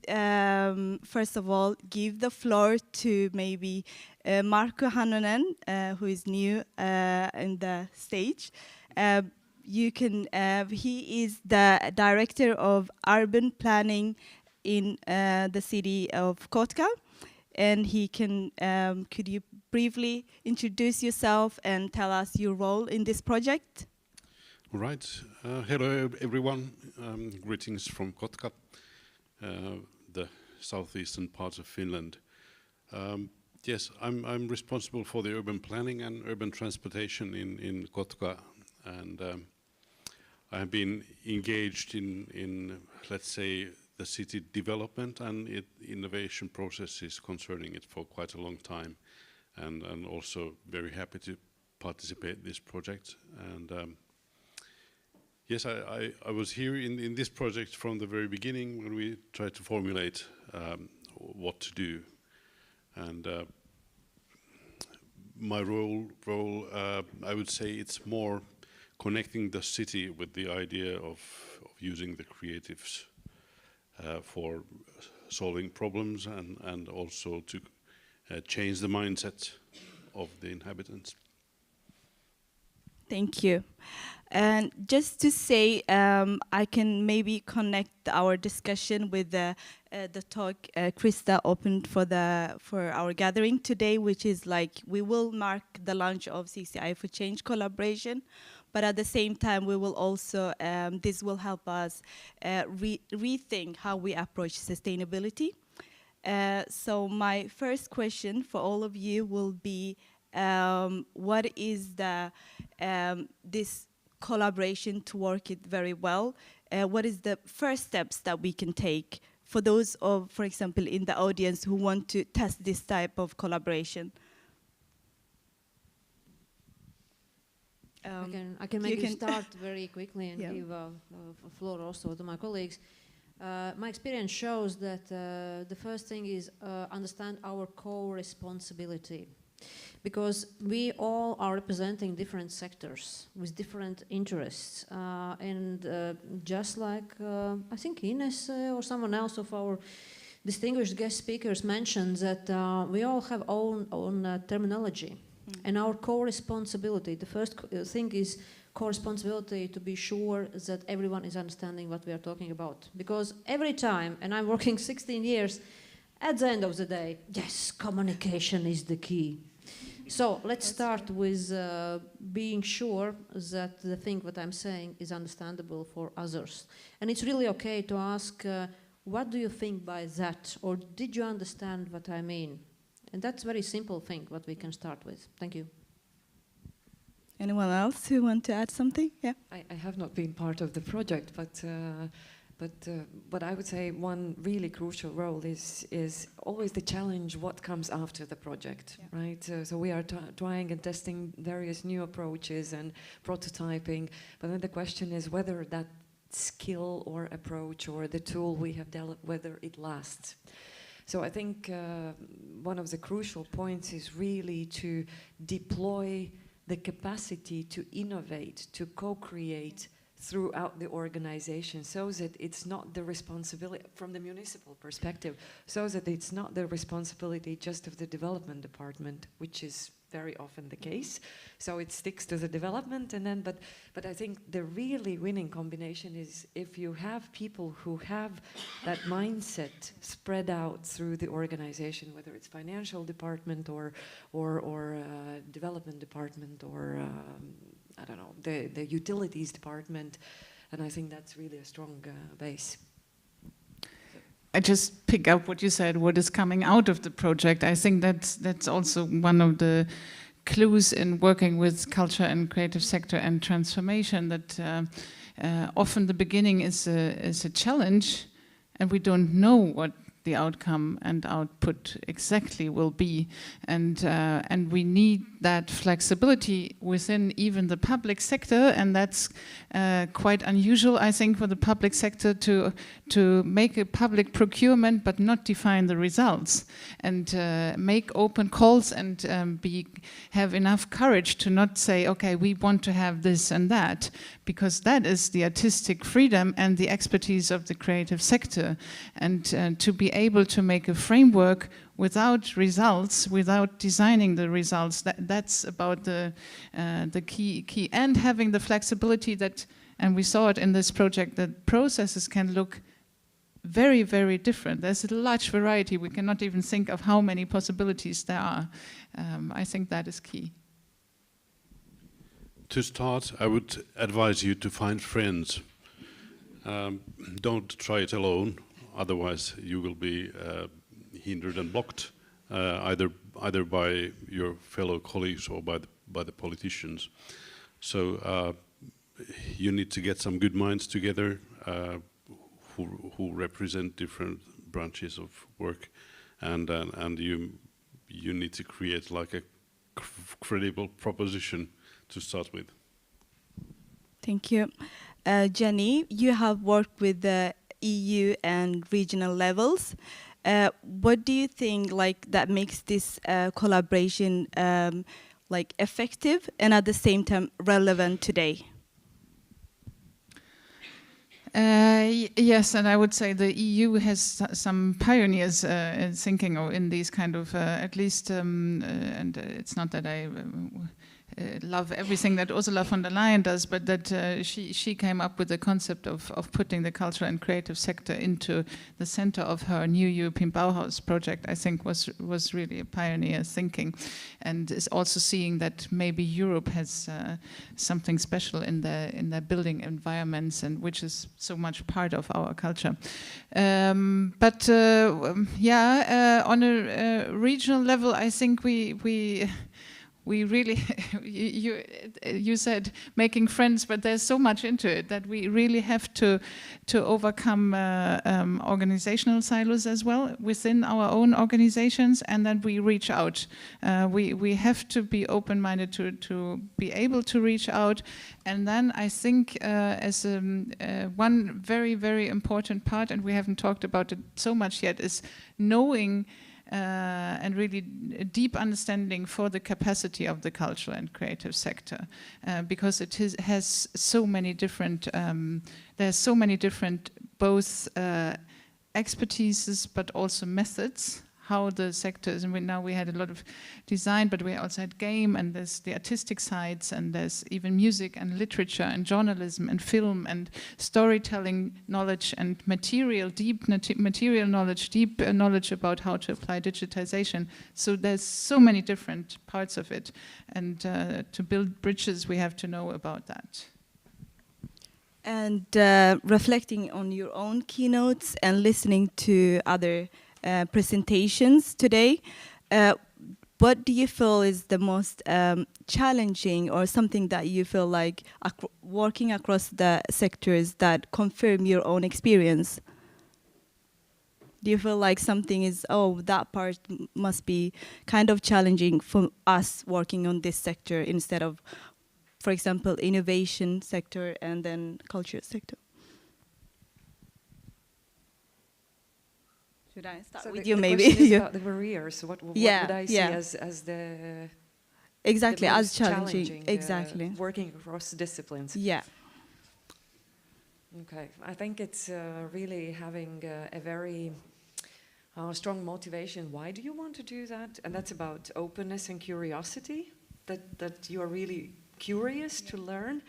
[SPEAKER 16] first of all, give the floor to maybe Markku Hannonen, who is new in the stage. He is the director of urban planning in the city of Kotka. And he can, could you briefly introduce yourself and tell us your role in this project?
[SPEAKER 17] All right. Hello, everyone. Greetings from Kotka, the southeastern part of Finland. Yes, I'm responsible for the urban planning and urban transportation in Kotka, and I have been engaged in, let's say, the city development and innovation processes concerning it for quite a long time, and also very happy to participate in this project. And yes, I was here in this project from the very beginning when we tried to formulate what to do. And my role, I would say it's more connecting the city with the idea of using the creatives for solving problems and also to change the mindset of the inhabitants.
[SPEAKER 16] Thank you. And just to say, I can maybe connect our discussion with the talk Krista opened for our gathering today, which is like we will mark the launch of CCI4Change collaboration, but at the same time we will also, this will help us rethink how we approach sustainability. So my first question for all of you will be, what is this collaboration to work it very well? What is the first steps that we can take for those of, for example, in the audience who want to test this type of collaboration?
[SPEAKER 10] I can maybe start very quickly and give a floor also to my colleagues. My experience shows that the first thing is understand our co-responsibility, because we all are representing different sectors with different interests, and just like I think Ines or someone else of our distinguished guest speakers mentioned that we all have own terminology. And our co-responsibility, the first thing is co-responsibility to be sure that everyone is understanding what we are talking about. Because every time, and I'm working 16 years, at the end of the day, yes, communication is the key. So let's start with being sure that the thing that I'm saying is understandable for others. And it's really okay to ask, what do you think by that? Or did you understand what I mean? And that's a very simple thing what we can start with. Thank you.
[SPEAKER 16] Anyone else who want to add something? Yeah.
[SPEAKER 4] I have not been part of the project, but I would say one really crucial role is always the challenge what comes after the project, right? So we are trying and testing various new approaches and prototyping, but then the question is whether that skill or approach or the tool we have developed, whether it lasts. So I think one of the crucial points is really to deploy the capacity to innovate, to co-create throughout the organization, so that it's not the responsibility, from the municipal perspective, so that it's not the responsibility just of the development department, which is very often the case. So it sticks to the development, and then, but I think the really winning combination is if you have people who have that mindset spread out through the organization, whether it's financial department or development department or I don't know, the utilities department, and I think that's really a strong base.
[SPEAKER 11] I just pick up what you said, what is coming out of the project. I think that's also one of the clues in working with culture and creative sector and transformation, that often the beginning is a challenge and we don't know what the outcome and output exactly will be, and we need that flexibility within even the public sector, and that's quite unusual, I think, for the public sector to make a public procurement but not define the results, and make open calls and have enough courage to not say, okay, we want to have this and that, because that is the artistic freedom and the expertise of the creative sector, and to be able to make a framework without results, without designing the results, that's about the key, and having the flexibility that, and we saw it in this project, that processes can look very, very different. There's a large variety. We cannot even think of how many possibilities there are. I think that is key.
[SPEAKER 17] To start, I would advise you to find friends. Don't try it alone, otherwise you will be hindered and blocked, either by your fellow colleagues or by the politicians. So you need to get some good minds together who represent different branches of work, and you need to create like a credible proposition to start with.
[SPEAKER 16] Thank you. Jenny, you have worked with the EU and regional levels. What do you think that makes this collaboration effective and at the same time relevant today?
[SPEAKER 11] Yes, and I would say the EU has some pioneers in thinking in these kind of, at least, and it's not that I love everything that Ursula von der Leyen does, but that she came up with the concept of putting the cultural and creative sector into the center of her new European Bauhaus project, I think was really a pioneer thinking, and is also seeing that maybe Europe has something special in their building environments, and which is so much part of our culture. On a regional level, I think we really, you said making friends, but there's so much into it that we really have to overcome organizational silos as well within our own organizations, and then we reach out. We have to be open-minded to be able to reach out, and then I think as one very, very important part, and we haven't talked about it so much yet, is knowing and really a deep understanding for the capacity of the cultural and creative sector, because it has so many different, there's so many different both expertises but also methods how the sectors, and now we had a lot of design, but we also had game, and there's the artistic sides, and there's even music and literature and journalism and film and storytelling knowledge and deep material knowledge, deep knowledge about how to apply digitization. So there's so many different parts of it, and to build bridges we have to know about that.
[SPEAKER 16] And reflecting on your own keynotes and listening to other presentations today, what do you feel is the most challenging, or something that you feel like working across the sectors that confirm your own experience? Do you feel like something is, oh, that part must be kind of challenging for us working on this sector instead of, for example, innovation sector and then culture sector? Should I start
[SPEAKER 4] so
[SPEAKER 16] with
[SPEAKER 4] the
[SPEAKER 16] you, maybe?
[SPEAKER 4] Question is about the barriers. What would I see as the
[SPEAKER 16] exactly
[SPEAKER 4] the
[SPEAKER 16] as
[SPEAKER 4] most
[SPEAKER 16] challenging? Exactly.
[SPEAKER 4] Working across disciplines.
[SPEAKER 16] Yeah.
[SPEAKER 4] Okay, I think it's really having a very strong motivation. Why do you want to do that? And that's about openness and curiosity. That you are really curious to learn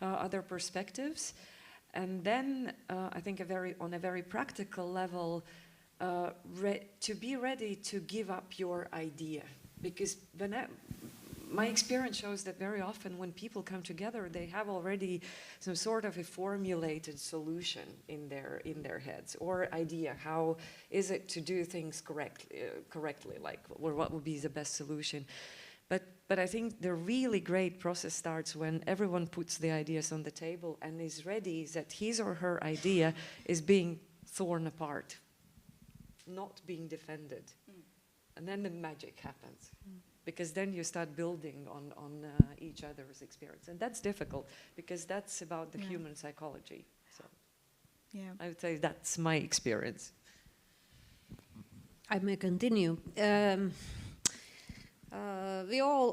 [SPEAKER 4] other perspectives, and then I think on a very practical level, to be ready to give up your idea, because my experience shows that very often when people come together, they have already some sort of a formulated solution in their heads, or idea. How is it to do things correctly? Like, or what would be the best solution? But I think the really great process starts when everyone puts the ideas on the table and is ready that his or her idea is being torn apart, not being defended. And then the magic happens. Because then you start building on each other's experience. And that's difficult, because that's about the human psychology. So I would say that's my experience.
[SPEAKER 10] I may continue.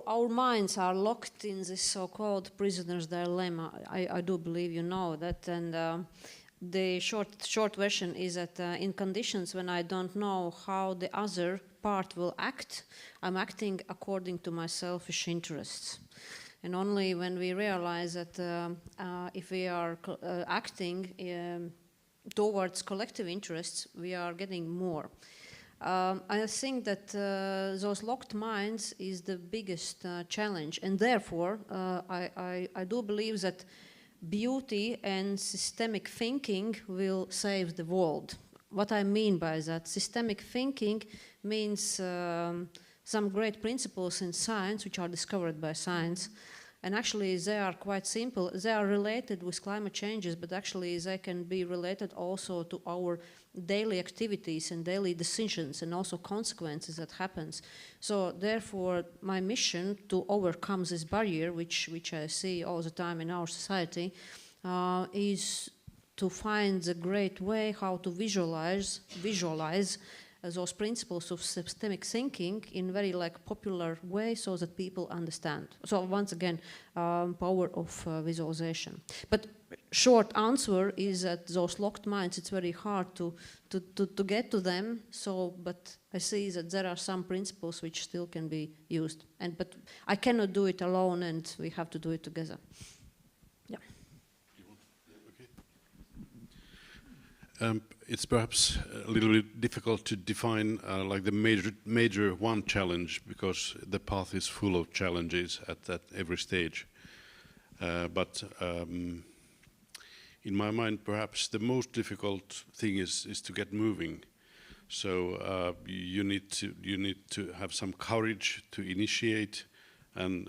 [SPEAKER 10] Our minds are locked in this so-called prisoner's dilemma. I do believe you know that, and the short version is that in conditions when I don't know how the other part will act, I'm acting according to my selfish interests. And only when we realize that if we are acting towards collective interests, we are getting more. I think that those locked minds is the biggest challenge, and therefore I do believe that beauty and systemic thinking will save the world. What I mean by that, systemic thinking means some great principles in science which are discovered by science. And actually they are quite simple. They are related with climate changes, but actually they can be related also to our daily activities and daily decisions, and also consequences that happens. So therefore my mission to overcome this barrier, which I see all the time in our society, is to find a great way how to visualize those principles of systemic thinking in very popular way, so that people understand. So once again, power of visualization. But short answer is that those locked minds, it's very hard to get to them. So, but I see that there are some principles which still can be used. But I cannot do it alone, and we have to do it together. Yeah.
[SPEAKER 17] It's perhaps a little bit difficult to define like the major one challenge, because the path is full of challenges at every stage. But in my mind, perhaps the most difficult thing is to get moving. So you need to have some courage to initiate, and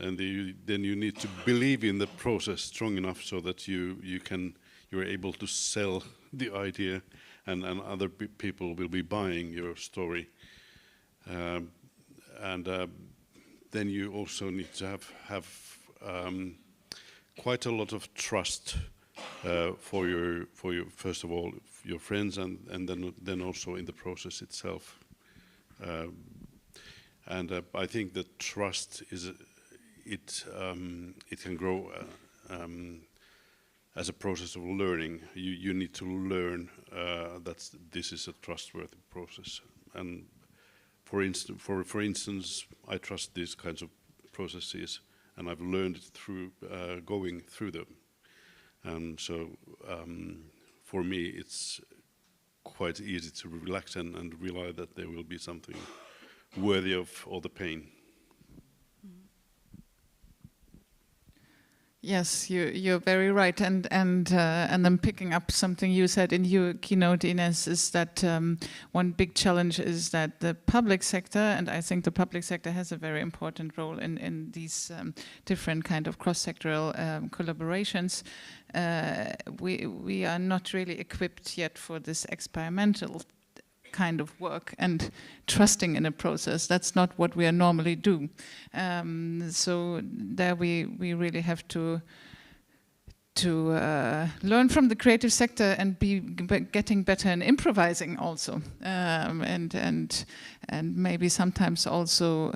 [SPEAKER 17] then you need to believe in the process strong enough so that you're able to sell the idea, and other people will be buying your story. And then you also need to have quite a lot of trust for your first of all your friends, and then also in the process itself. And I think that trust it can grow as a process of learning. You need to learn that this is a trustworthy process, and for instance, I trust these kinds of processes, and I've learned it through going through them. And so, for me, it's quite easy to relax and realize that there will be something worthy of all the pain.
[SPEAKER 11] Yes, you're very right, and then picking up something you said in your keynote, Ines, is that one big challenge is that the public sector, and I think the public sector has a very important role in these different kind of cross-sectoral collaborations. We are not really equipped yet for this experimental kind of work and trusting in a process. That's not what we normally do. So there we really have to learn from the creative sector and be getting better in improvising also, and maybe sometimes also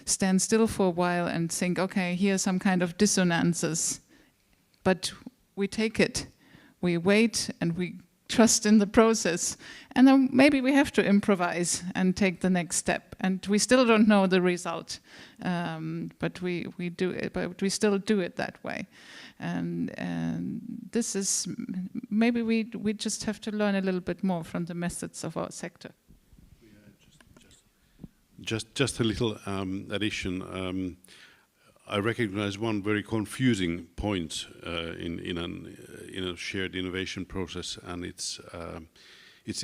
[SPEAKER 11] stand still for a while and think, okay, here are some kind of dissonances, but we take it, we wait, and we trust in the process, and then maybe we have to improvise and take the next step, and we still don't know the result, but we do it, but we still do it that way, and this is maybe we just have to learn a little bit more from the methods of our sector.
[SPEAKER 17] Just a little addition. I recognize one very confusing point in a shared innovation process, and it's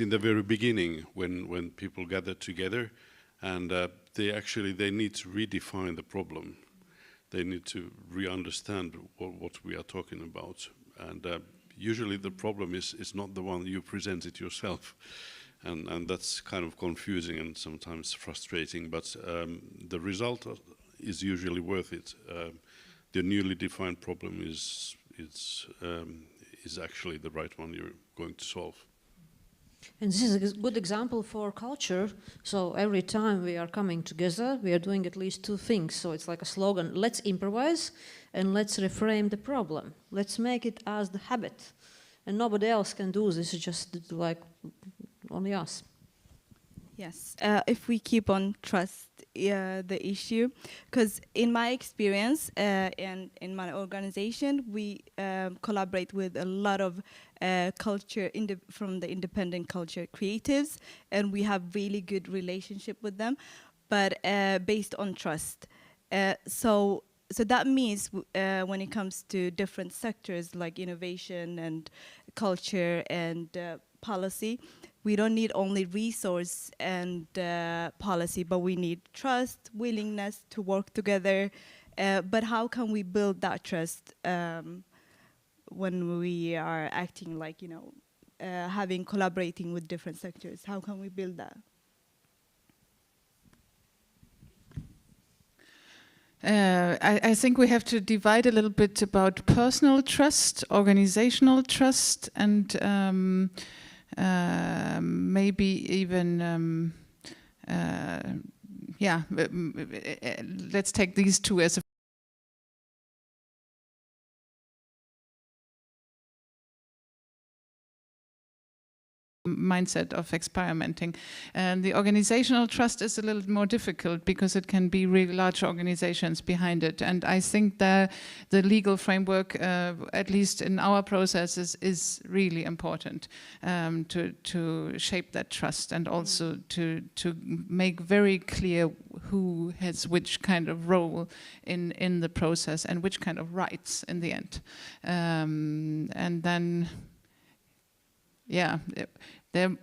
[SPEAKER 17] in the very beginning when people gather together, and they need to redefine the problem. They need to re-understand what we are talking about, and usually the problem is not the one you present it yourself, and that's kind of confusing and sometimes frustrating. But the result is usually worth it. The newly defined problem is actually the right one you're going to solve.
[SPEAKER 10] And this is a good example for culture. So every time we are coming together, we are doing at least two things. So it's like a slogan: let's improvise and let's reframe the problem. Let's make it as the habit. And nobody else can do this, it's just like only us.
[SPEAKER 16] Yes, if we keep on trust the issue, because in my experience and in my organization, we collaborate with a lot of culture from the independent culture creatives, and we have really good relationship with them, but based on trust. So that means when it comes to different sectors like innovation and culture and policy, we don't need only resource and policy, but we need trust, willingness to work together. But how can we build that trust when we are acting like, collaborating with different sectors? How can we build that?
[SPEAKER 11] I think we have to divide a little bit about personal trust, organizational trust, and maybe even, let's take these two as a mindset of experimenting. And the organizational trust is a little more difficult because it can be really large organizations behind it. And I think that the legal framework, at least in our processes, is really important to shape that trust, and also to make very clear who has which kind of role in the process and which kind of rights in the end. And then, yeah, there are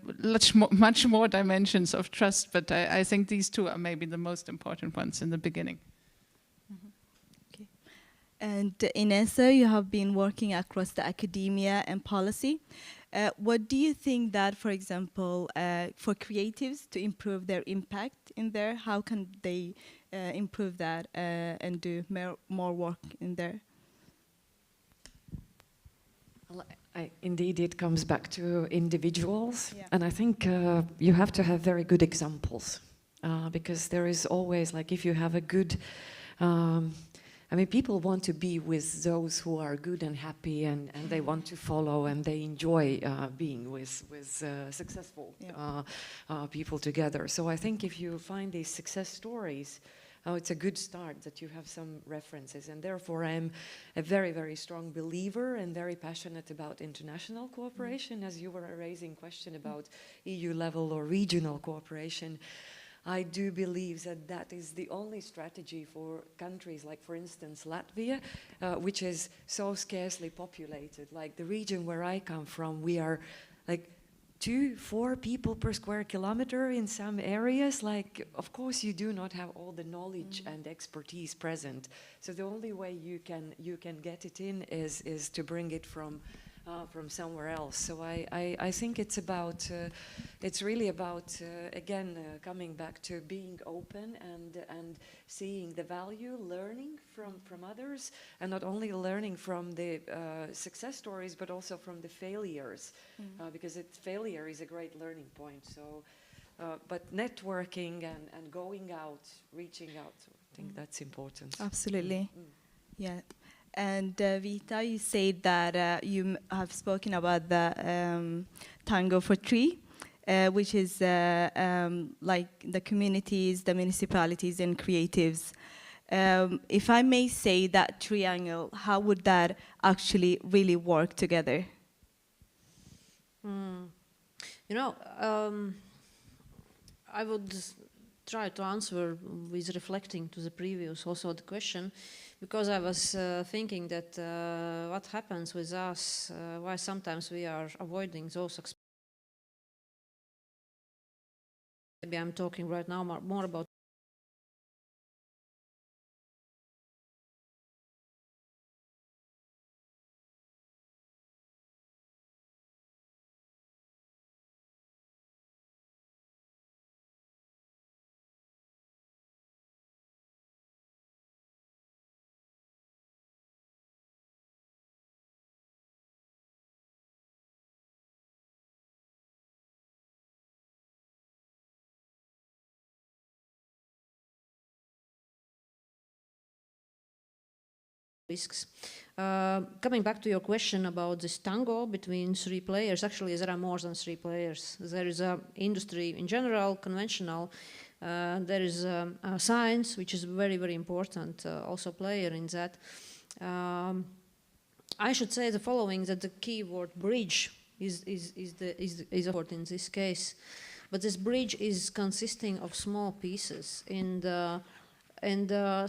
[SPEAKER 11] much more dimensions of trust, but I think these two are maybe the most important ones in the beginning.
[SPEAKER 16] Okay. And Inessa, you have been working across the academia and policy. What do you think that, for example, for creatives to improve their impact in there, how can they improve that and do more work in there?
[SPEAKER 4] Indeed, it comes back to individuals, and I think you have to have very good examples, because there is always, like, if you have a good I mean, people want to be with those who are good and happy, and they want to follow, and they enjoy being with successful people together. So I think if you find these success stories, it's a good start that you have some references. And therefore, I'm a very, very strong believer and very passionate about international cooperation. As you were raising question about EU level or regional cooperation, I do believe that that is the only strategy for countries like, for instance, Latvia, which is so scarcely populated. Like the region where I come from, we are like 2-4 people per square kilometer in some areas. Like, of course, you do not have all the knowledge and expertise present. So the only way you can get it in is to bring it from somewhere else. So I think it's about, it's really about, again, coming back to being open and seeing the value, learning from others, and not only learning from the success stories, but also from the failures, because failure is a great learning point. So, but networking and going out, reaching out, I think that's important.
[SPEAKER 16] Absolutely, yeah. And Vita, you said that you have spoken about the Tango for Tree, which is like the communities, the municipalities, and creatives. If I may say that triangle, how would that actually really work together?
[SPEAKER 10] You know, I would try to answer with reflecting to the previous also the question, because I was thinking that what happens with us, why sometimes we are avoiding those. Maybe I'm talking right now more about risks. Coming back to your question about this tango between 3 players, actually there are more than 3 players. There is industry in general, conventional, there is science, which is very, very important, also player in that. I should say the following, that the keyword bridge is important in this case. But this bridge is consisting of small pieces, and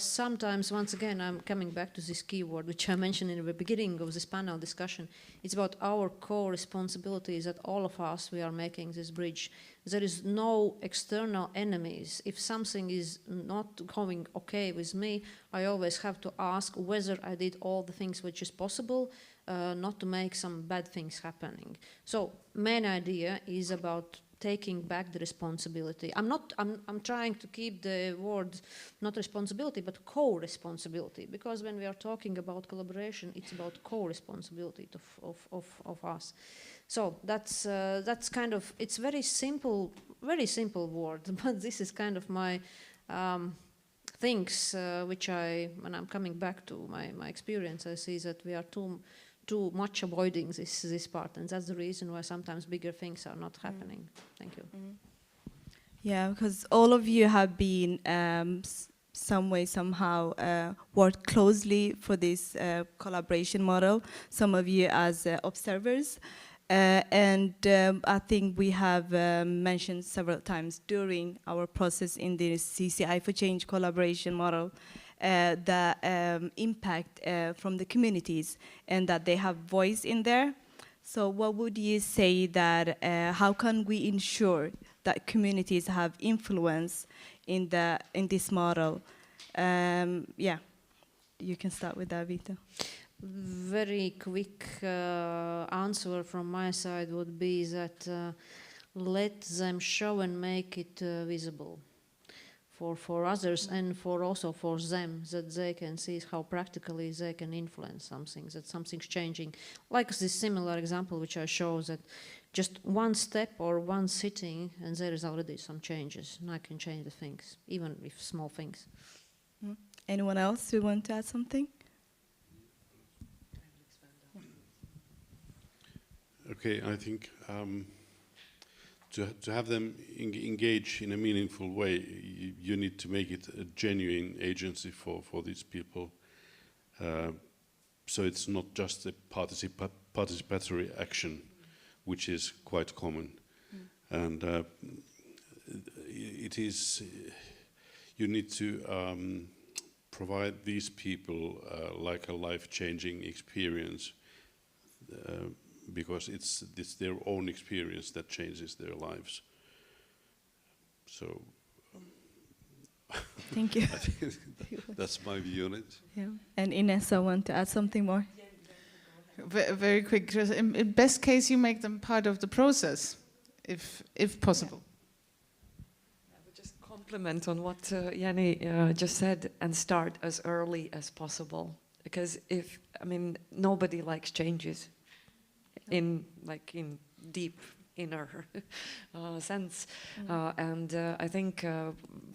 [SPEAKER 10] sometimes, once again, I'm coming back to this keyword, which I mentioned in the beginning of this panel discussion. It's about our core responsibilities that all of us, we are making this bridge. There is no external enemies. If something is not going okay with me, I always have to ask whether I did all the things which is possible, not to make some bad things happening. So, main idea is about taking back the responsibility. I'm trying to keep the word not responsibility, but co-responsibility, because when we are talking about collaboration, it's about co-responsibility of us. So that's kind of, it's very simple word, but this is kind of my things which when I'm coming back to my experience, I see that we are too much avoiding this part, and that's the reason why sometimes bigger things are not happening. Thank you.
[SPEAKER 16] Yeah, because all of you have been some way, somehow worked closely for this collaboration model, some of you as observers. And I think we have mentioned several times during our process in the CCI4Change collaboration model the impact from the communities and that they have voice in there. So what would you say that, how can we ensure that communities have influence in this model? Yeah, you can start with that, Vita.
[SPEAKER 10] Very quick answer from my side would be that let them show and make it visible for others and also for them, that they can see how practically they can influence something, that something's changing. Like this similar example which I show, that just one step or one sitting and there is already some changes, and I can change the things, even if small things.
[SPEAKER 16] Anyone else who want to add something?
[SPEAKER 17] Okay, I think to have them engage in a meaningful way, you need to make it a genuine agency for these people. So it's not just a participatory action, which is quite common. And it is, you need to provide these people like a life-changing experience, because it's their own experience that changes their lives. So,
[SPEAKER 16] thank you.
[SPEAKER 17] I think that's my view on it.
[SPEAKER 16] Yeah. And Ines, I want to add something more.
[SPEAKER 11] Very quick. Just in best case, you make them part of the process, if possible.
[SPEAKER 4] I would just compliment on what Jenny just said and start as early as possible. Because nobody likes changes in deep inner sense. And I think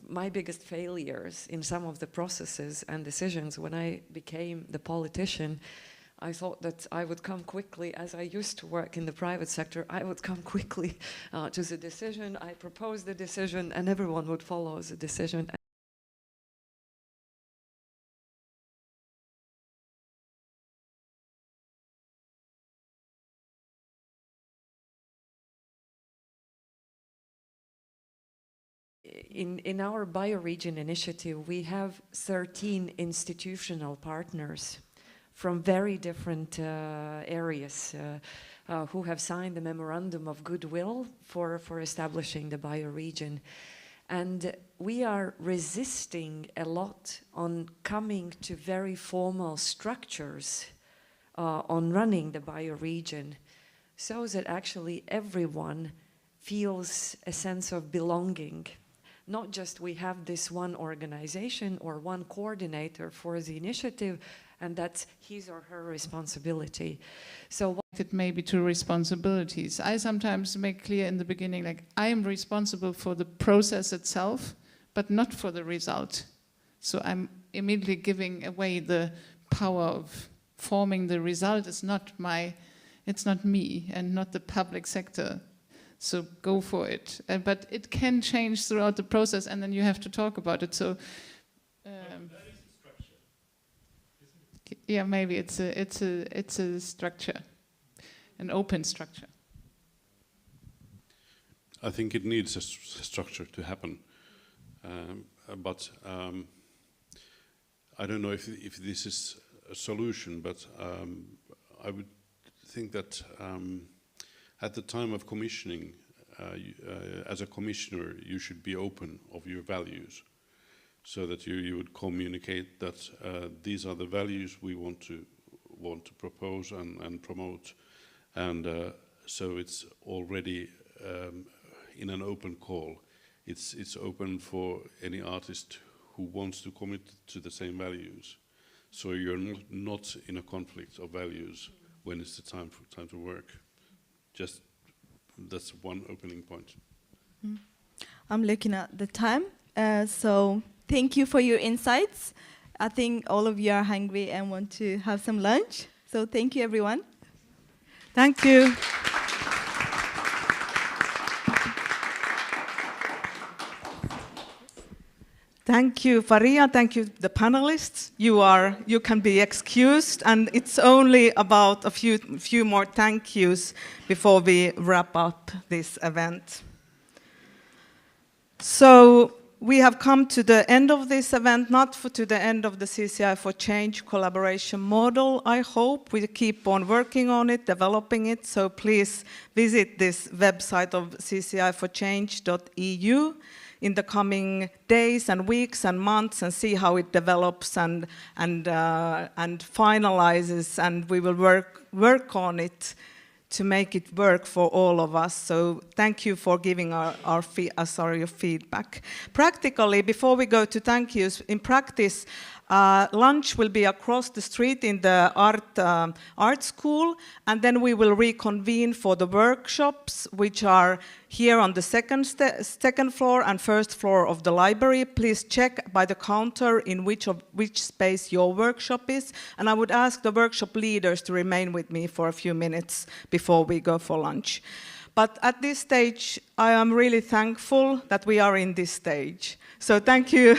[SPEAKER 4] my biggest failures in some of the processes and decisions when I became the politician, I thought that I would come quickly, as I used to work in the private sector, I would come quickly to the decision, I proposed the decision, and everyone would follow the decision. In our bioregion initiative, we have 13 institutional partners from very different areas who have signed the memorandum of goodwill for establishing the bioregion. And we are resisting a lot on coming to very formal structures on running the bioregion, so that actually everyone feels a sense of belonging. Not just we have this one organization or one coordinator for the initiative, and that's his or her responsibility. So
[SPEAKER 11] it may be two responsibilities. I sometimes make clear in the beginning, like, I am responsible for the process itself, but not for the result. So I'm immediately giving away the power of forming the result. It's not me and not the public sector. So go for it. But it can change throughout the process, and then you have to talk about it. So yeah, maybe it's a structure, an open structure.
[SPEAKER 17] I think it needs a structure to happen, but I don't know if this is a solution. But I would think that at the time of commissioning, as a commissioner, you should be open of your values, so that you would communicate that these are the values we want to propose and promote, and so it's already in an open call. It's open for any artist who wants to commit to the same values. So you're not in a conflict of values when it's the time to work. Just that's one opening point.
[SPEAKER 16] I'm looking at the time, so thank you for your insights. I think all of you are hungry and want to have some lunch. So thank you, everyone.
[SPEAKER 2] Thank you. Thank you, Faria. Thank you, the panelists. You can be excused, and it's only about a few more thank yous before we wrap up this event. So we have come to the end of this event, not to the end of the CCI4Change collaboration model. I hope we keep on working on it, developing it. So please visit this website of CCI4Change.eu in the coming days and weeks and months, and see how it develops and finalizes, and we will work on it to make it work for all of us. So thank you for giving your feedback. Practically, before we go to thank yous, in practice, Lunch will be across the street in the art school, and then we will reconvene for the workshops, which are here on the second floor and first floor of the library. Please check by the counter in which space your workshop is, and I would ask the workshop leaders to remain with me for a few minutes before we go for lunch. But at this stage, I am really thankful that we are in this stage. So thank you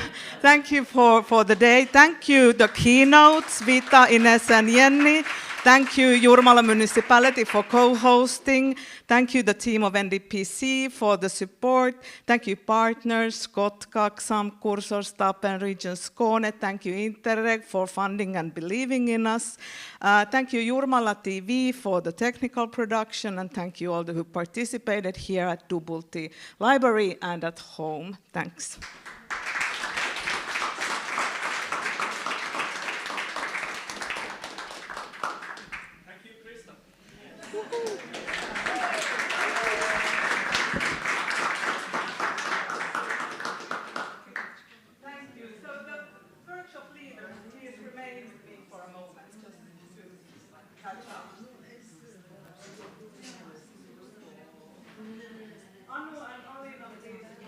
[SPEAKER 2] for the day. Thank you, the keynotes, Vita, Ines, and Jenny. Thank you, Jurmala Municipality, for co-hosting. Thank you, the team of NDPC, for the support. Thank you, partners, Kotka, XAM, Kursor, Stapen, Region Skåne. Thank you, Interreg, for funding and believing in us. Thank you, Jurmala TV, for the technical production. And thank you all who participated here at Dubulti Library and at home. Thanks. Anu and Alina, please.